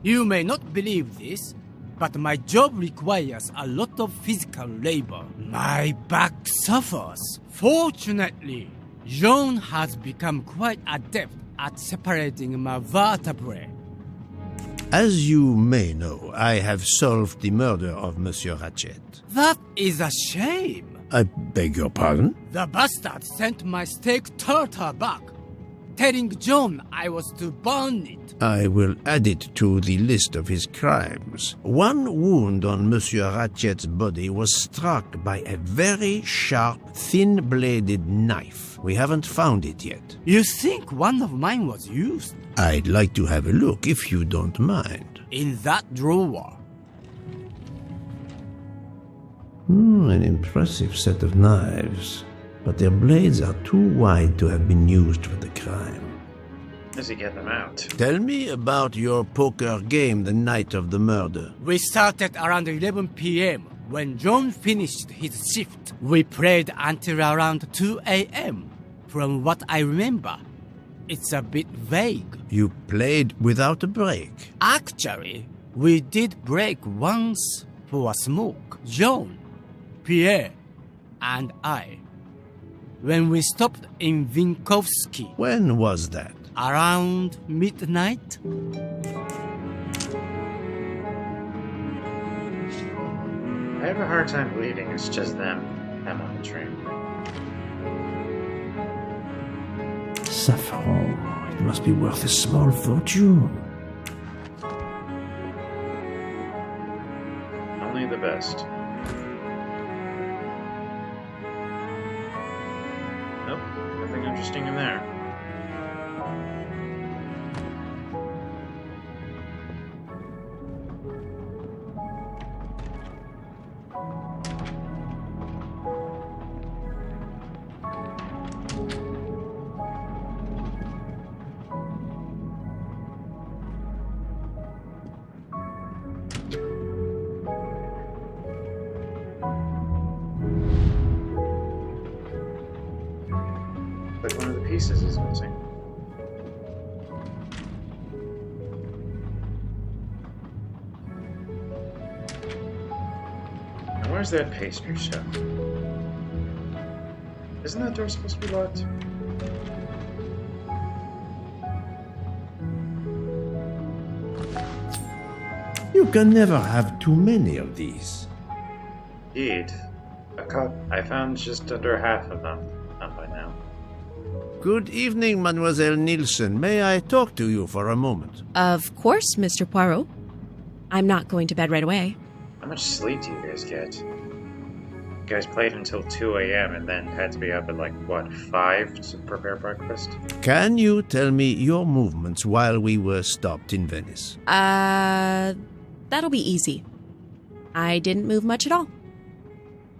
you may not believe this, but my job requires a lot of physical labor. My back suffers. Fortunately, Jean has become quite adept at separating my vertebrae. As you may know, I have solved the murder of Monsieur Ratchet. That is a shame. I beg your pardon? The bastard sent my steak tartar back, telling John I was to burn it. I will add it to the list of his crimes. One wound on Monsieur Ratchet's body was struck by a very sharp, thin-bladed knife. We haven't found it yet. You think one of mine was used? I'd like to have a look, if you don't mind. In that drawer. An impressive set of knives, but their blades are too wide to have been used for the crime. Does he get them out? Tell me about your poker game the night of the murder. We started around 11 p.m. When John finished his shift. We played until around 2 a.m. From what I remember, it's a bit vague. You played without a break? Actually, we did break once for a smoke. John, Pierre, and I. When we stopped in Vinkovsky. When was that? Around midnight. I have a hard time believing it's just them on the train. Saffron. It must be worth a small fortune. Only the best. Nope, nothing interesting in there. pieces is missing. And where's that pastry chef? Isn't that door supposed to be locked? You can never have too many of these. Indeed. I found just under half of them. Not by now. Good evening, Mademoiselle Nielsen. May I talk to you for a moment? Of course, Mr. Poirot. I'm not going to bed right away. How much sleep do you guys get? You guys played until 2 a.m. and then had to be up at like, what, 5 to prepare breakfast? Can you tell me your movements while we were stopped in Venice? That'll be easy. I didn't move much at all.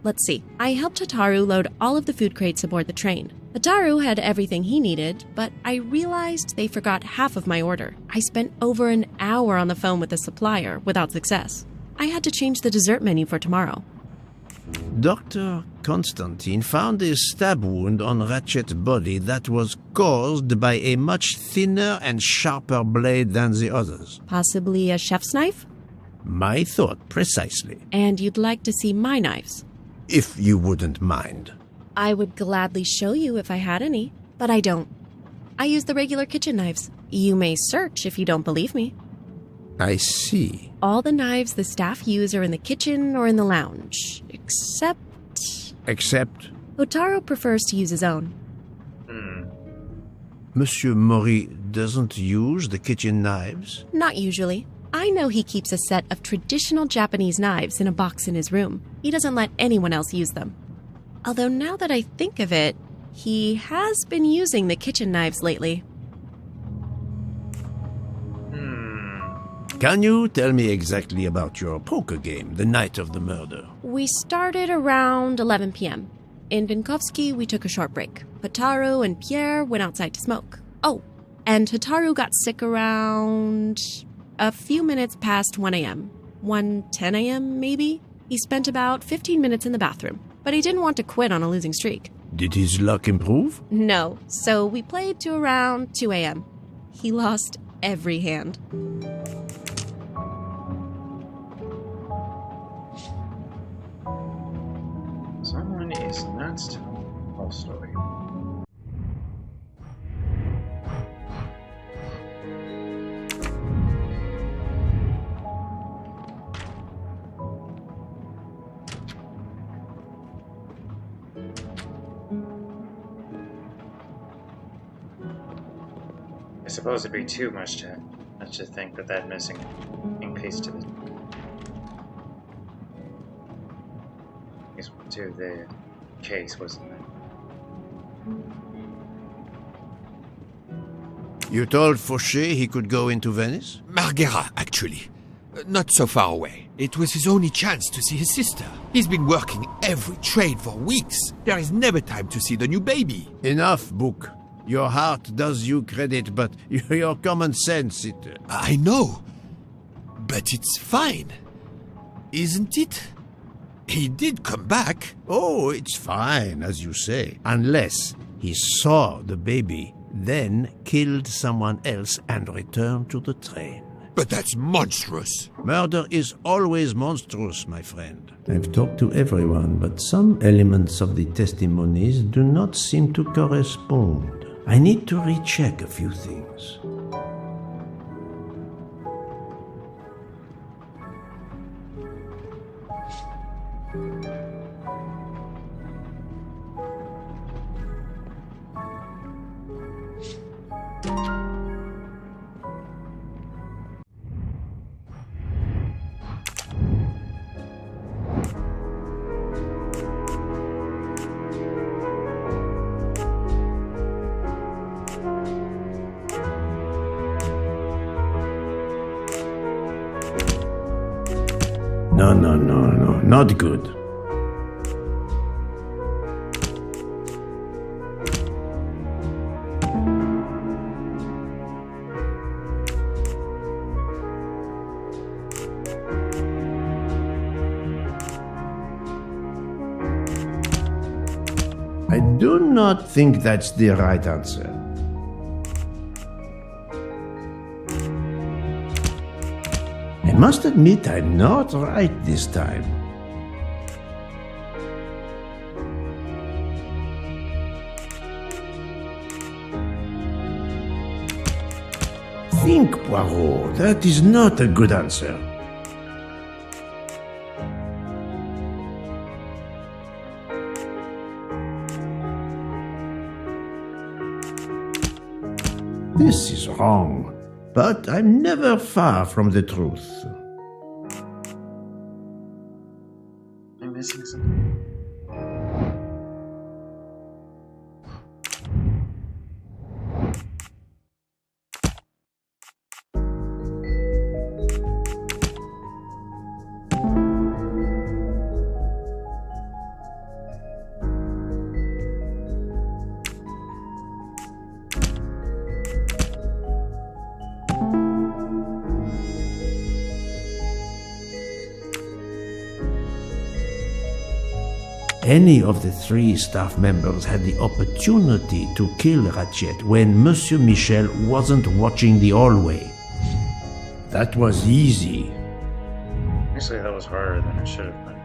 Let's see. I helped Hotaru load all of the food crates aboard the train. Hotaru had everything he needed, but I realized they forgot half of my order. I spent over an hour on the phone with the supplier without success. I had to change the dessert menu for tomorrow. Dr. Constantine found a stab wound on Ratchet's body that was caused by a much thinner and sharper blade than the others. Possibly a chef's knife? My thought, precisely. And you'd like to see my knives? If you wouldn't mind. I would gladly show you if I had any, but I don't. I use the regular kitchen knives. You may search if you don't believe me. I see. All the knives the staff use are in the kitchen or in the lounge, except... Except? Hotaru prefers to use his own. Monsieur Mori doesn't use the kitchen knives? Not usually. I know he keeps a set of traditional Japanese knives in a box in his room. He doesn't let anyone else use them. Although now that I think of it, he has been using the kitchen knives lately. Can you tell me exactly about your poker game the night of the murder? We started around 11 p.m. In Vinkovsky, we took a short break. Hotaru and Pierre went outside to smoke. Oh, and Hotaru got sick around a few minutes past 1 a.m. 1:10 a.m., maybe? He spent about 15 minutes in the bathroom, but he didn't want to quit on a losing streak. Did his luck improve? No, so we played to around 2 a.m. He lost every hand. Someone is not telling the whole story. I suppose it'd be too much to think that missing ink piece to the case, wasn't it? You told Fauché he could go into Venice? Marghera, actually. Not so far away. It was his only chance to see his sister. He's been working every train for weeks. There is never time to see the new baby. Enough, Book. Your heart does you credit, but your common sense, it... I know. But it's fine. Isn't it? He did come back. Oh, it's fine, as you say. Unless he saw the baby, then killed someone else and returned to the train. But that's monstrous. Murder is always monstrous, my friend. I've talked to everyone, but some elements of the testimonies do not seem to correspond. I need to recheck a few things. No, not good. I do not think that's the right answer. I must admit I'm not right this time. Think, Poirot. That is not a good answer. This is wrong, but I'm never far from the truth. I'm missing something. Any of the three staff members had the opportunity to kill Ratchet when Monsieur Michel wasn't watching the hallway. That was easy. Actually, that was harder than it should have been.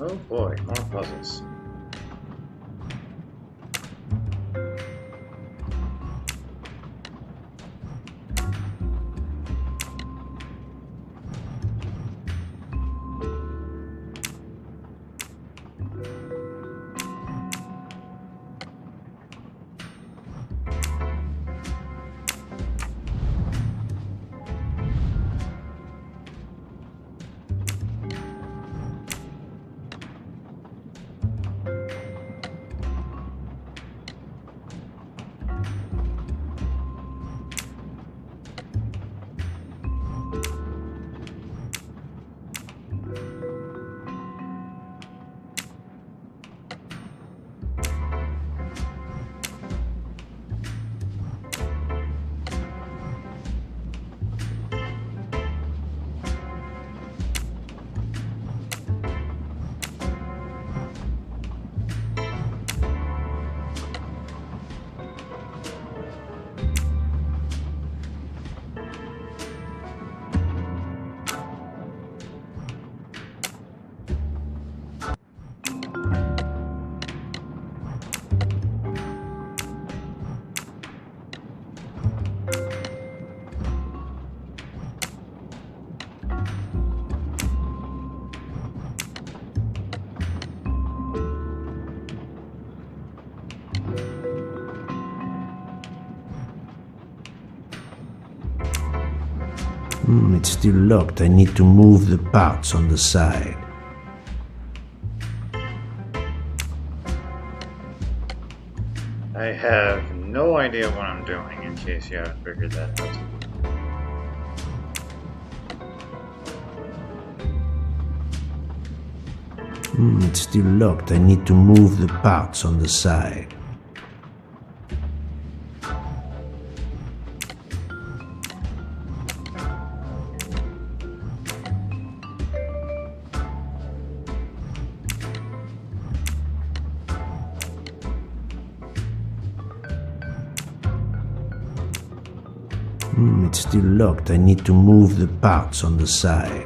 Oh boy, more puzzles. It's still locked. I need to move the parts on the side. I have no idea what I'm doing, in case you haven't figured that out. It's still locked. I need to move the parts on the side. It's still locked. I need to move the parts on the side.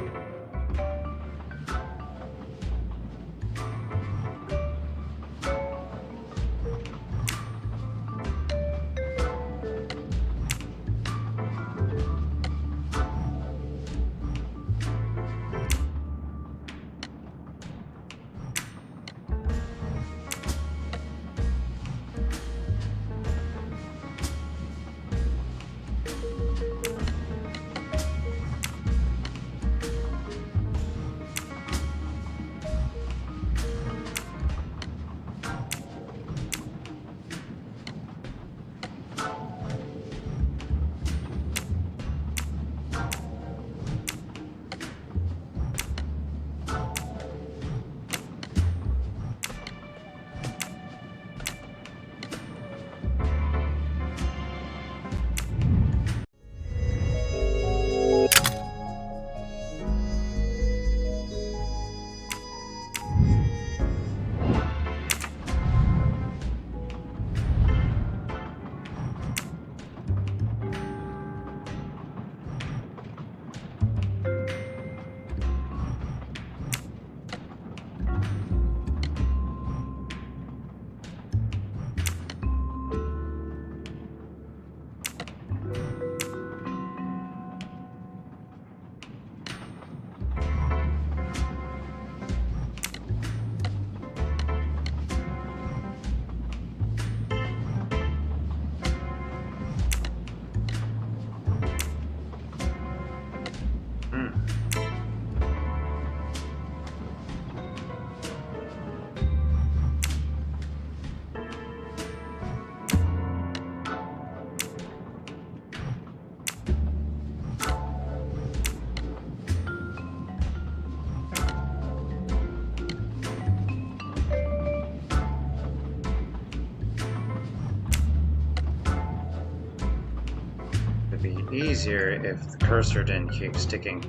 easier if the cursor didn't keep sticking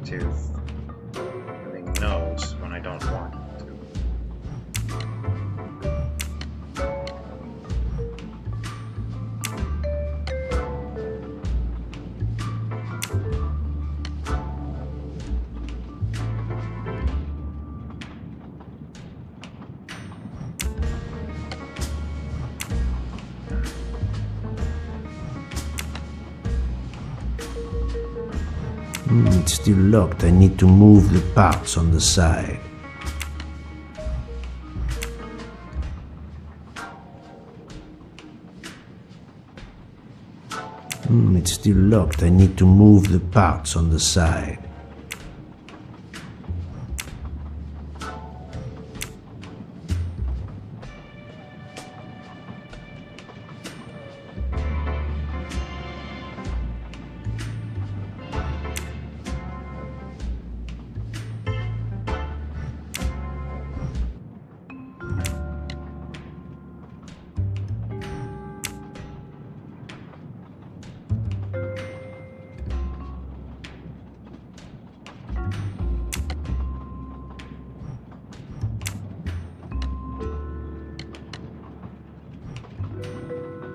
to the nose when I don't want it to. It's still locked. I need to move the parts on the side. It's still locked. I need to move the parts on the side.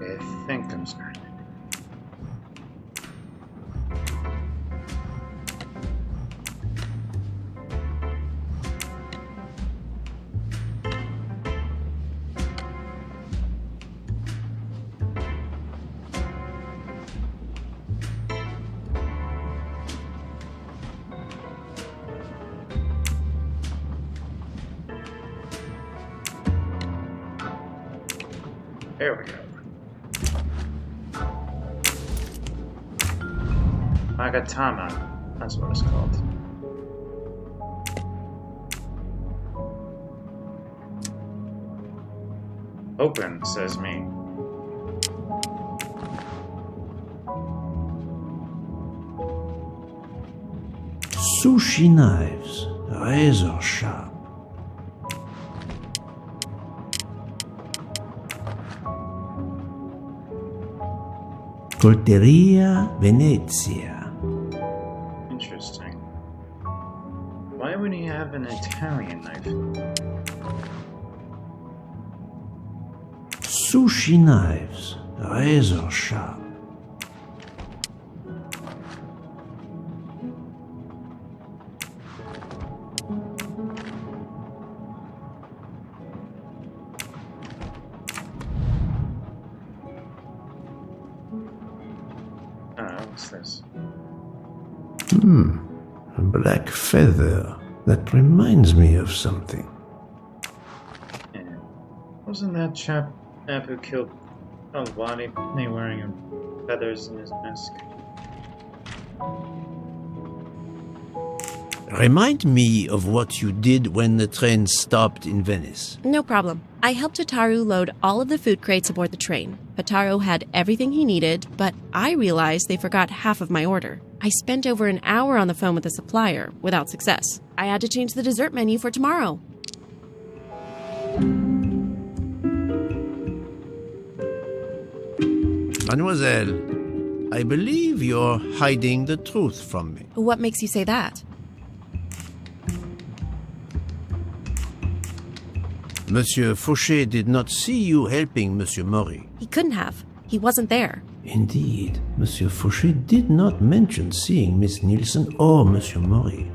I think I'm starting. There we go. Magatama, that's what it's called. Open, says me. Sushi knives, razor sharp. Colteria Venezia. Interesting. Why would he have an Italian knife? Sushi knives, razor sharp. What's this? A black feather. That reminds me of something. Yeah. Wasn't that chap who killed Alwadi wearing feathers in his mask? Remind me of what you did when the train stopped in Venice. No problem. I helped Hotaru load all of the food crates aboard the train. Hotaru had everything he needed, but I realized they forgot half of my order. I spent over an hour on the phone with the supplier, without success. I had to change the dessert menu for tomorrow. Mademoiselle, I believe you're hiding the truth from me. What makes you say that? Monsieur Fauché did not see you helping Monsieur Maury. He couldn't have. He wasn't there. Indeed, Monsieur Fauché did not mention seeing Miss Nielsen or Monsieur Maury.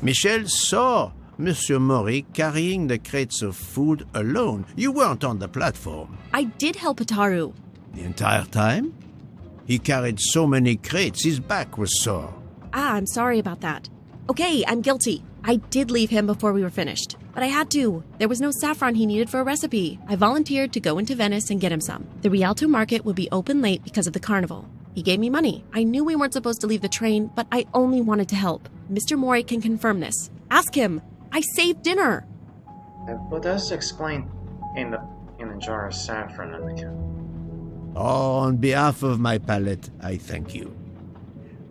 Michel saw Monsieur Maury carrying the crates of food alone. You weren't on the platform. I did help Hotaru. The entire time? He carried so many crates, his back was sore. I'm sorry about that. Okay, I'm guilty. I did leave him before we were finished. But I had to. There was no saffron he needed for a recipe. I volunteered to go into Venice and get him some. The Rialto market would be open late because of the carnival. He gave me money. I knew we weren't supposed to leave the train, but I only wanted to help. Mr. Mori can confirm this. Ask him. I saved dinner. What does explain in the jar of saffron on the counter? On behalf of my palate, I thank you.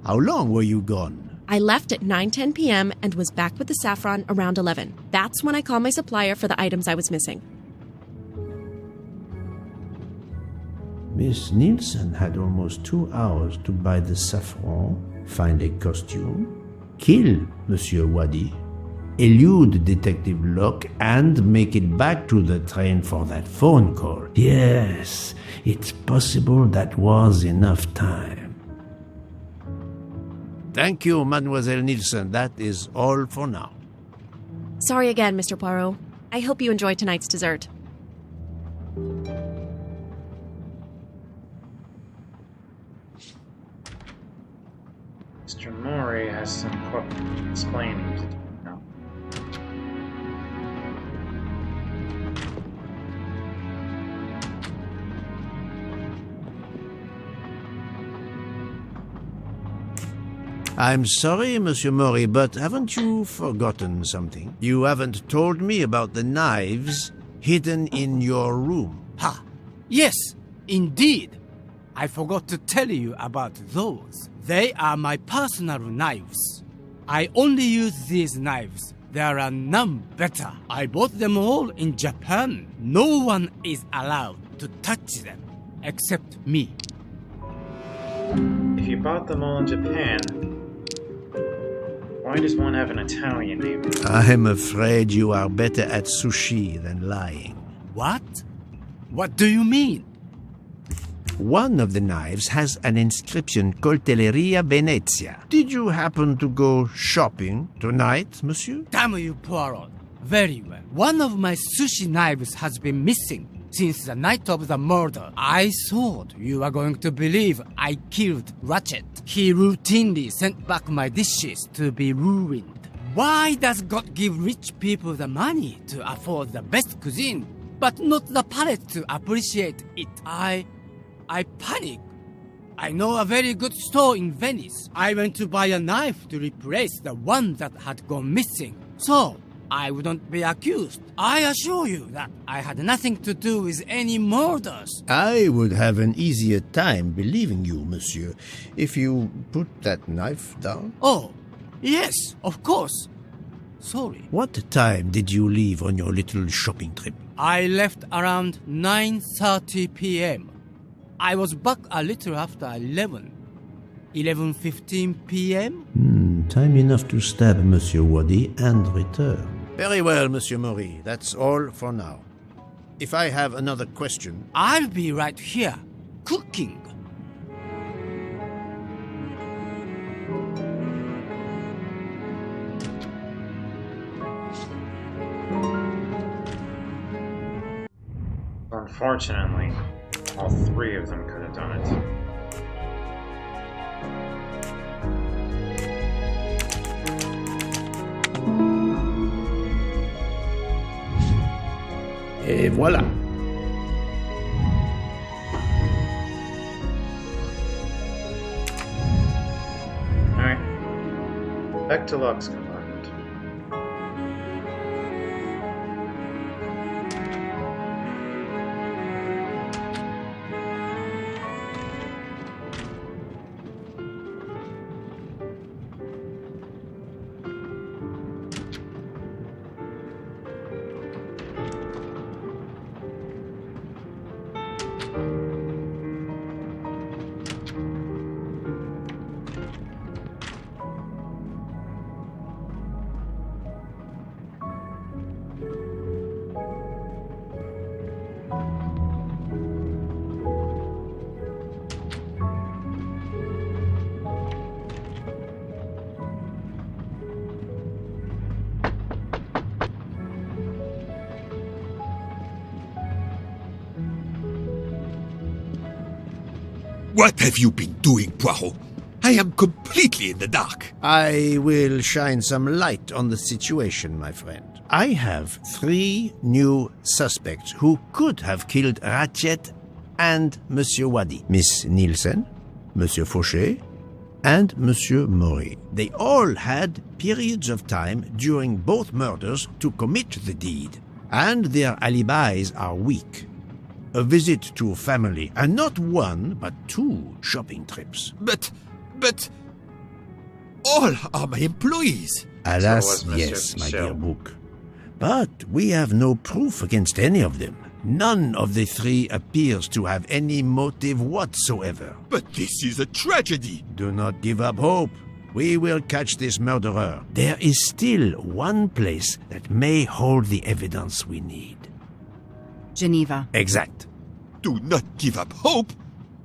How long were you gone? I left at 9:10 p.m. and was back with the saffron around 11. That's when I called my supplier for the items I was missing. Miss Nielsen had almost 2 hours to buy the saffron, find a costume, kill Monsieur Wadi, elude Detective Locke, and make it back to the train for that phone call. Yes, it's possible that was enough time. Thank you, Mademoiselle Nielsen. That is all for now. Sorry again, Mr. Poirot. I hope you enjoy tonight's dessert. Mr. Mori has some explaining to do now. I'm sorry, Monsieur Mori, but haven't you forgotten something? You haven't told me about the knives hidden in your room. Ha! Yes, indeed. I forgot to tell you about those. They are my personal knives. I only use these knives. There are none better. I bought them all in Japan. No one is allowed to touch them, except me. If you bought them all in Japan, why does one have an Italian name? I'm afraid you are better at sushi than lying. What? What do you mean? One of the knives has an inscription, Coltelleria Venezia. Did you happen to go shopping tonight, monsieur? Damn you, Poirot. Very well. One of my sushi knives has been missing since the night of the murder. I thought you were going to believe I killed Ratchet. He routinely sent back my dishes to be ruined. Why does God give rich people the money to afford the best cuisine, but not the palate to appreciate it? I panic. I know a very good store in Venice. I went to buy a knife to replace the one that had gone missing, so I wouldn't be accused. I assure you that I had nothing to do with any murders. I would have an easier time believing you, monsieur, if you put that knife down. Oh, yes, of course. Sorry. What time did you leave on your little shopping trip? I left around 9:30 p.m. I was back a little after 11:15 p.m. Time enough to stab Monsieur Wadi and return. Very well, Monsieur Mori. That's all for now. If I have another question... I'll be right here, cooking. Unfortunately, all three of them could have done it. Et voilà. Alright. Back to Locke's compartment. What have you been doing, Poirot? I am completely in the dark. I will shine some light on the situation, my friend. I have 3 new suspects who could have killed Ratchet and Monsieur Wadi. Miss Nielsen, Monsieur Fauché, and Monsieur Mori. They all had periods of time during both murders to commit the deed, and their alibis are weak. A visit to family, and not 1, but 2 shopping trips. But all are my employees. Alas, yes, my dear book. But we have no proof against any of them. None of the three appears to have any motive whatsoever. But this is a tragedy. Do not give up hope. We will catch this murderer. There is still one place that may hold the evidence we need. Geneva. Exact. Do not give up hope?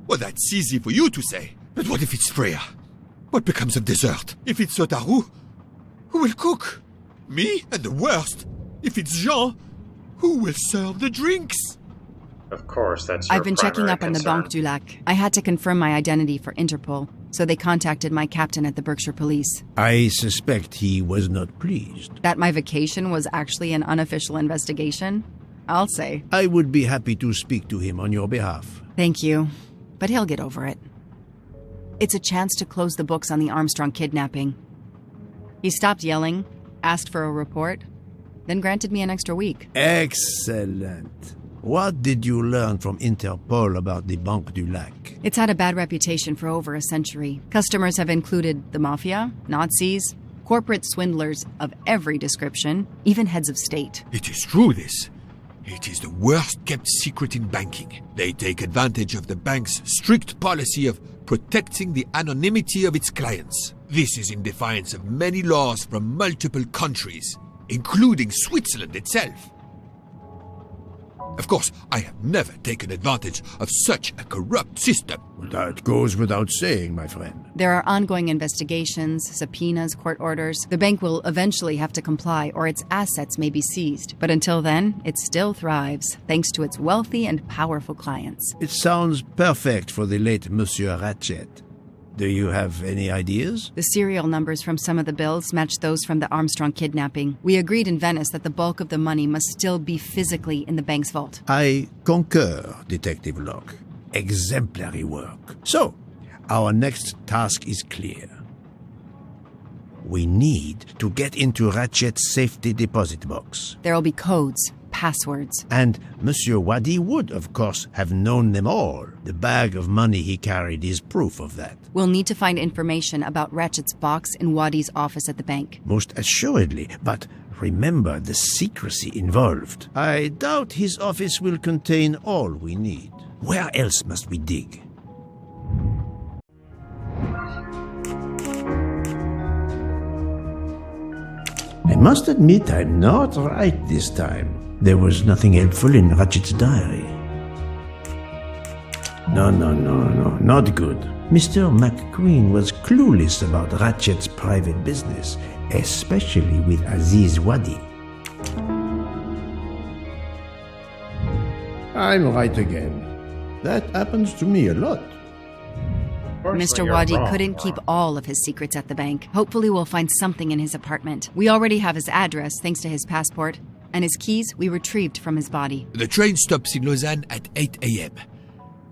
Well, that's easy for you to say. But what if it's Freya? What becomes of dessert? If it's Sotaru, who will cook? Me? And the worst, if it's Jean, who will serve the drinks? Of course, that's your I've been checking primary up on the concern. Banque du Lac. I had to confirm my identity for Interpol, so they contacted my captain at the Berkshire Police. I suspect he was not pleased. That my vacation was actually an unofficial investigation? I'll say. I would be happy to speak to him on your behalf. Thank you, but he'll get over it. It's a chance to close the books on the Armstrong kidnapping. He stopped yelling, asked for a report, then granted me an extra week. Excellent. What did you learn from Interpol about the Banque du Lac? It's had a bad reputation for over a century. Customers have included the mafia, Nazis, corporate swindlers of every description, even heads of state. It is true, this. It is the worst kept secret in banking. They take advantage of the bank's strict policy of protecting the anonymity of its clients. This is in defiance of many laws from multiple countries, including Switzerland itself. Of course, I have never taken advantage of such a corrupt system. That goes without saying, my friend. There are ongoing investigations, subpoenas, court orders. The bank will eventually have to comply, or its assets may be seized. But until then, it still thrives, thanks to its wealthy and powerful clients. It sounds perfect for the late Monsieur Ratchet. Do you have any ideas? The serial numbers from some of the bills match those from the Armstrong kidnapping. We agreed in Venice that the bulk of the money must still be physically in the bank's vault. I concur, Detective Locke. Exemplary work. So, our next task is clear. We need to get into Ratchet's safety deposit box. There will be codes, passwords. And Monsieur Wadi would, of course, have known them all. The bag of money he carried is proof of that. We'll need to find information about Ratchet's box in Wadi's office at the bank. Most assuredly, but remember the secrecy involved. I doubt his office will contain all we need. Where else must we dig? I must admit I'm not right this time. There was nothing helpful in Ratchet's diary. No, not good. Mr. McQueen was clueless about Ratchet's private business, especially with Aziz Wadi. I'm right again. That happens to me a lot. Mr. Wadi couldn't keep all of his secrets at the bank. Hopefully we'll find something in his apartment. We already have his address thanks to his passport, and his keys we retrieved from his body. The train stops in Lausanne at 8 a.m.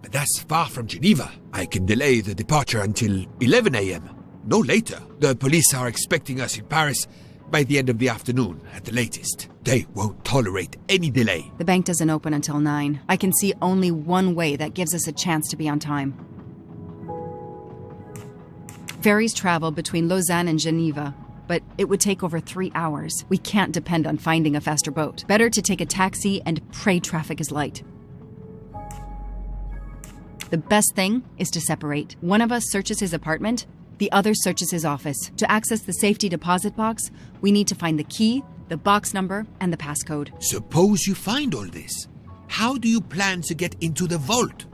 But that's far from Geneva. I can delay the departure until 11 a.m. No later. The police are expecting us in Paris by the end of the afternoon at the latest. They won't tolerate any delay. The bank doesn't open until 9. I can see only one way that gives us a chance to be on time. Ferries travel between Lausanne and Geneva, but it would take over 3 hours. We can't depend on finding a faster boat. Better to take a taxi and pray traffic is light. The best thing is to separate. One of us searches his apartment, the other searches his office. To access the safety deposit box, we need to find the key, the box number, and the passcode. Suppose you find all this. How do you plan to get into the vault?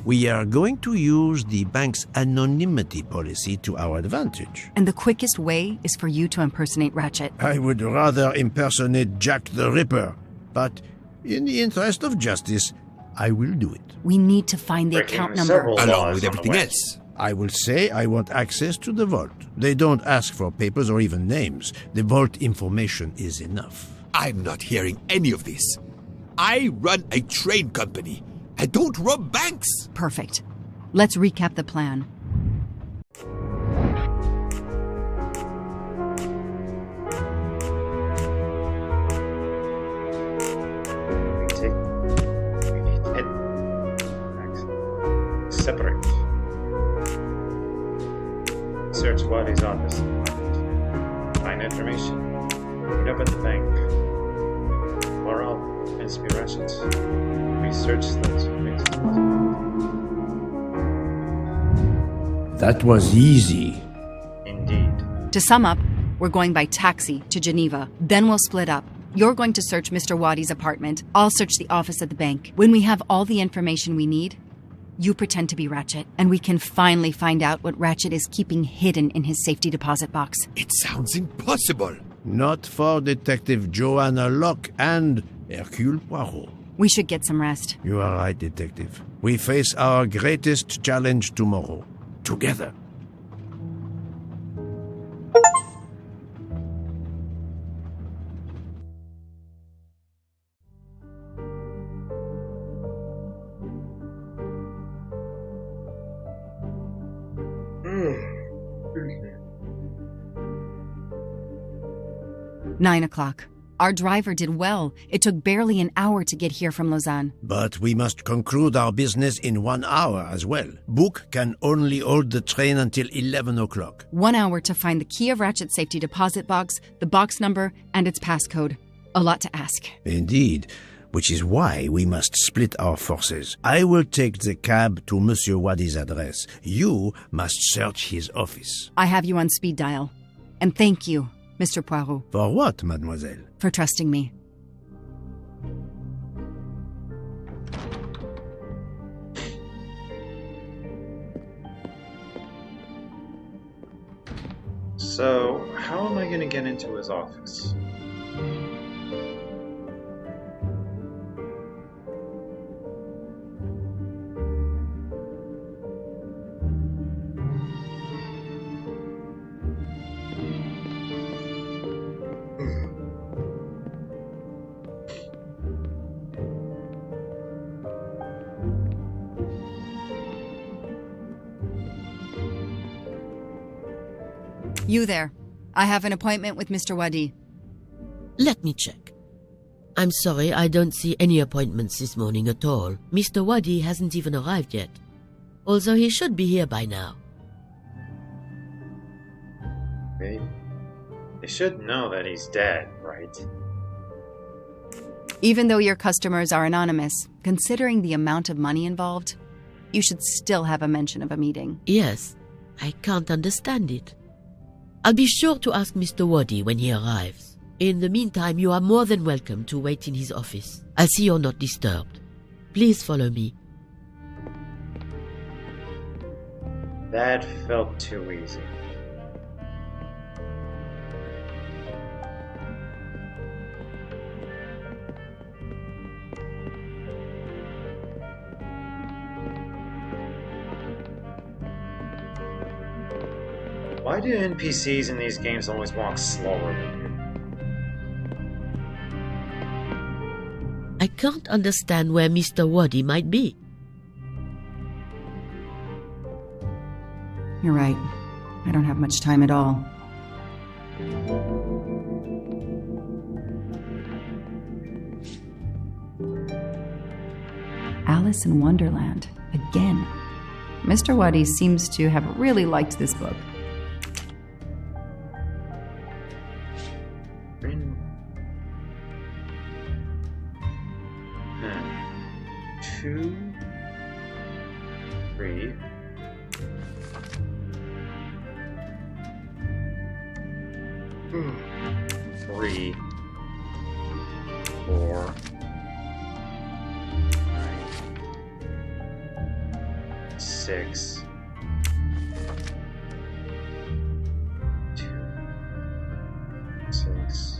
We are going to use the bank's anonymity policy to our advantage. And the quickest way is for you to impersonate Ratchet. I would rather impersonate Jack the Ripper, but in the interest of justice, I will do it. We need to find the account number. Along with everything else. I will say I want access to the vault. They don't ask for papers or even names. The vault information is enough. I'm not hearing any of this. I run a train company. I don't rob banks. Perfect. Let's recap the plan. Separate. Search Wadi's office. Find information. Meet up at the bank. this be Ratchet? We searched those. That was easy. Indeed. To sum up, we're going by taxi to Geneva. Then we'll split up. You're going to search Mr. Wadi's apartment. I'll search the office at the bank. When we have all the information we need, you pretend to be Ratchet, and we can finally find out what Ratchet is keeping hidden in his safety deposit box. It sounds impossible. Not for Detective Joanna Locke and Hercule Poirot. We should get some rest. You are right, Detective. We face our greatest challenge tomorrow. Together. Nine o'clock. Our driver did well. It took barely an hour to get here from Lausanne. But we must conclude our business in 1 hour as well. Book can only hold the train until 11 o'clock. 1 hour to find the key of Ratchet's safety deposit box, the box number, and its passcode. A lot to ask. Indeed, which is why we must split our forces. I will take the cab to Monsieur Wadi's address. You must search his office. I have you on speed dial. And thank you, Mr. Poirot. For what, mademoiselle? For trusting me. So, how am I going to get into his office? You there. I have an appointment with Mr. Wadi. Let me check. I'm sorry, I don't see any appointments this morning at all. Mr. Wadi hasn't even arrived yet. Although he should be here by now. They should know that he's dead, right? Even though your customers are anonymous, considering the amount of money involved, you should still have a mention of a meeting. Yes, I can't understand it. I'll be sure to ask Mr. Wadi when he arrives. In the meantime, you are more than welcome to wait in his office. I'll see you're not disturbed. Please follow me. That felt too easy. Why do NPCs in these games always walk slower than you? I can't understand where Mr. Wadi might be. You're right. I don't have much time at all. Alice in Wonderland. Again. Mr. Wadi seems to have really liked this book. Two, three, three, 4, 9, 6, 2, 6.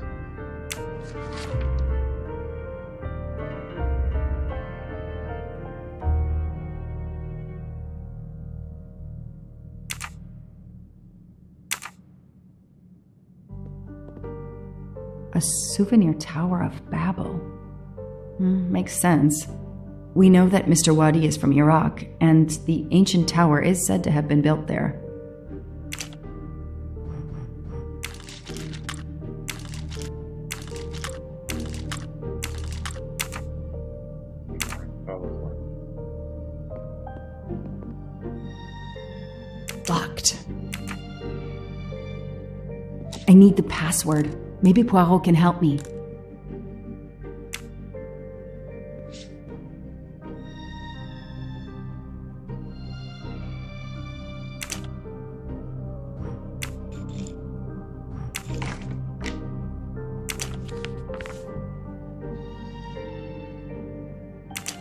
A souvenir Tower of Babel. Makes sense. We know that Mr. Wadi is from Iraq, and the ancient tower is said to have been built there. Locked. I need the password. Maybe Poirot can help me.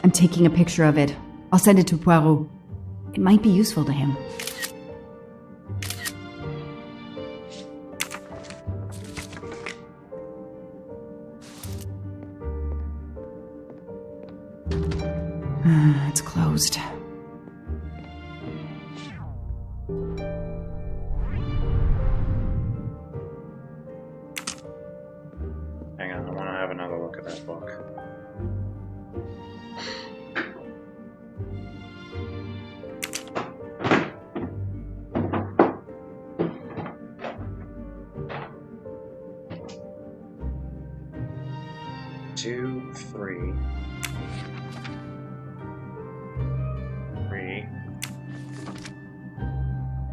I'm taking a picture of it. I'll send it to Poirot. It might be useful to him. It's closed. Hang on, I want to have another look at that book. Two, three.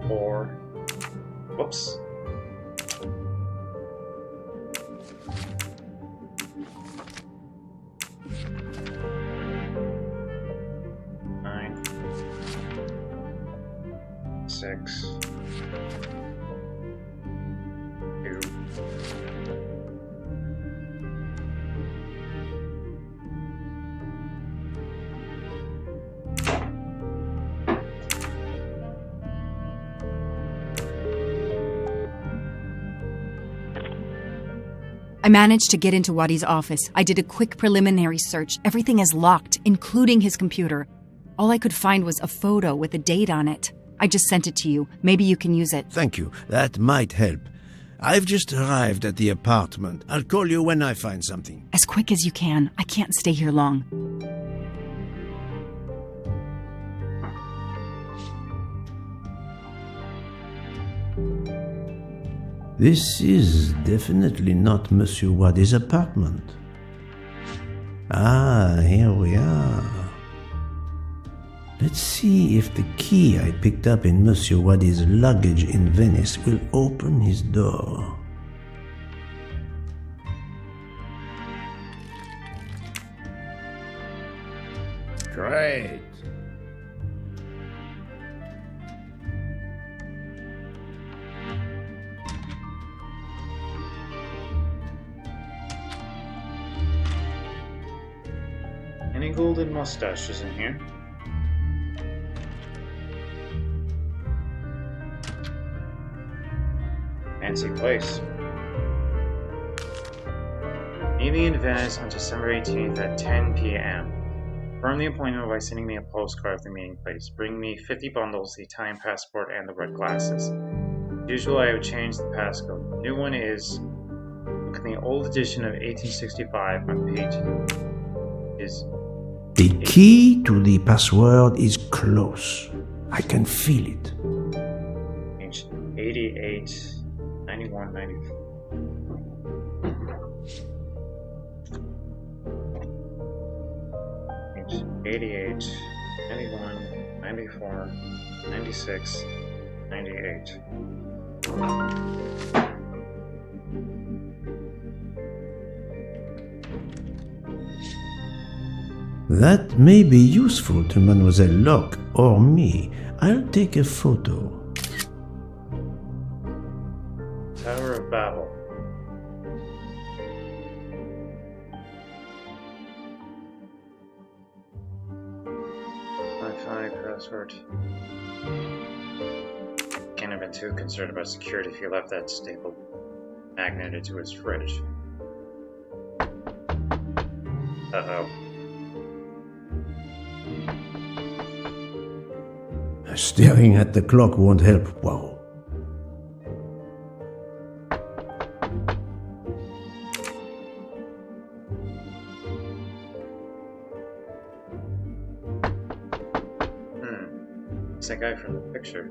4. Whoops. 9. 6. 2. I managed to get into Wadi's office. I did a quick preliminary search. Everything is locked, including his computer. All I could find was a photo with a date on it. I just sent it to you. Maybe you can use it. Thank you. That might help. I've just arrived at the apartment. I'll call you when I find something. As quick as you can. I can't stay here long. This is definitely not Monsieur Wadi's apartment. Ah, here we are. Let's see if the key I picked up in Monsieur Wadi's luggage in Venice will open his door. Great. Any golden mustaches in here? Fancy place. Meet me in Venice on December 18th at 10 p.m. Confirm the appointment by sending me a postcard of the meeting place. Bring me 50 bundles, the Italian passport, and the red glasses. As usual, I have changed the passcode. The new one is... Look at the old edition of 1865 on page... is... The key to the password is close. I can feel it. Page 88, 91, 94. Page 88, 91, 94, 96, 98. That may be useful to Mademoiselle Locke or me. I'll take a photo. Tower of Babel. Wi-Fi password. Can't have been too concerned about security if he left that staple magneted to his fridge. Uh-oh. Staring at the clock won't help. Wow. It's that guy from the picture.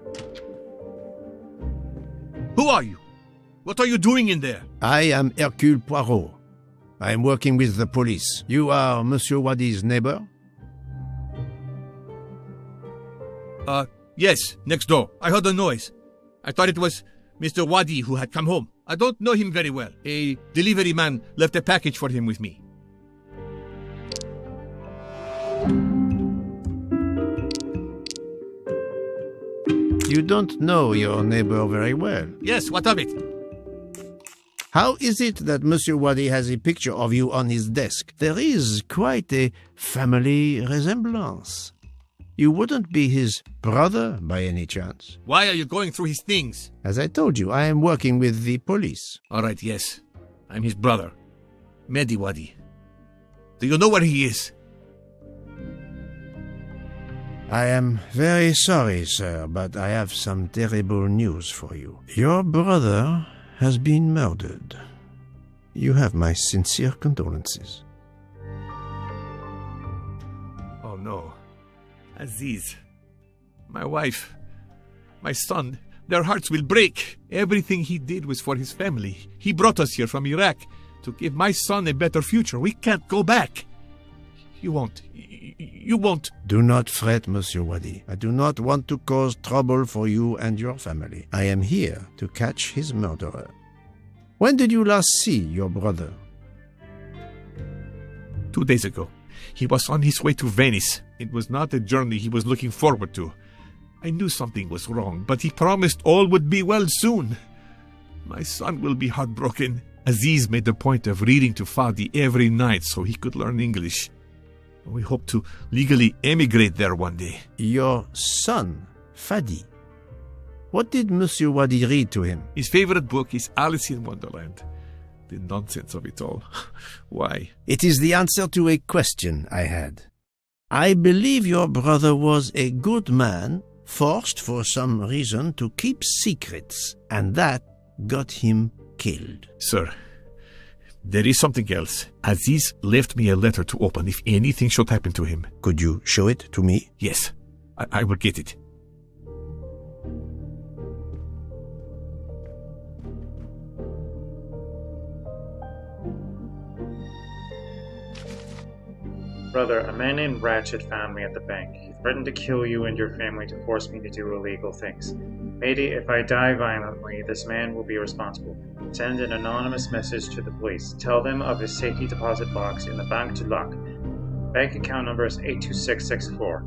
Who are you? What are you doing in there? I am Hercule Poirot. I am working with the police. You are Monsieur Wadi's neighbor? Yes, next door. I heard a noise. I thought it was Mr. Wadi who had come home. I don't know him very well. A delivery man left a package for him with me. You don't know your neighbor very well. Yes, what of it? How is it that Monsieur Wadi has a picture of you on his desk? There is quite a family resemblance. You wouldn't be his brother by any chance? Why are you going through his things? As I told you, I am working with the police. All right, yes. I'm his brother, Mehdi Wadi. Do you know where he is? I am very sorry, sir, but I have some terrible news for you. Your brother has been murdered. You have my sincere condolences. Oh no. Aziz, my wife, my son, their hearts will break. Everything he did was for his family. He brought us here from Iraq to give my son a better future. We can't go back. You won't. Do not fret, Monsieur Wadi. I do not want to cause trouble for you and your family. I am here to catch his murderer. When did you last see your brother? 2 days ago. He was on his way to Venice. It was not a journey he was looking forward to. I knew something was wrong, but he promised all would be well soon. My son will be heartbroken. Aziz made a point of reading to Fadi every night so he could learn English. We hope to legally emigrate there one day. Your son, Fadi. What did Monsieur Wadi read to him? His favorite book is Alice in Wonderland. The nonsense of it all. Why? It is the answer to a question I had. I believe your brother was a good man, forced for some reason to keep secrets, and that got him killed. Sir, there is something else. Aziz left me a letter to open if anything should happen to him. Could you show it to me? Yes, I will get it. Brother, a man named Ratchet found me at the bank. He threatened to kill you and your family to force me to do illegal things. Matey, if I die violently, this man will be responsible. Send an anonymous message to the police. Tell them of his safety deposit box in the Banque de Locke. Bank account number is 82664.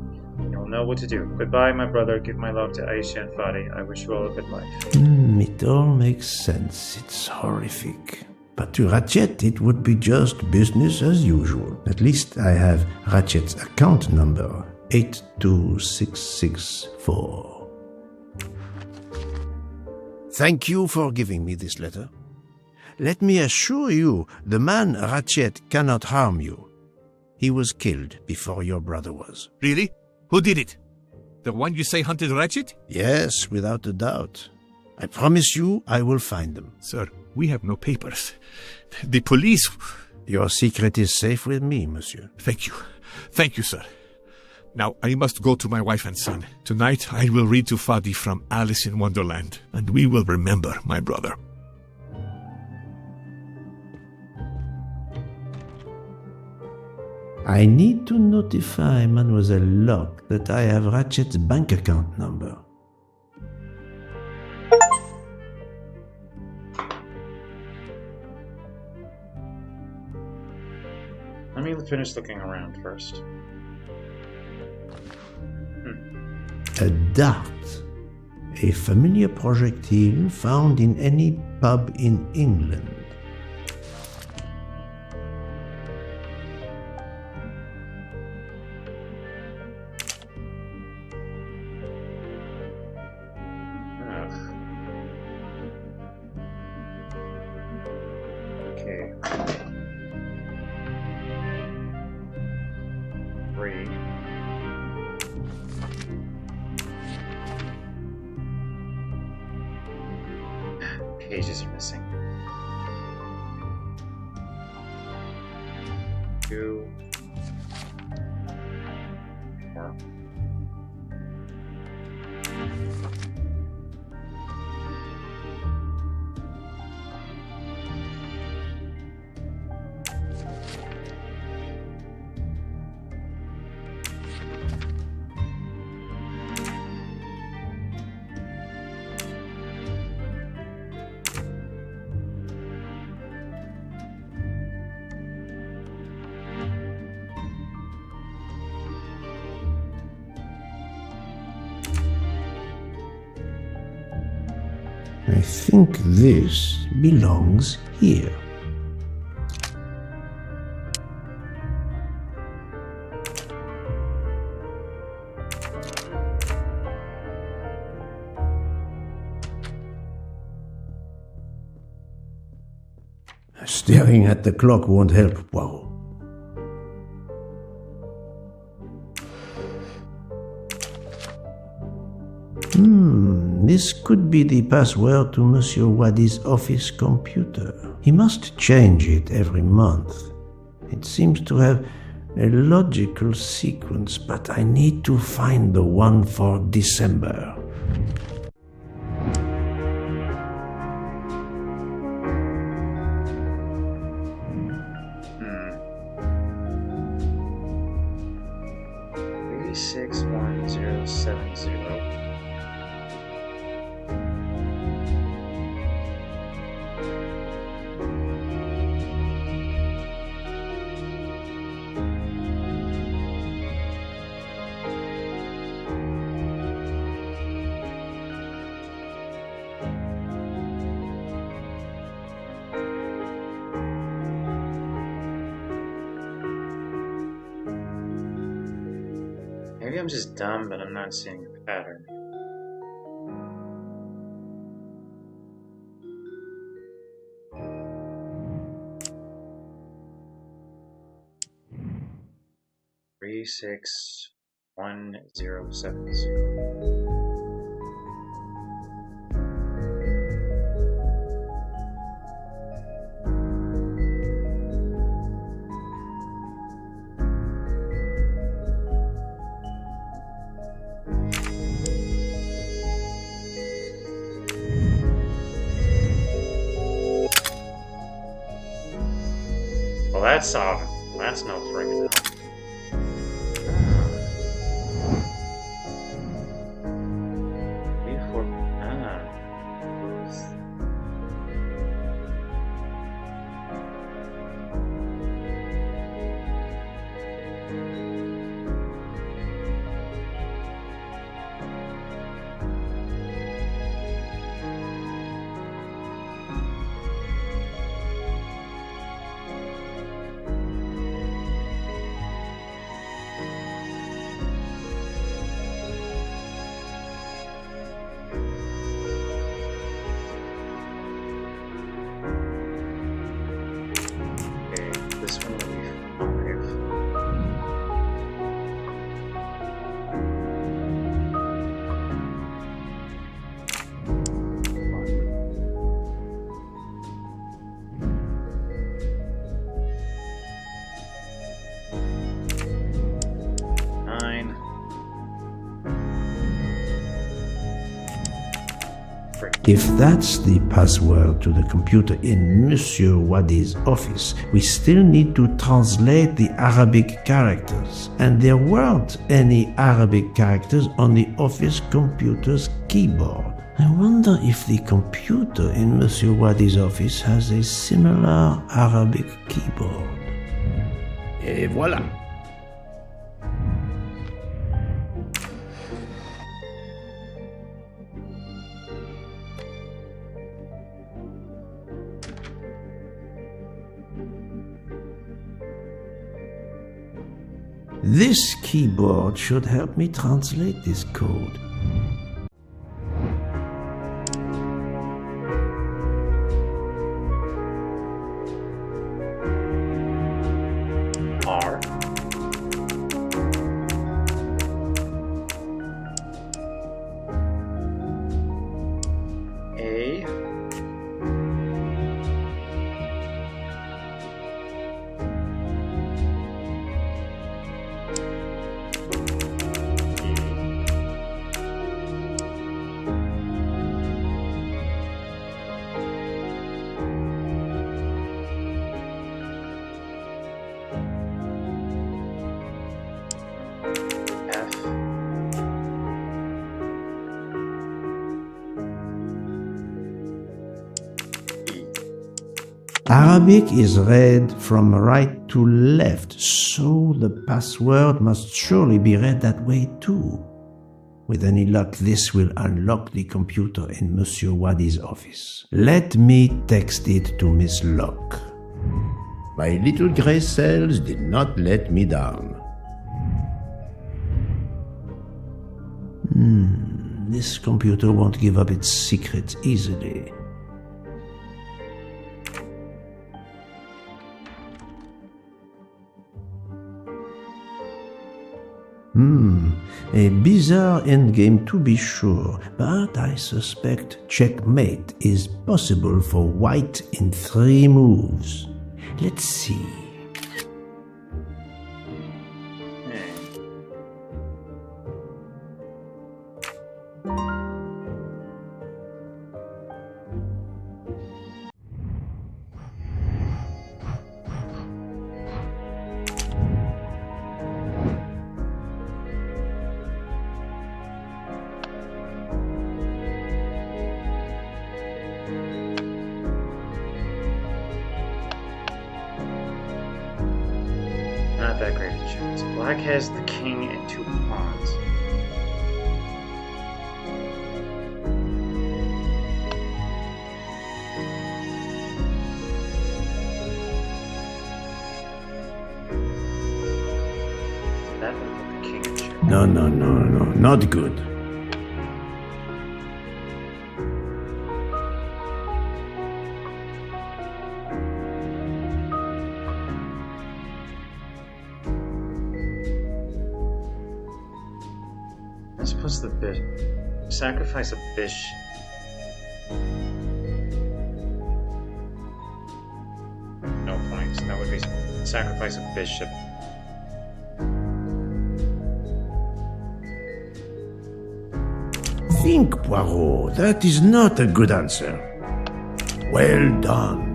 You'll know what to do. Goodbye, my brother. Give my love to Aisha and Fadi. I wish you all a good life. It all makes sense. It's horrific. But to Ratchet, it would be just business as usual. At least I have Ratchet's account number, 82664. Thank you for giving me this letter. Let me assure you, the man Ratchet cannot harm you. He was killed before your brother was. Really? Who did it? The one you say hunted Ratchet? Yes, without a doubt. I promise you I will find them. Sir, we have no papers. The police... Your secret is safe with me, monsieur. Thank you. Thank you, sir. Now, I must go to my wife and son. Tonight, I will read to Fadi from Alice in Wonderland, and we will remember my brother. I need to notify Mademoiselle Locke that I have Ratchet's bank account number. Let me finish looking around first. A dart. A familiar projectile found in any pub in England. Okay. 3. Pages are missing. 2. 4. I think this belongs here. Staring at the clock won't help, Poirot. This could be the password to Monsieur Waddy's office computer. He must change it every month. It seems to have a logical sequence, but I need to find the one for December. Maybe I'm just dumb, but I'm not seeing a pattern. Three 6 1 0 7 0. Well, that's no friggin' help. If that's the password to the computer in Monsieur Waddy's office, we still need to translate the Arabic characters, and there weren't any Arabic characters on the office computer's keyboard. I wonder if the computer in Monsieur Waddy's office has a similar Arabic keyboard. Et voilà! This keyboard should help me translate this code. R. A. Arabic is read from right to left, so the password must surely be read that way too. With any luck, this will unlock the computer in Monsieur Wadi's office. Let me text it to Miss Locke. My little grey cells did not let me down. This computer won't give up its secrets easily. A bizarre endgame to be sure, but I suspect checkmate is possible for white in 3 moves. Let's see. Not that great a chance. Black has the king and 2 pawns. That would put the king in check. No, not good. I suppose the bishop. Sacrifice a bishop. No points. That would be sacrifice a bishop. Think, Poirot. That is not a good answer. Well done.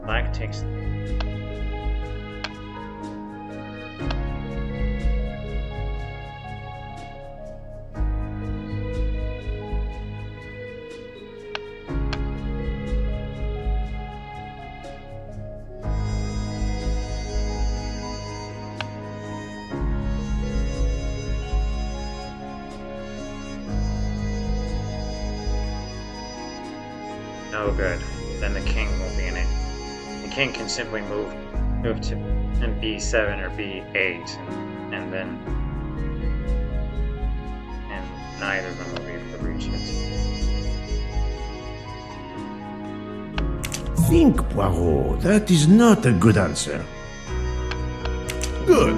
Black takes. No good. Then the king won't be in it. The king can simply move to B7 or B8, and neither of them will be able to reach it. Think, Poirot. That is not a good answer. Good.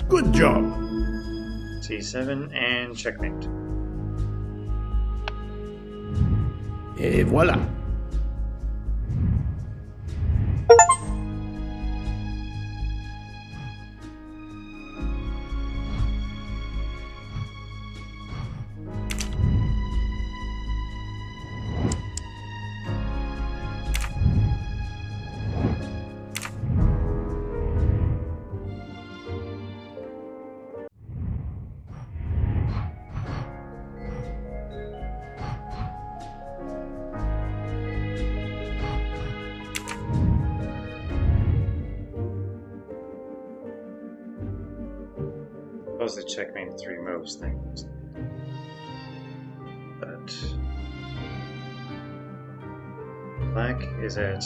Good job. C7 and checkmate. Et voilà. Suppose the checkmate in 3 moves thing. But black is at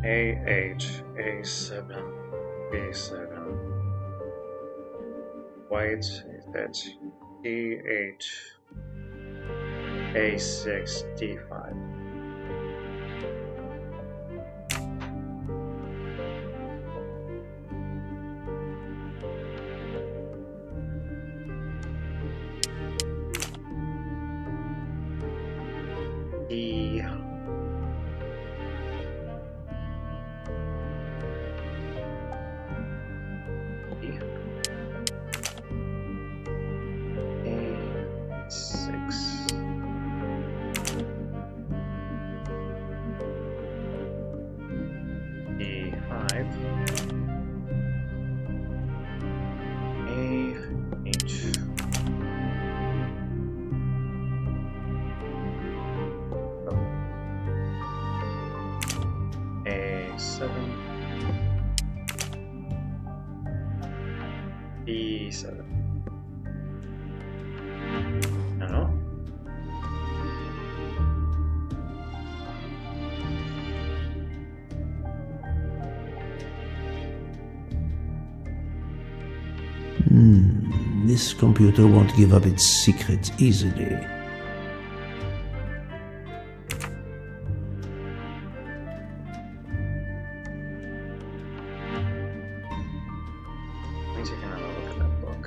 A8, A7, B7. White is at D8, A6, D5. A6. A7, B7. No. This computer won't give up its secrets easily. Let me take another look at that book.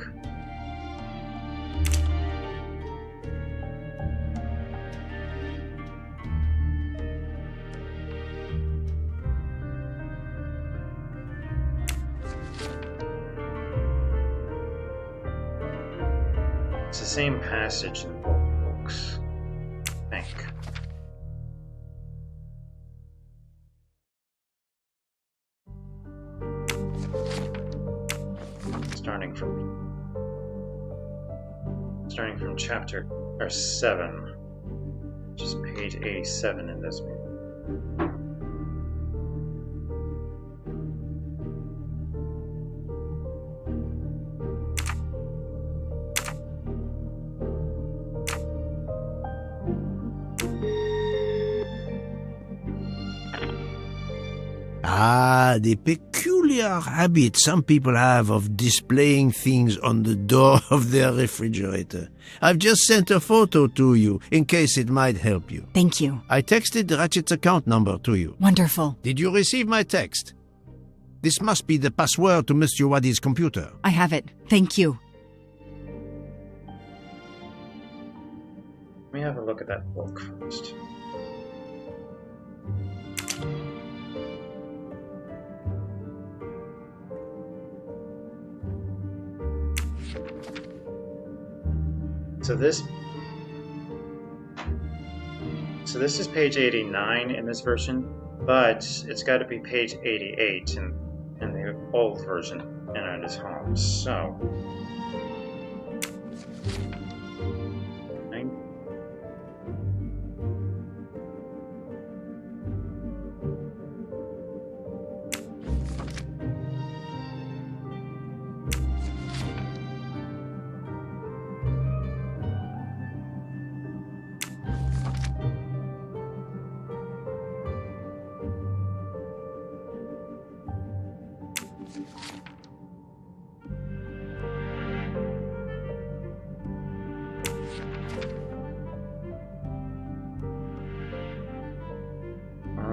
It's the same passage in both books, I think. Starting from chapter 7, which is page 87 in this one. The peculiar habit some people have of displaying things on the door of their refrigerator. I've just sent a photo to you, in case it might help you. Thank you. I texted Ratchet's account number to you. Wonderful. Did you receive my text? This must be the password to Mr. Waddy's computer. I have it. Thank you. Let me have a look at that book first. So this is page 89 in this version, but it's got to be page 88 in the old version, and it is home. So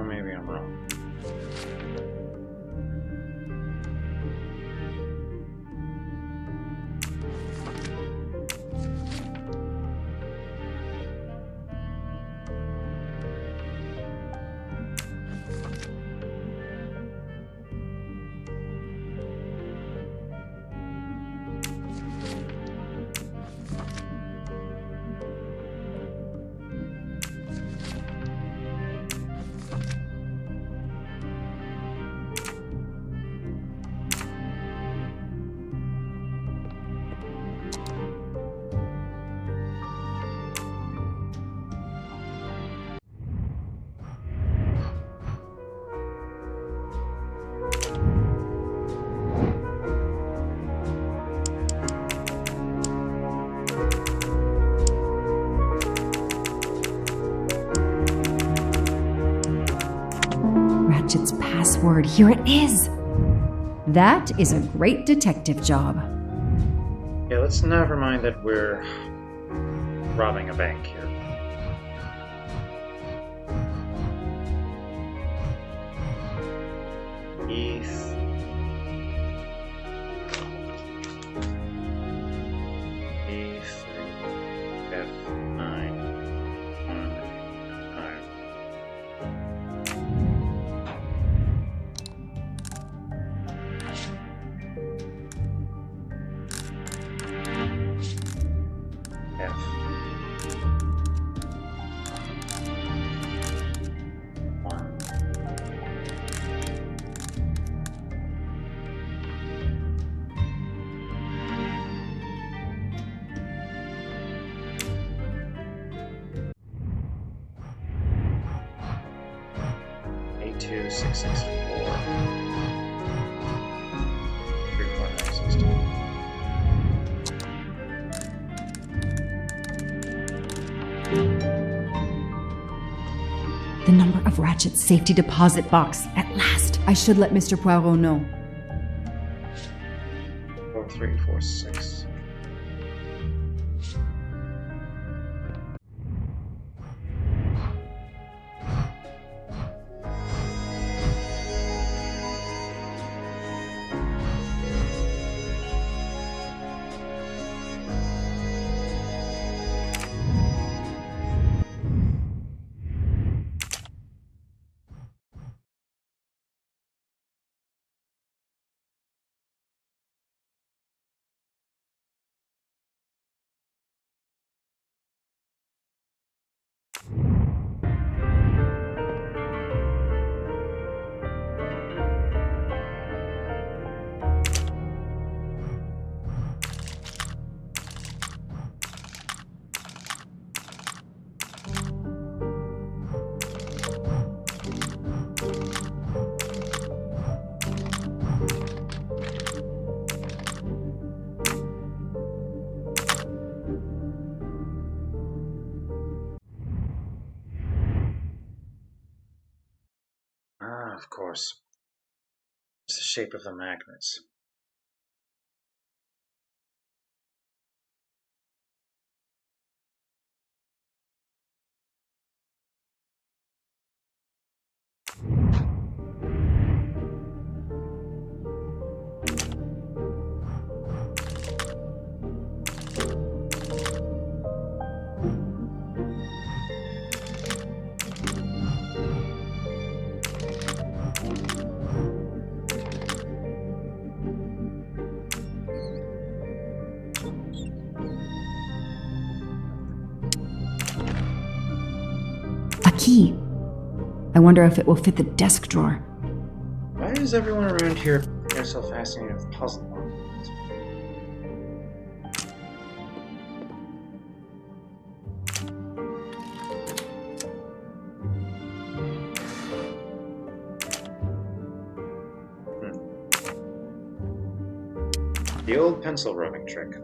maybe I'm wrong. Ratchet's password. Here it is. That is a great detective job. Yeah, let's never mind that we're robbing a bank here. ETH. F9. 32664. 34962. The number of Ratchet's safety deposit box. At last. I should let Mr. Poirot know. 4346. Of course. It's the shape of the magnets. Key. I wonder if it will fit the desk drawer. Why is everyone around here so fascinated with puzzle models? The old pencil rubbing trick.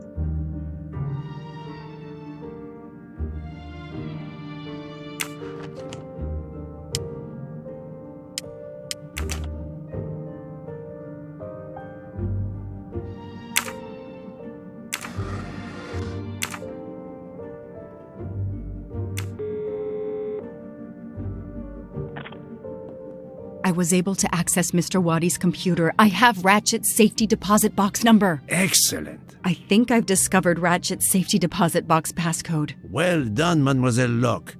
I was able to access Mr. Waddy's computer. I have Ratchet's safety deposit box number. Excellent. I think I've discovered Ratchet's safety deposit box passcode. Well done, Mademoiselle Locke.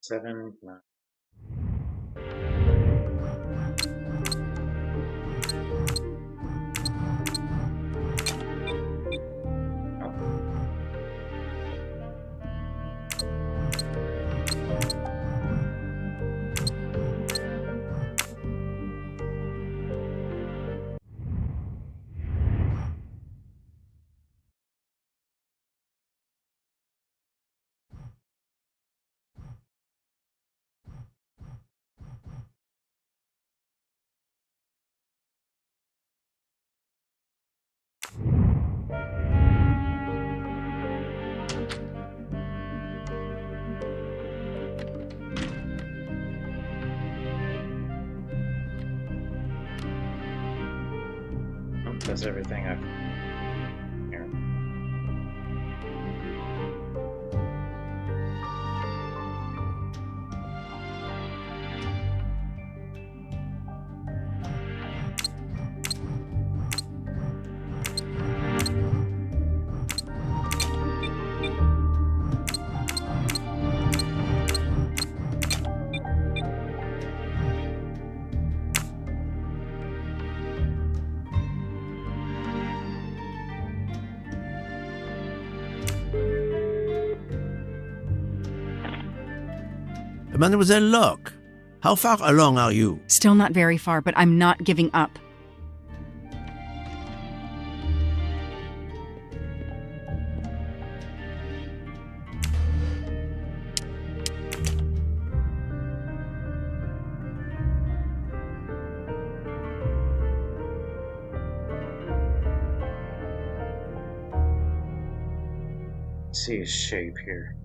Seven, nine. That's everything I've here. Mademoiselle Locke, how far along are you? Still not very far, but I'm not giving up. See his shape here.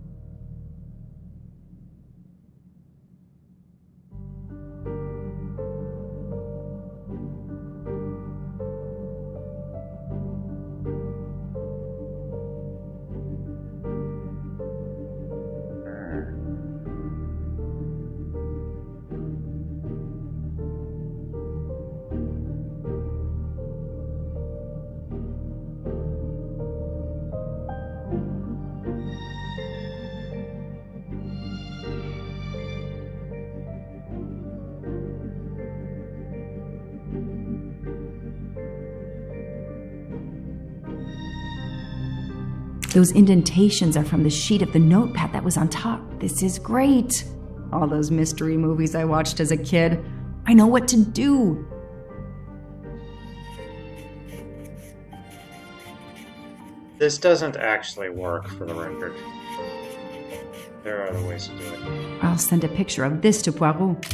Those indentations are from the sheet of the notepad that was on top. This is great. All those mystery movies I watched as a kid. I know what to do. This doesn't actually work, for the record. There are other ways to do it. I'll send a picture of this to Poirot.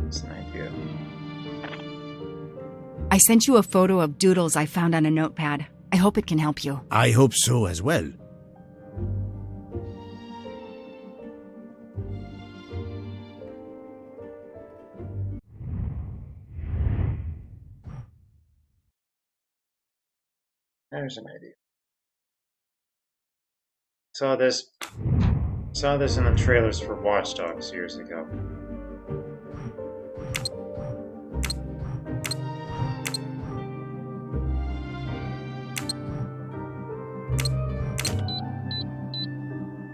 That's an idea. I sent you a photo of doodles I found on a notepad. I hope it can help you. I hope so as well. There's an idea. Saw this in the trailers for Watch Dogs years ago.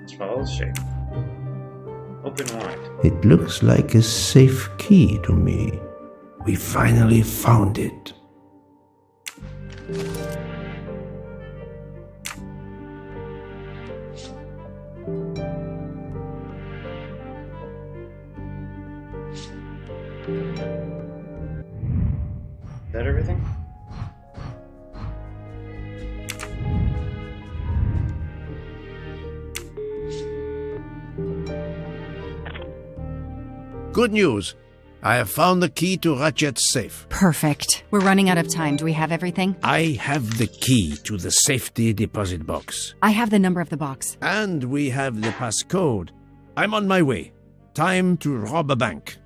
Just follow the shape. Open wide. It looks like a safe key to me. We finally found it. Is that everything? Good news. I have found the key to Ratchet's safe. Perfect. We're running out of time. Do we have everything? I have the key to the safety deposit box. I have the number of the box. And we have the passcode. I'm on my way. Time to rob a bank.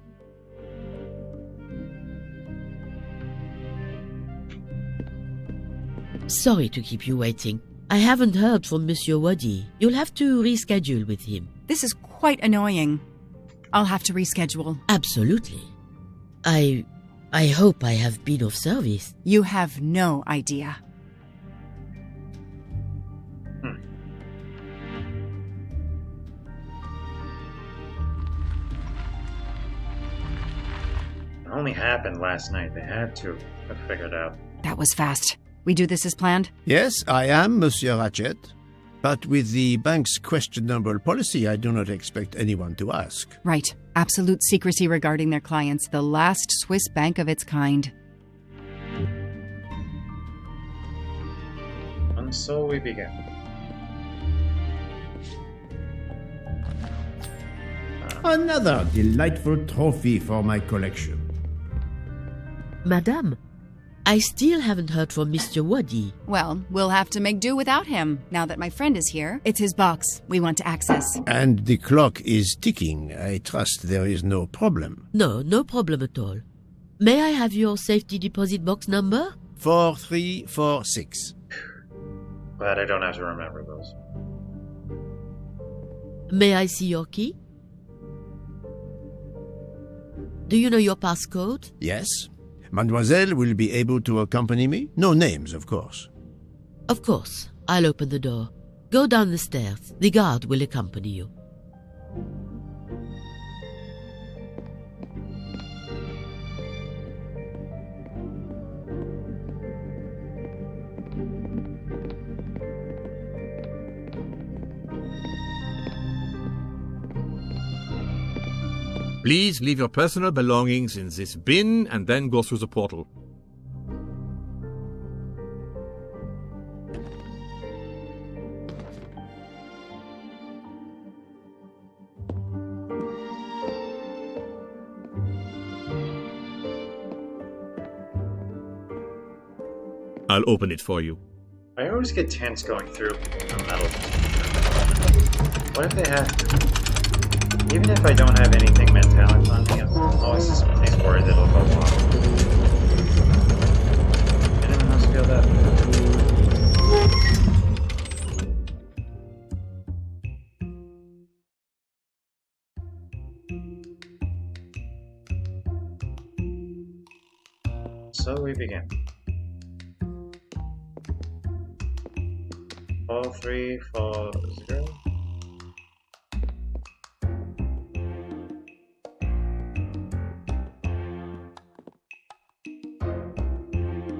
Sorry to keep you waiting. I haven't heard from Monsieur Waddy. You'll have to reschedule with him. This is quite annoying. I'll have to reschedule. Absolutely. I hope I have been of service. You have no idea. It only happened last night. They had to have figured out. That was fast. We do this as planned? Yes, I am, Monsieur Ratchet. But with the bank's questionable policy, I do not expect anyone to ask. Right. Absolute secrecy regarding their clients. The last Swiss bank of its kind. And so we begin. Another delightful trophy for my collection. Madame, I still haven't heard from Mr. Waddy. Well, we'll have to make do without him, now that my friend is here. It's his box we want to access. And the clock is ticking. I trust there is no problem. No problem at all. May I have your safety deposit box number? 4346. Glad I don't have to remember those. May I see your key? Do you know your passcode? Yes. Mademoiselle will be able to accompany me? No names, of course. Of course. I'll open the door. Go down the stairs. The guard will accompany you. Please leave your personal belongings in this bin and then go through the portal. I'll open it for you. I always get tense going through a metal. What if they have... Even if I don't have anything metallic on me, I'm always just worried that it'll go off. Anyone else feel that? So we begin. Fall 3, fall 0.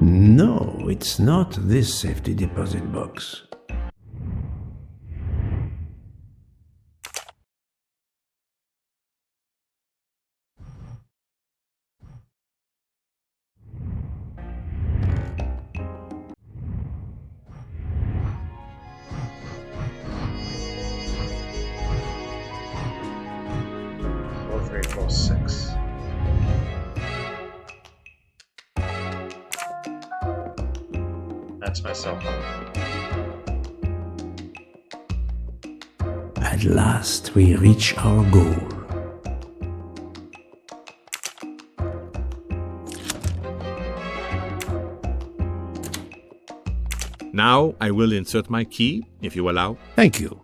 No, it's not this safety deposit box. Fall 3, fall 6. That's my cell phone. At last we reach our goal. Now I will insert my key, if you allow. Thank you.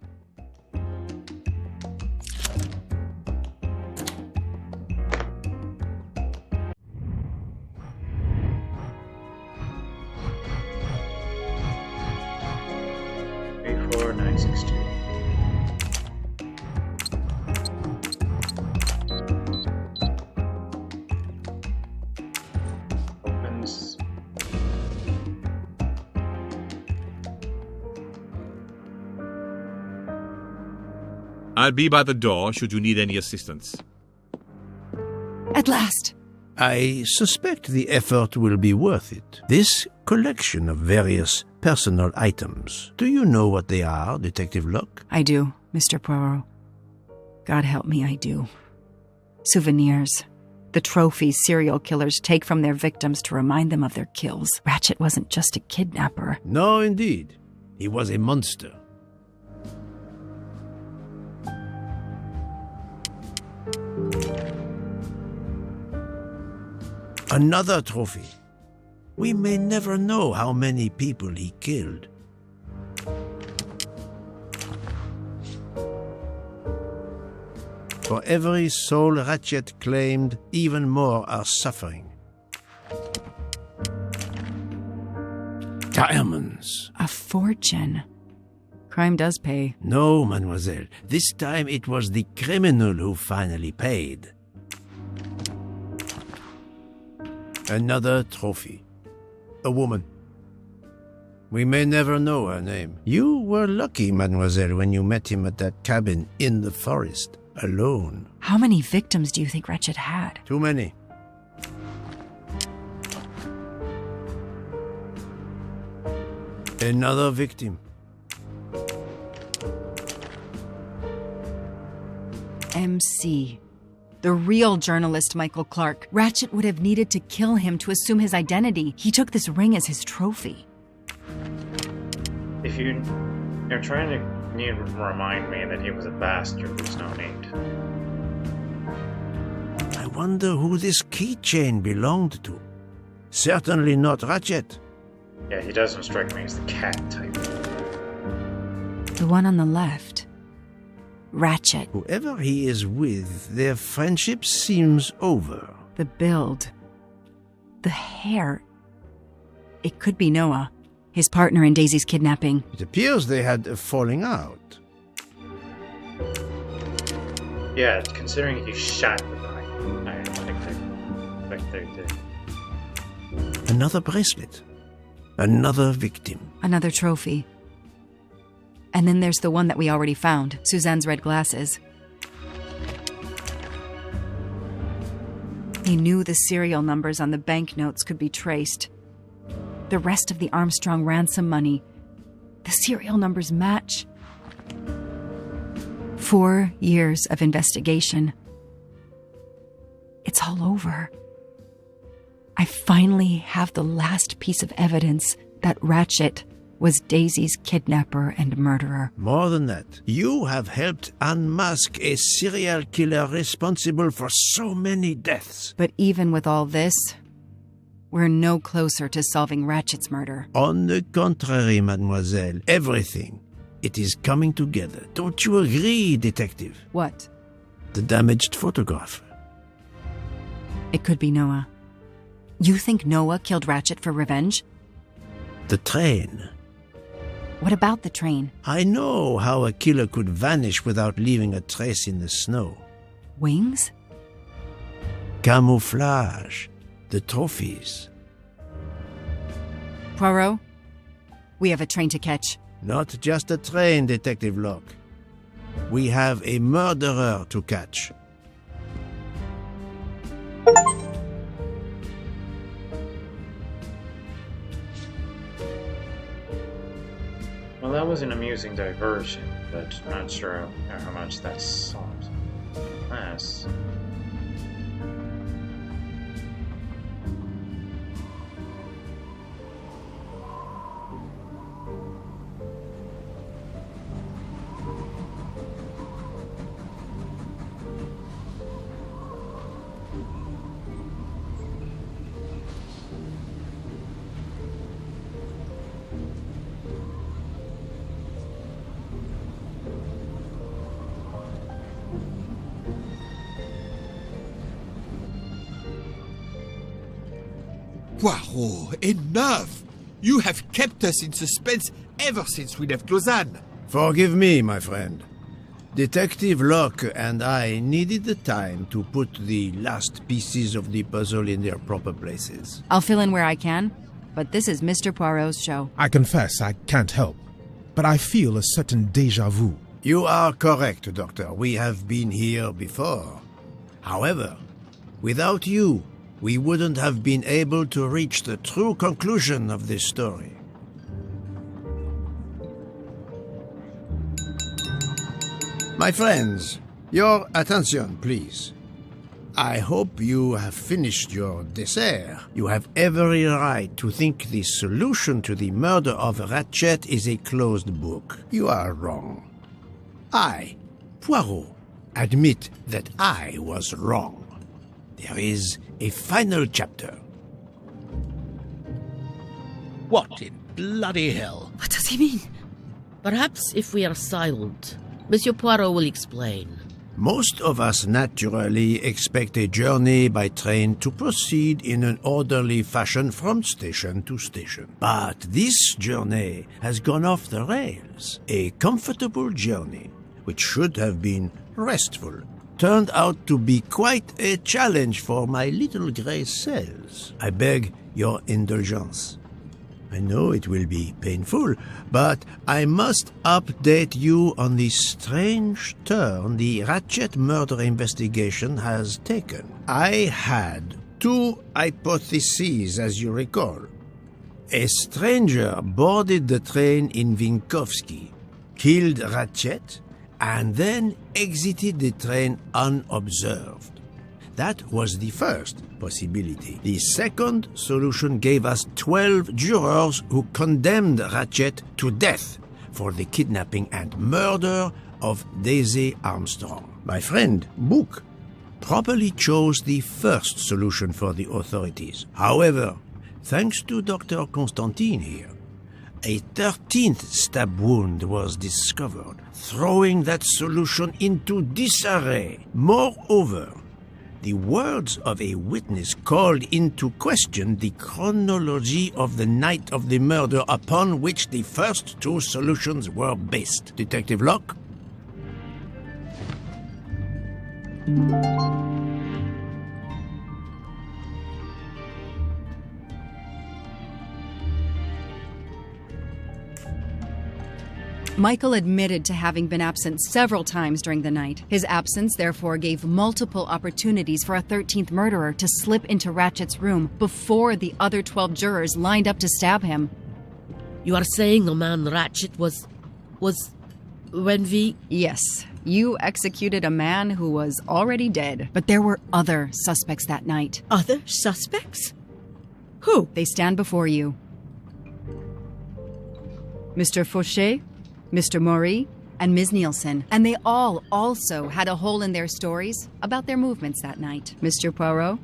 Opens. I'll be by the door should you need any assistance. At last! I suspect the effort will be worth it. This collection of various personal items. Do you know what they are, Detective Locke? I do, Mr. Poirot. God help me, I do. Souvenirs. The trophies serial killers take from their victims to remind them of their kills. Ratchet wasn't just a kidnapper. No, indeed. He was a monster. Another trophy. We may never know how many people he killed. For every soul Ratchet claimed, even more are suffering. Diamonds. A fortune. Crime does pay. No, mademoiselle. This time it was the criminal who finally paid. Another trophy. A woman. We may never know her name. You were lucky, mademoiselle, when you met him at that cabin in the forest, alone. How many victims do you think Ratchet had? Too many. Another victim. MC. The real journalist Michael Clark. Ratchet would have needed to kill him to assume his identity. He took this ring as his trophy. If you're trying to remind me that he was a bastard who's no named. I wonder who this keychain belonged to. Certainly not Ratchet. Yeah, he doesn't strike me as the cat type. The one on the left. Ratchet. Whoever he is with, their friendship seems over. The build. The hair. It could be Noah, his partner in Daisy's kidnapping. It appears they had a falling out. Yeah, considering he shot the guy, I think they did. Another bracelet. Another victim. Another trophy. And then there's the one that we already found, Suzanne's red glasses. They knew the serial numbers on the banknotes could be traced. The rest of the Armstrong ransom money, the serial numbers match. 4 years of investigation. It's all over. I finally have the last piece of evidence that Ratchet was Daisy's kidnapper and murderer. More than that, you have helped unmask a serial killer responsible for so many deaths. But even with all this, we're no closer to solving Ratchet's murder. On the contrary, mademoiselle, everything. It is coming together. Don't you agree, detective? What? The damaged photograph. It could be Noah. You think Noah killed Ratchet for revenge? The train. What about the train? I know how a killer could vanish without leaving a trace in the snow. Wings? Camouflage. The trophies. Poirot, we have a train to catch. Not just a train, Detective Locke. We have a murderer to catch. Well, that was an amusing diversion, but I'm not sure how much that solved. Class. Poirot, enough! You have kept us in suspense ever since we left Lausanne. Forgive me, my friend. Detective Locke and I needed the time to put the last pieces of the puzzle in their proper places. I'll fill in where I can, but this is Mr. Poirot's show. I confess I can't help, but I feel a certain déjà vu. You are correct, Doctor. We have been here before. However, without you, we wouldn't have been able to reach the true conclusion of this story. My friends, your attention, please. I hope you have finished your dessert. You have every right to think the solution to the murder of Ratchet is a closed book. You are wrong. I, Poirot, admit that I was wrong. There is a final chapter. What in bloody hell? What does he mean? Perhaps if we are silent, Monsieur Poirot will explain. Most of us naturally expect a journey by train to proceed in an orderly fashion from station to station. But this journey has gone off the rails. A comfortable journey, which should have been restful, turned out to be quite a challenge for my little grey cells. I beg your indulgence. I know it will be painful, but I must update you on the strange turn the Ratchet murder investigation has taken. I had two hypotheses, as you recall. A stranger boarded the train in Vinkovsky, killed Ratchet, and then exited the train unobserved. That was the first possibility. The second solution gave us 12 jurors who condemned Ratchet to death for the kidnapping and murder of Daisy Armstrong. My friend, Book, properly chose the first solution for the authorities. However, thanks to Dr. Constantine here, a 13th stab wound was discovered, throwing that solution into disarray. Moreover, the words of a witness called into question the chronology of the night of the murder upon which the first two solutions were based. Detective Locke? Michael admitted to having been absent several times during the night. His absence, therefore, gave multiple opportunities for a 13th murderer to slip into Ratchet's room before the other 12 jurors lined up to stab him. You are saying the man Ratchet was when we... Yes, you executed a man who was already dead. But there were other suspects that night. Other suspects? Who? They stand before you. Mr. Fauché, Mr. Maury, and Ms. Nielsen. And they all also had a hole in their stories about their movements that night. Mr. Poirot?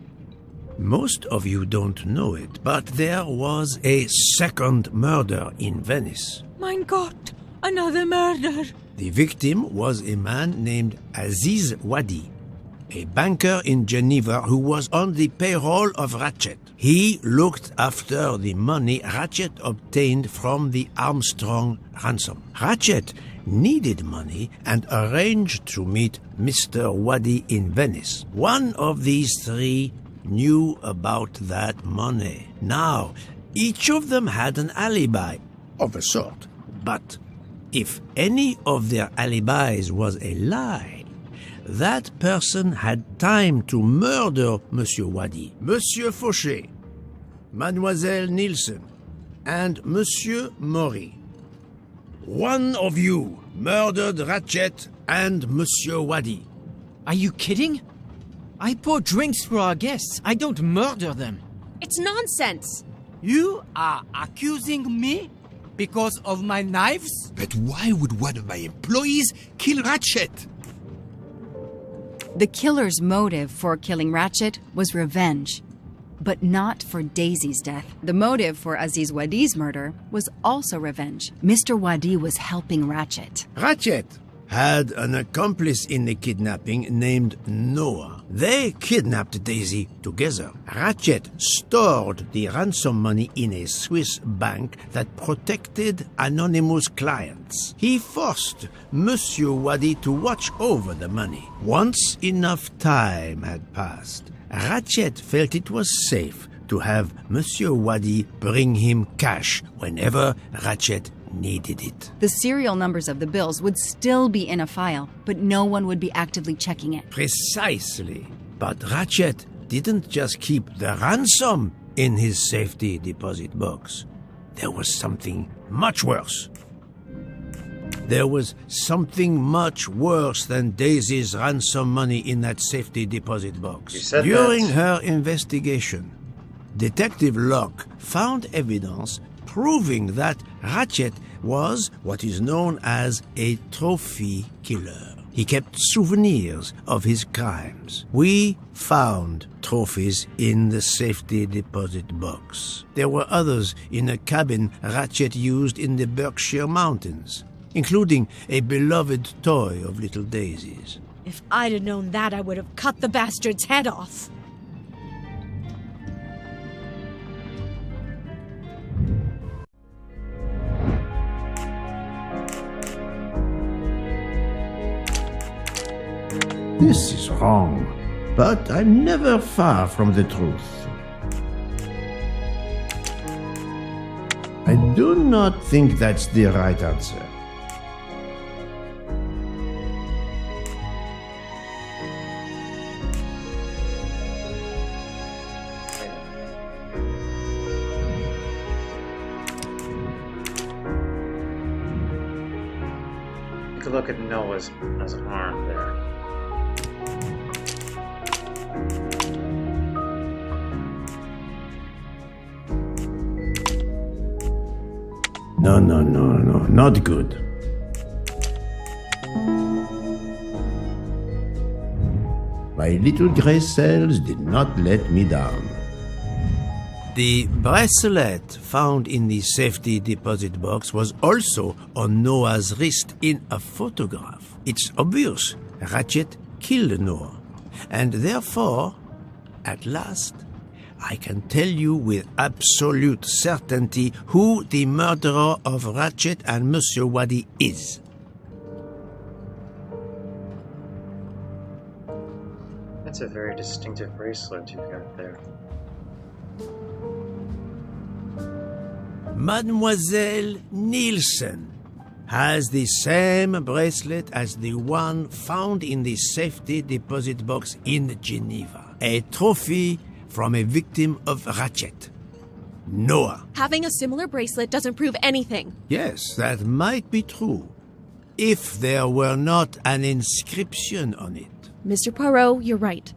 Most of you don't know it, but there was a second murder in Venice. Mein Gott, another murder. The victim was a man named Aziz Wadi, a banker in Geneva who was on the payroll of Ratchet. He looked after the money Ratchet obtained from the Armstrong ransom. Ratchet needed money and arranged to meet Mr. Wadi in Venice. One of these three knew about that money. Now, each of them had an alibi of a sort, but if any of their alibis was a lie, that person had time to murder Monsieur Wadi, Monsieur Fauché, Mademoiselle Nielsen, and Monsieur Maury. One of you murdered Ratchet and Monsieur Wadi. Are you kidding? I pour drinks for our guests. I don't murder them. It's nonsense. You are accusing me because of my knives? But why would one of my employees kill Ratchet? The killer's motive for killing Ratchet was revenge, but not for Daisy's death. The motive for Aziz Wadi's murder was also revenge. Mr. Wadi was helping Ratchet. Ratchet had an accomplice in the kidnapping named Noah. They kidnapped Daisy together. Ratchet stored the ransom money in a Swiss bank that protected anonymous clients. He forced Monsieur Wadi to watch over the money. Once enough time had passed, Ratchet felt it was safe to have Monsieur Wadi bring him cash whenever Ratchet needed it. The serial numbers of the bills would still be in a file, but no one would be actively checking it. Precisely. But Ratchet didn't just keep the ransom in his safety deposit box. There was something much worse. There was something much worse than Daisy's ransom money in that safety deposit box. During her investigation, Detective Locke found evidence proving that Ratchet was what is known as a trophy killer. He kept souvenirs of his crimes. We found trophies in the safety deposit box. There were others in a cabin Ratchet used in the Berkshire Mountains, including a beloved toy of little Daisy's. If I'd have known that, I would have cut the bastard's head off. This is wrong, but I'm never far from the truth. I do not think that's the right answer. Take a look at Noah's arm there. No, not good. My little gray cells did not let me down. The bracelet found in the safety deposit box was also on Noah's wrist in a photograph. It's obvious Ratchet killed Noah, and therefore, at last, I can tell you with absolute certainty who the murderer of Ratchet and Monsieur Wadi is. That's a very distinctive bracelet you've got there. Mademoiselle Nielsen has the same bracelet as the one found in the safety deposit box in Geneva. A trophy from a victim of Ratchet. Noah. Having a similar bracelet doesn't prove anything. Yes, that might be true, if there were not an inscription on it. Mr. Poirot, you're right.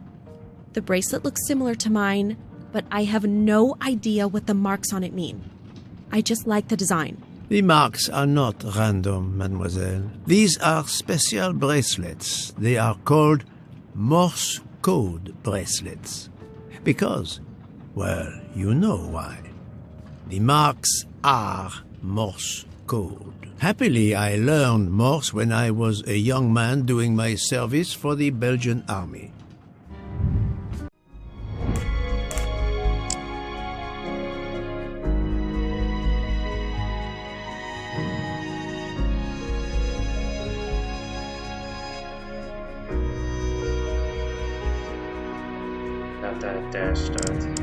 The bracelet looks similar to mine, but I have no idea what the marks on it mean. I just like the design. The marks are not random, mademoiselle. These are special bracelets. They are called Morse code bracelets. Because, well, you know why. The marks are Morse code. Happily, I learned Morse when I was a young man doing my service for the Belgian army. Got that dash dot.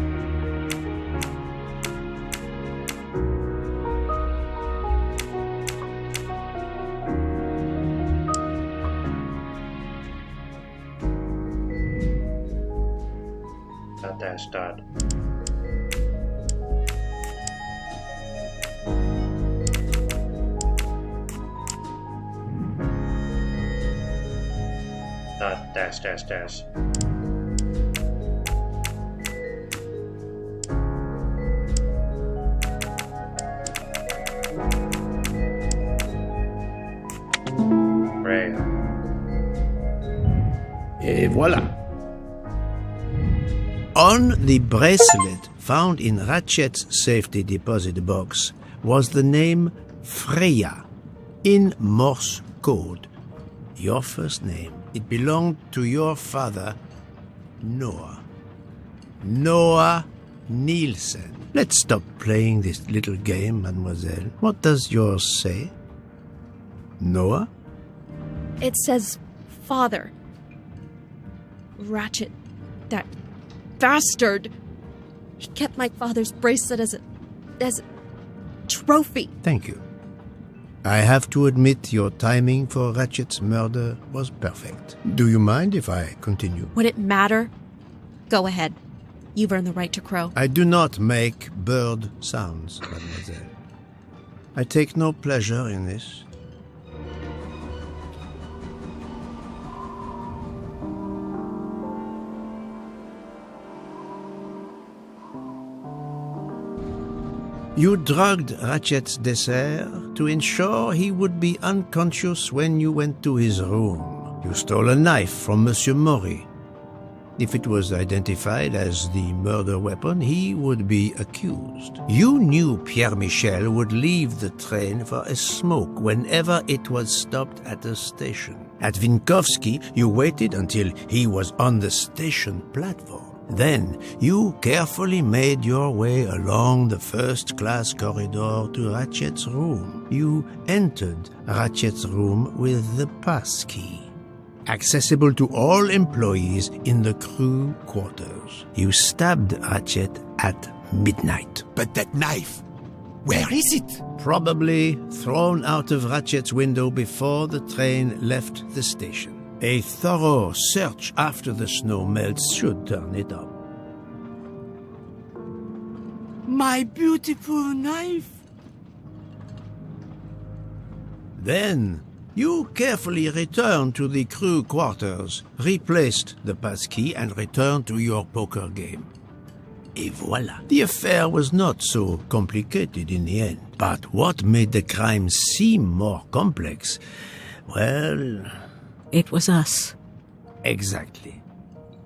Dash dot. Dot dash dash dash. Ray. Et voilà. On the bracelet found in Ratchet's safety deposit box was the name Freya in Morse code. Your first name. It belonged to your father, Noah. Noah Nielsen. Let's stop playing this little game, mademoiselle. What does yours say? Noah? It says father. Ratchet. That bastard. He kept my father's bracelet as a trophy. Thank you. I have to admit your timing for Ratchet's murder was perfect. Do you mind if I continue? Would it matter? Go ahead. You've earned the right to crow. I do not make bird sounds, mademoiselle. I take no pleasure in this. You drugged Ratchet's dessert to ensure he would be unconscious when you went to his room. You stole a knife from Monsieur Maury. If it was identified as the murder weapon, he would be accused. You knew Pierre Michel would leave the train for a smoke whenever it was stopped at a station. At Vinkovsky, you waited until he was on the station platform. Then, you carefully made your way along the first-class corridor to Ratchet's room. You entered Ratchet's room with the pass key, accessible to all employees in the crew quarters. You stabbed Ratchet at midnight. But that knife, where is it? Probably thrown out of Ratchet's window before the train left the station. A thorough search after the snow melts should turn it up. My beautiful knife! Then, you carefully returned to the crew quarters, replaced the passkey, and returned to your poker game. Et voilà. The affair was not so complicated in the end. But what made the crime seem more complex? Well... It was us. Exactly.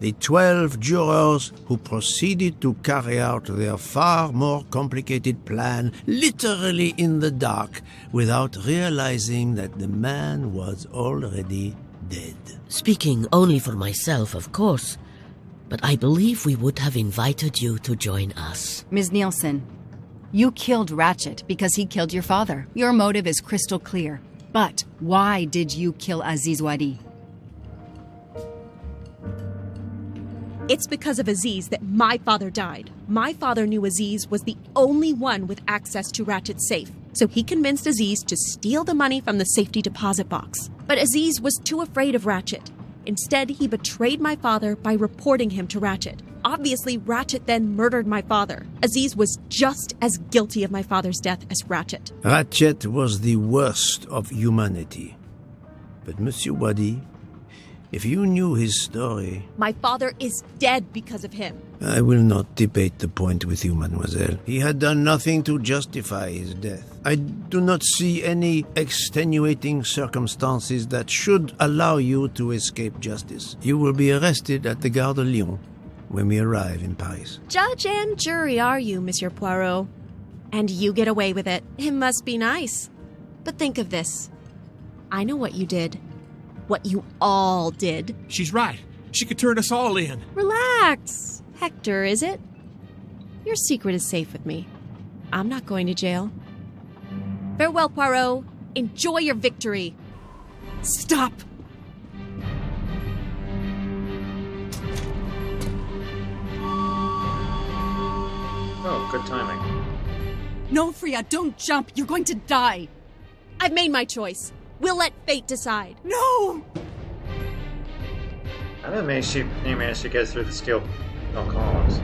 The 12 jurors who proceeded to carry out their far more complicated plan literally in the dark without realizing that the man was already dead. Speaking only for myself, of course, but I believe we would have invited you to join us. Ms. Nielsen, you killed Ratchet because he killed your father. Your motive is crystal clear. But why did you kill Aziz Wadi? It's because of Aziz that my father died. My father knew Aziz was the only one with access to Ratchet's safe, so he convinced Aziz to steal the money from the safety deposit box. But Aziz was too afraid of Ratchet. Instead, he betrayed my father by reporting him to Ratchet. Obviously, Ratchet then murdered my father. Aziz was just as guilty of my father's death as Ratchet. Ratchet was the worst of humanity. But Monsieur Wadi, if you knew his story... My father is dead because of him. I will not debate the point with you, mademoiselle. He had done nothing to justify his death. I do not see any extenuating circumstances that should allow you to escape justice. You will be arrested at the Gare de Lyon when we arrive in Paris. Judge and jury are you, Monsieur Poirot. And you get away with it. It must be nice. But think of this. I know what you did. What you all did. She's right. She could turn us all in. Relax. Hector, is it? Your secret is safe with me. I'm not going to jail. Farewell, Poirot. Enjoy your victory. Stop! Oh, good timing. No, Freya, don't jump. You're going to die. I've made my choice. We'll let fate decide. No! How did he manage to get through the steel columns?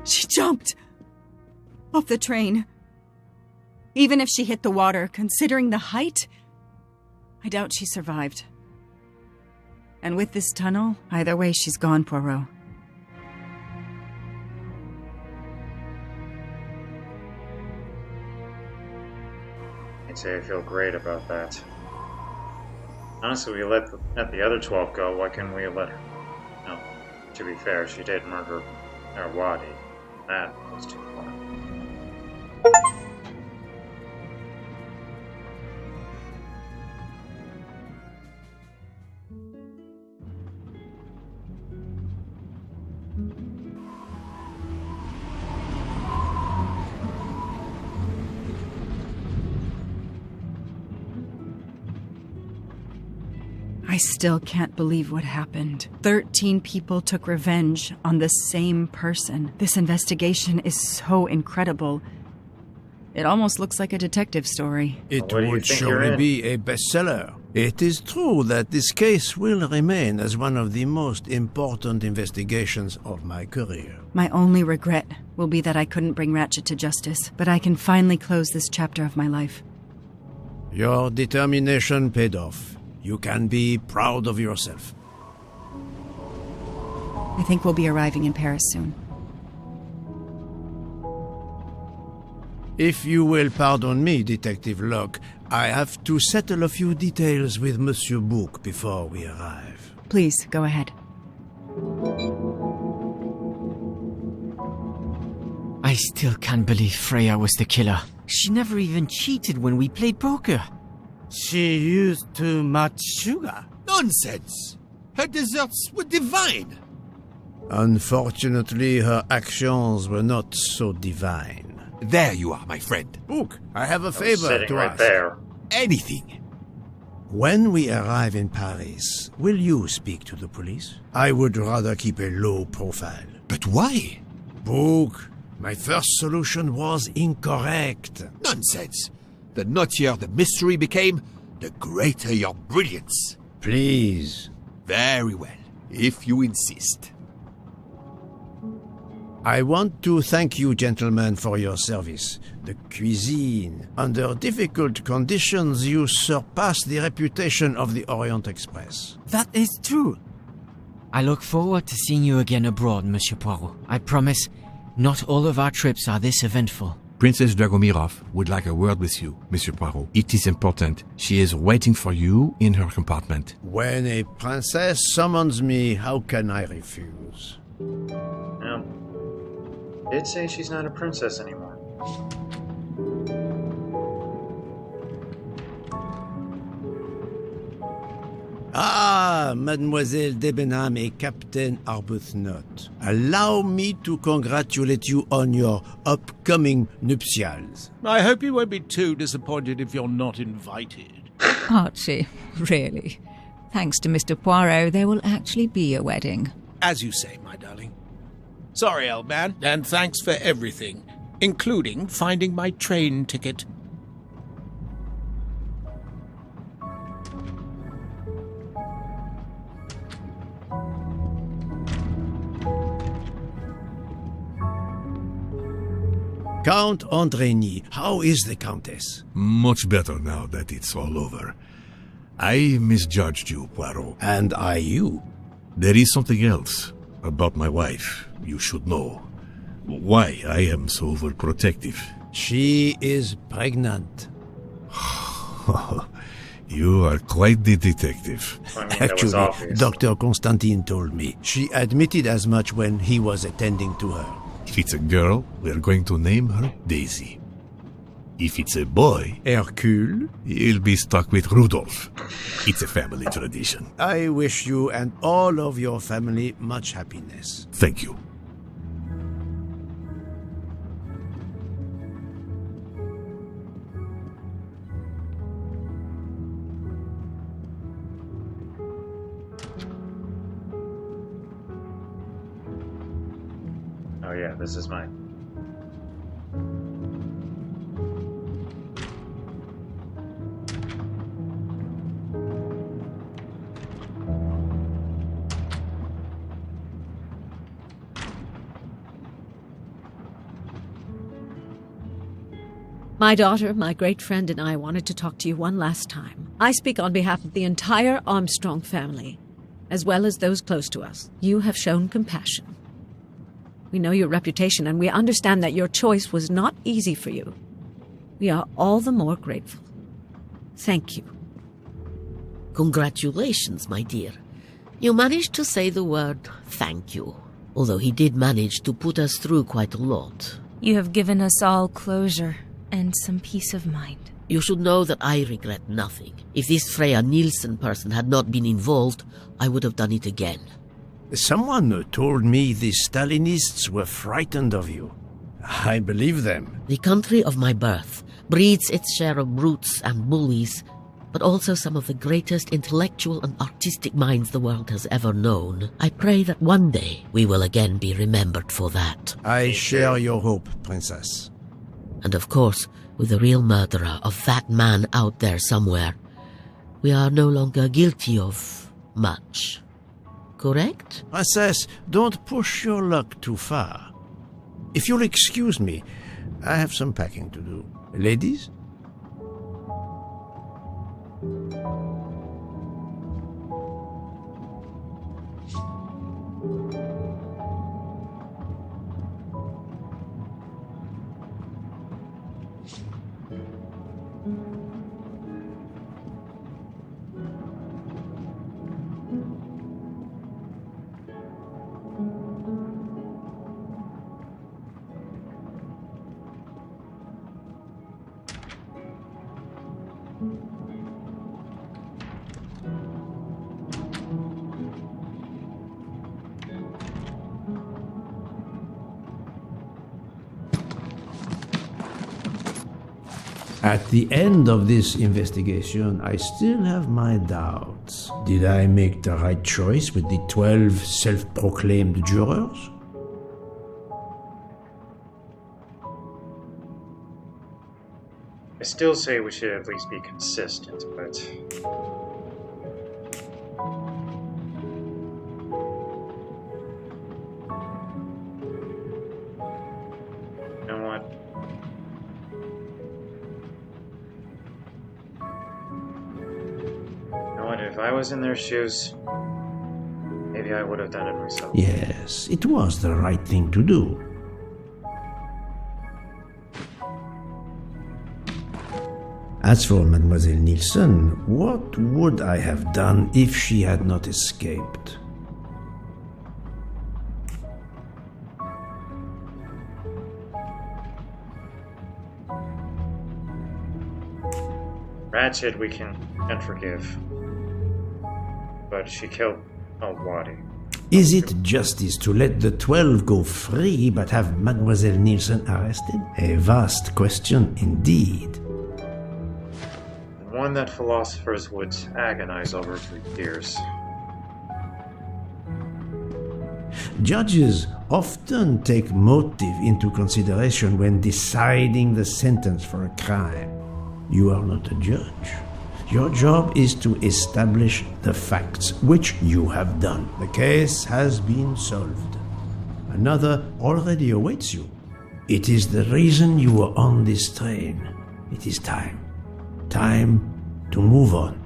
She jumped off the train. Even if she hit the water, considering the height, I doubt she survived. And with this tunnel, either way, she's gone, Poirot. I'd say I feel great about that. Honestly, we let the other 12 go. Why couldn't we let her? No, to be fair, she did murder our Wadi. That was too far. I still can't believe what happened. 13 people took revenge on the same person. This investigation is so incredible. It almost looks like a detective story. It would surely be a bestseller. It is true that this case will remain as one of the most important investigations of my career. My only regret will be that I couldn't bring Ratchet to justice, but I can finally close this chapter of my life. Your determination paid off. You can be proud of yourself. I think we'll be arriving in Paris soon. If you will pardon me, Detective Locke, I have to settle a few details with Monsieur Bouc before we arrive. Please, go ahead. I still can't believe Freya was the killer. She never even cheated when we played poker. She used too much sugar. Nonsense! Her desserts were divine. Unfortunately, her actions were not so divine. There you are, my friend. Bouc, I have a favor to ask. There. Anything. When we arrive in Paris, will you speak to the police? I would rather keep a low profile. But why? Bouc, my first solution was incorrect. Nonsense. The nuttier the mystery became, the greater your brilliance. Please. Very well, if you insist. I want to thank you, gentlemen, for your service. The cuisine. Under difficult conditions, you surpass the reputation of the Orient Express. That is true. I look forward to seeing you again abroad, Monsieur Poirot. I promise, not all of our trips are this eventful. Princess Dragomirov would like a word with you, Monsieur Poirot. It is important. She is waiting for you in her compartment. When a princess summons me, how can I refuse? No. Did say she's not a princess anymore. Ah, Mademoiselle Debenham et Captain Arbuthnot. Allow me to congratulate you on your upcoming nuptials. I hope you won't be too disappointed if you're not invited. Archie, really? Thanks to Mr. Poirot, there will actually be a wedding. As you say, my darling. Sorry, old man, and thanks for everything, including finding my train ticket. Count Andreny, how is the Countess? Much better now that it's all over. I misjudged you, Poirot. And I you. There is something else about my wife you should know. Why I am so overprotective. She is pregnant. You are quite the detective. Actually, Dr. Constantine told me. She admitted as much when he was attending to her. If it's a girl, we're going to name her Daisy. If it's a boy, Hercule, he'll be stuck with Rudolph. It's a family tradition. I wish you and all of your family much happiness. Thank you. Oh yeah, this is mine. My daughter, my great friend, and I wanted to talk to you one last time. I speak on behalf of the entire Armstrong family, as well as those close to us. You have shown compassion. We know your reputation, and we understand that your choice was not easy for you. We are all the more grateful. Thank you. Congratulations, my dear. You managed to say the word thank you, although he did manage to put us through quite a lot. You have given us all closure and some peace of mind. You should know that I regret nothing. If this Freya Nielsen person had not been involved, I would have done it again. Someone told me the Stalinists were frightened of you. I believe them. The country of my birth breeds its share of brutes and bullies, but also some of the greatest intellectual and artistic minds the world has ever known. I pray that one day we will again be remembered for that. I share your hope, Princess. And of course, with the real murderer of that man out there somewhere, we are no longer guilty of much. Correct? Princess, don't push your luck too far. If you'll excuse me, I have some packing to do. Ladies? At the end of this investigation, I still have my doubts. Did I make the right choice with the 12 self-proclaimed jurors? I still say we should at least be consistent, but... You know what? If I was in their shoes, maybe I would have done it myself. Yes, it was the right thing to do. As for Mademoiselle Nielsen, what would I have done if she had not escaped? Ratchet we can forgive. but she killed Wadi. Is it justice to let the 12 go free but have Mademoiselle Nielsen arrested? A vast question indeed. One that philosophers would agonize over for years. Judges often take motive into consideration when deciding the sentence for a crime. You are not a judge. Your job is to establish the facts, which you have done. The case has been solved. Another already awaits you. It is the reason you are on this train. It is time. Time to move on.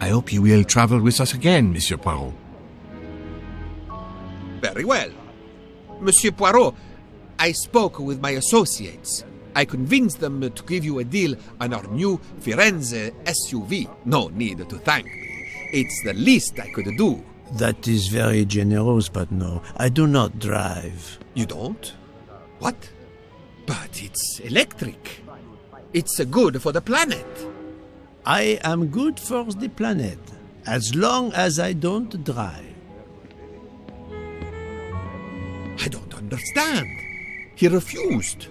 I hope you will travel with us again, Monsieur Poirot. Very well. Monsieur Poirot, I spoke with my associates. I convinced them to give you a deal on our new Firenze SUV. No need to thank me. It's the least I could do. That is very generous, but no, I do not drive. You don't? What? But it's electric. It's good for the planet. I am good for the planet, as long as I don't drive. I don't understand. He refused.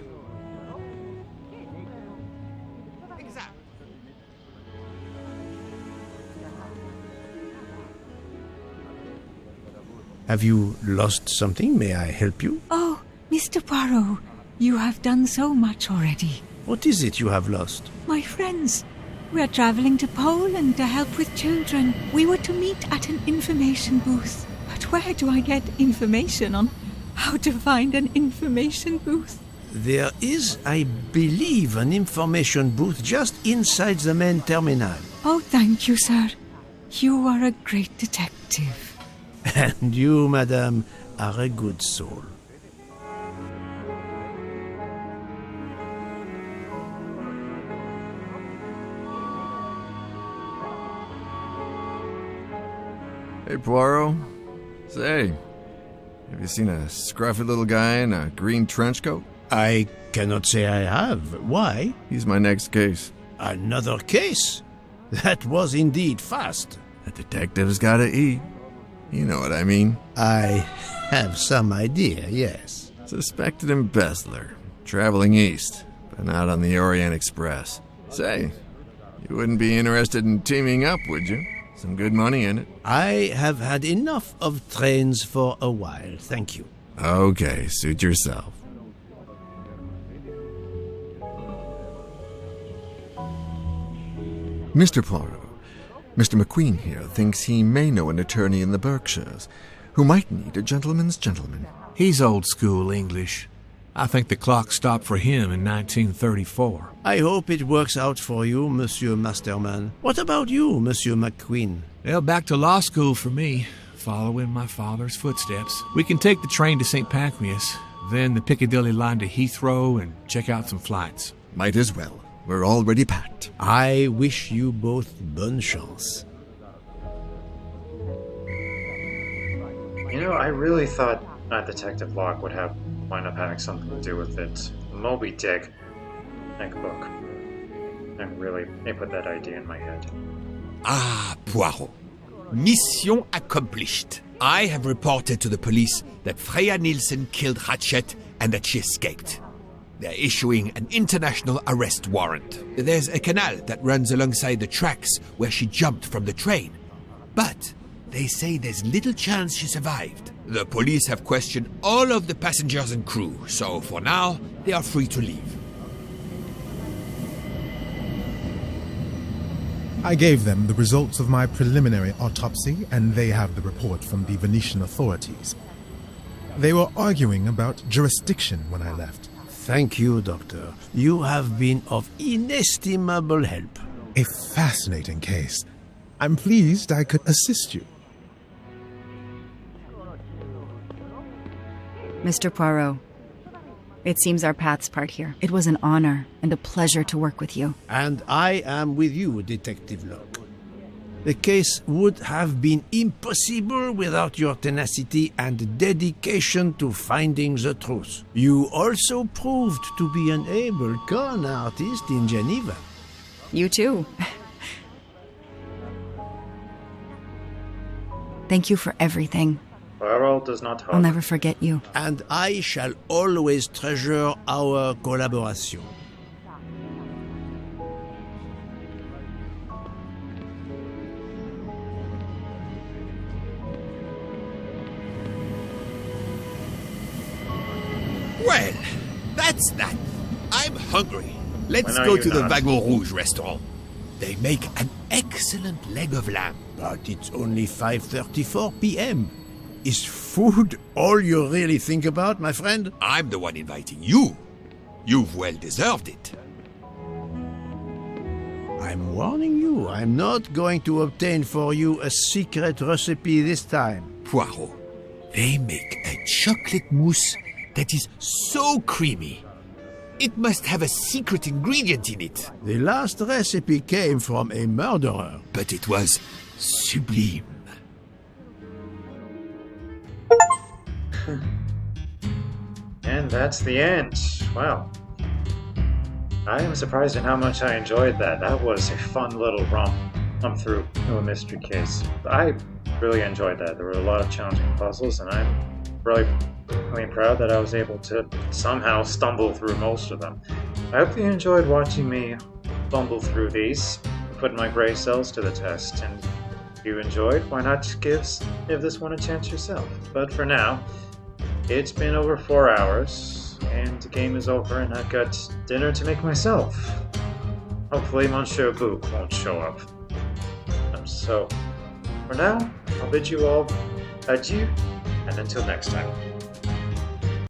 Have you lost something? May I help you? Oh, Mr. Poirot, you have done so much already. What is it you have lost? My friends. We are traveling to Poland to help with children. We were to meet at an information booth. But where do I get information on how to find an information booth? There is, I believe, an information booth just inside the main terminal. Oh, thank you, sir. You are a great detective. And you, madame, are a good soul. Hey, Poirot. Say, have you seen a scruffy little guy in a green trench coat? I cannot say I have. Why? He's my next case. Another case? That was indeed fast. A detective's gotta eat. You know what I mean. I have some idea, yes. Suspected embezzler, traveling east, but not on the Orient Express. Say, you wouldn't be interested in teaming up, would you? Some good money in it. I have had enough of trains for a while, thank you. Okay, suit yourself. Mr. Poirot, Mr. McQueen here thinks he may know an attorney in the Berkshires who might need a gentleman's gentleman. He's old school English. I think the clock stopped for him in 1934. I hope it works out for you, Monsieur Masterman. What about you, Monsieur McQueen? Well, back to law school for me, following my father's footsteps. We can take the train to St. Pancras, then the Piccadilly line to Heathrow and check out some flights. Might as well. We're already packed. I wish you both bonne chance. You know, I really thought Detective Locke would wind up having something to do with it. Moby Dick. Like book. They put that idea in my head. Ah, Poirot. Mission accomplished. I have reported to the police that Freya Nielsen killed Ratchet and that she escaped. They're issuing an international arrest warrant. There's a canal that runs alongside the tracks where she jumped from the train. But They say there's little chance she survived. The police have questioned all of the passengers and crew, so for now, they are free to leave. I gave them the results of my preliminary autopsy, and they have the report from the Venetian authorities. They were arguing about jurisdiction when I left. Thank you, Doctor. You have been of inestimable help. A fascinating case. I'm pleased I could assist you. Mr. Poirot, it seems our paths part here. It was an honor and a pleasure to work with you. And I am with you, Detective Locke. The case would have been impossible without your tenacity and dedication to finding the truth. You also proved to be an able con artist in Geneva. You too. Thank you for everything. Poirot does not talk. I'll never forget you. And I shall always treasure our collaboration. Well, that's that. I'm hungry. Let's When are go you to the not? Wagon Rouge restaurant. They make an excellent leg of lamb. But it's only 5:34 p.m. Is food all you really think about, my friend? I'm the one inviting you. You've well deserved it. I'm warning you, I'm not going to obtain for you a secret recipe this time. Poirot, they make a chocolate mousse that is so creamy. It must have a secret ingredient in it. The last recipe came from a murderer. But it was sublime. And that's the end. Wow. I am surprised at how much I enjoyed that. That was a fun little romp through a mystery case. I really enjoyed that. There were a lot of challenging puzzles, and I'm really proud that I was able to somehow stumble through most of them. I hope you enjoyed watching me fumble through these, put my gray cells to the test, and if you enjoyed, why not give this one a chance yourself? But for now, it's been over 4 hours, and the game is over, and I've got dinner to make myself. Hopefully Monsieur Book won't show up. So, for now, I'll bid you all adieu, and until next time.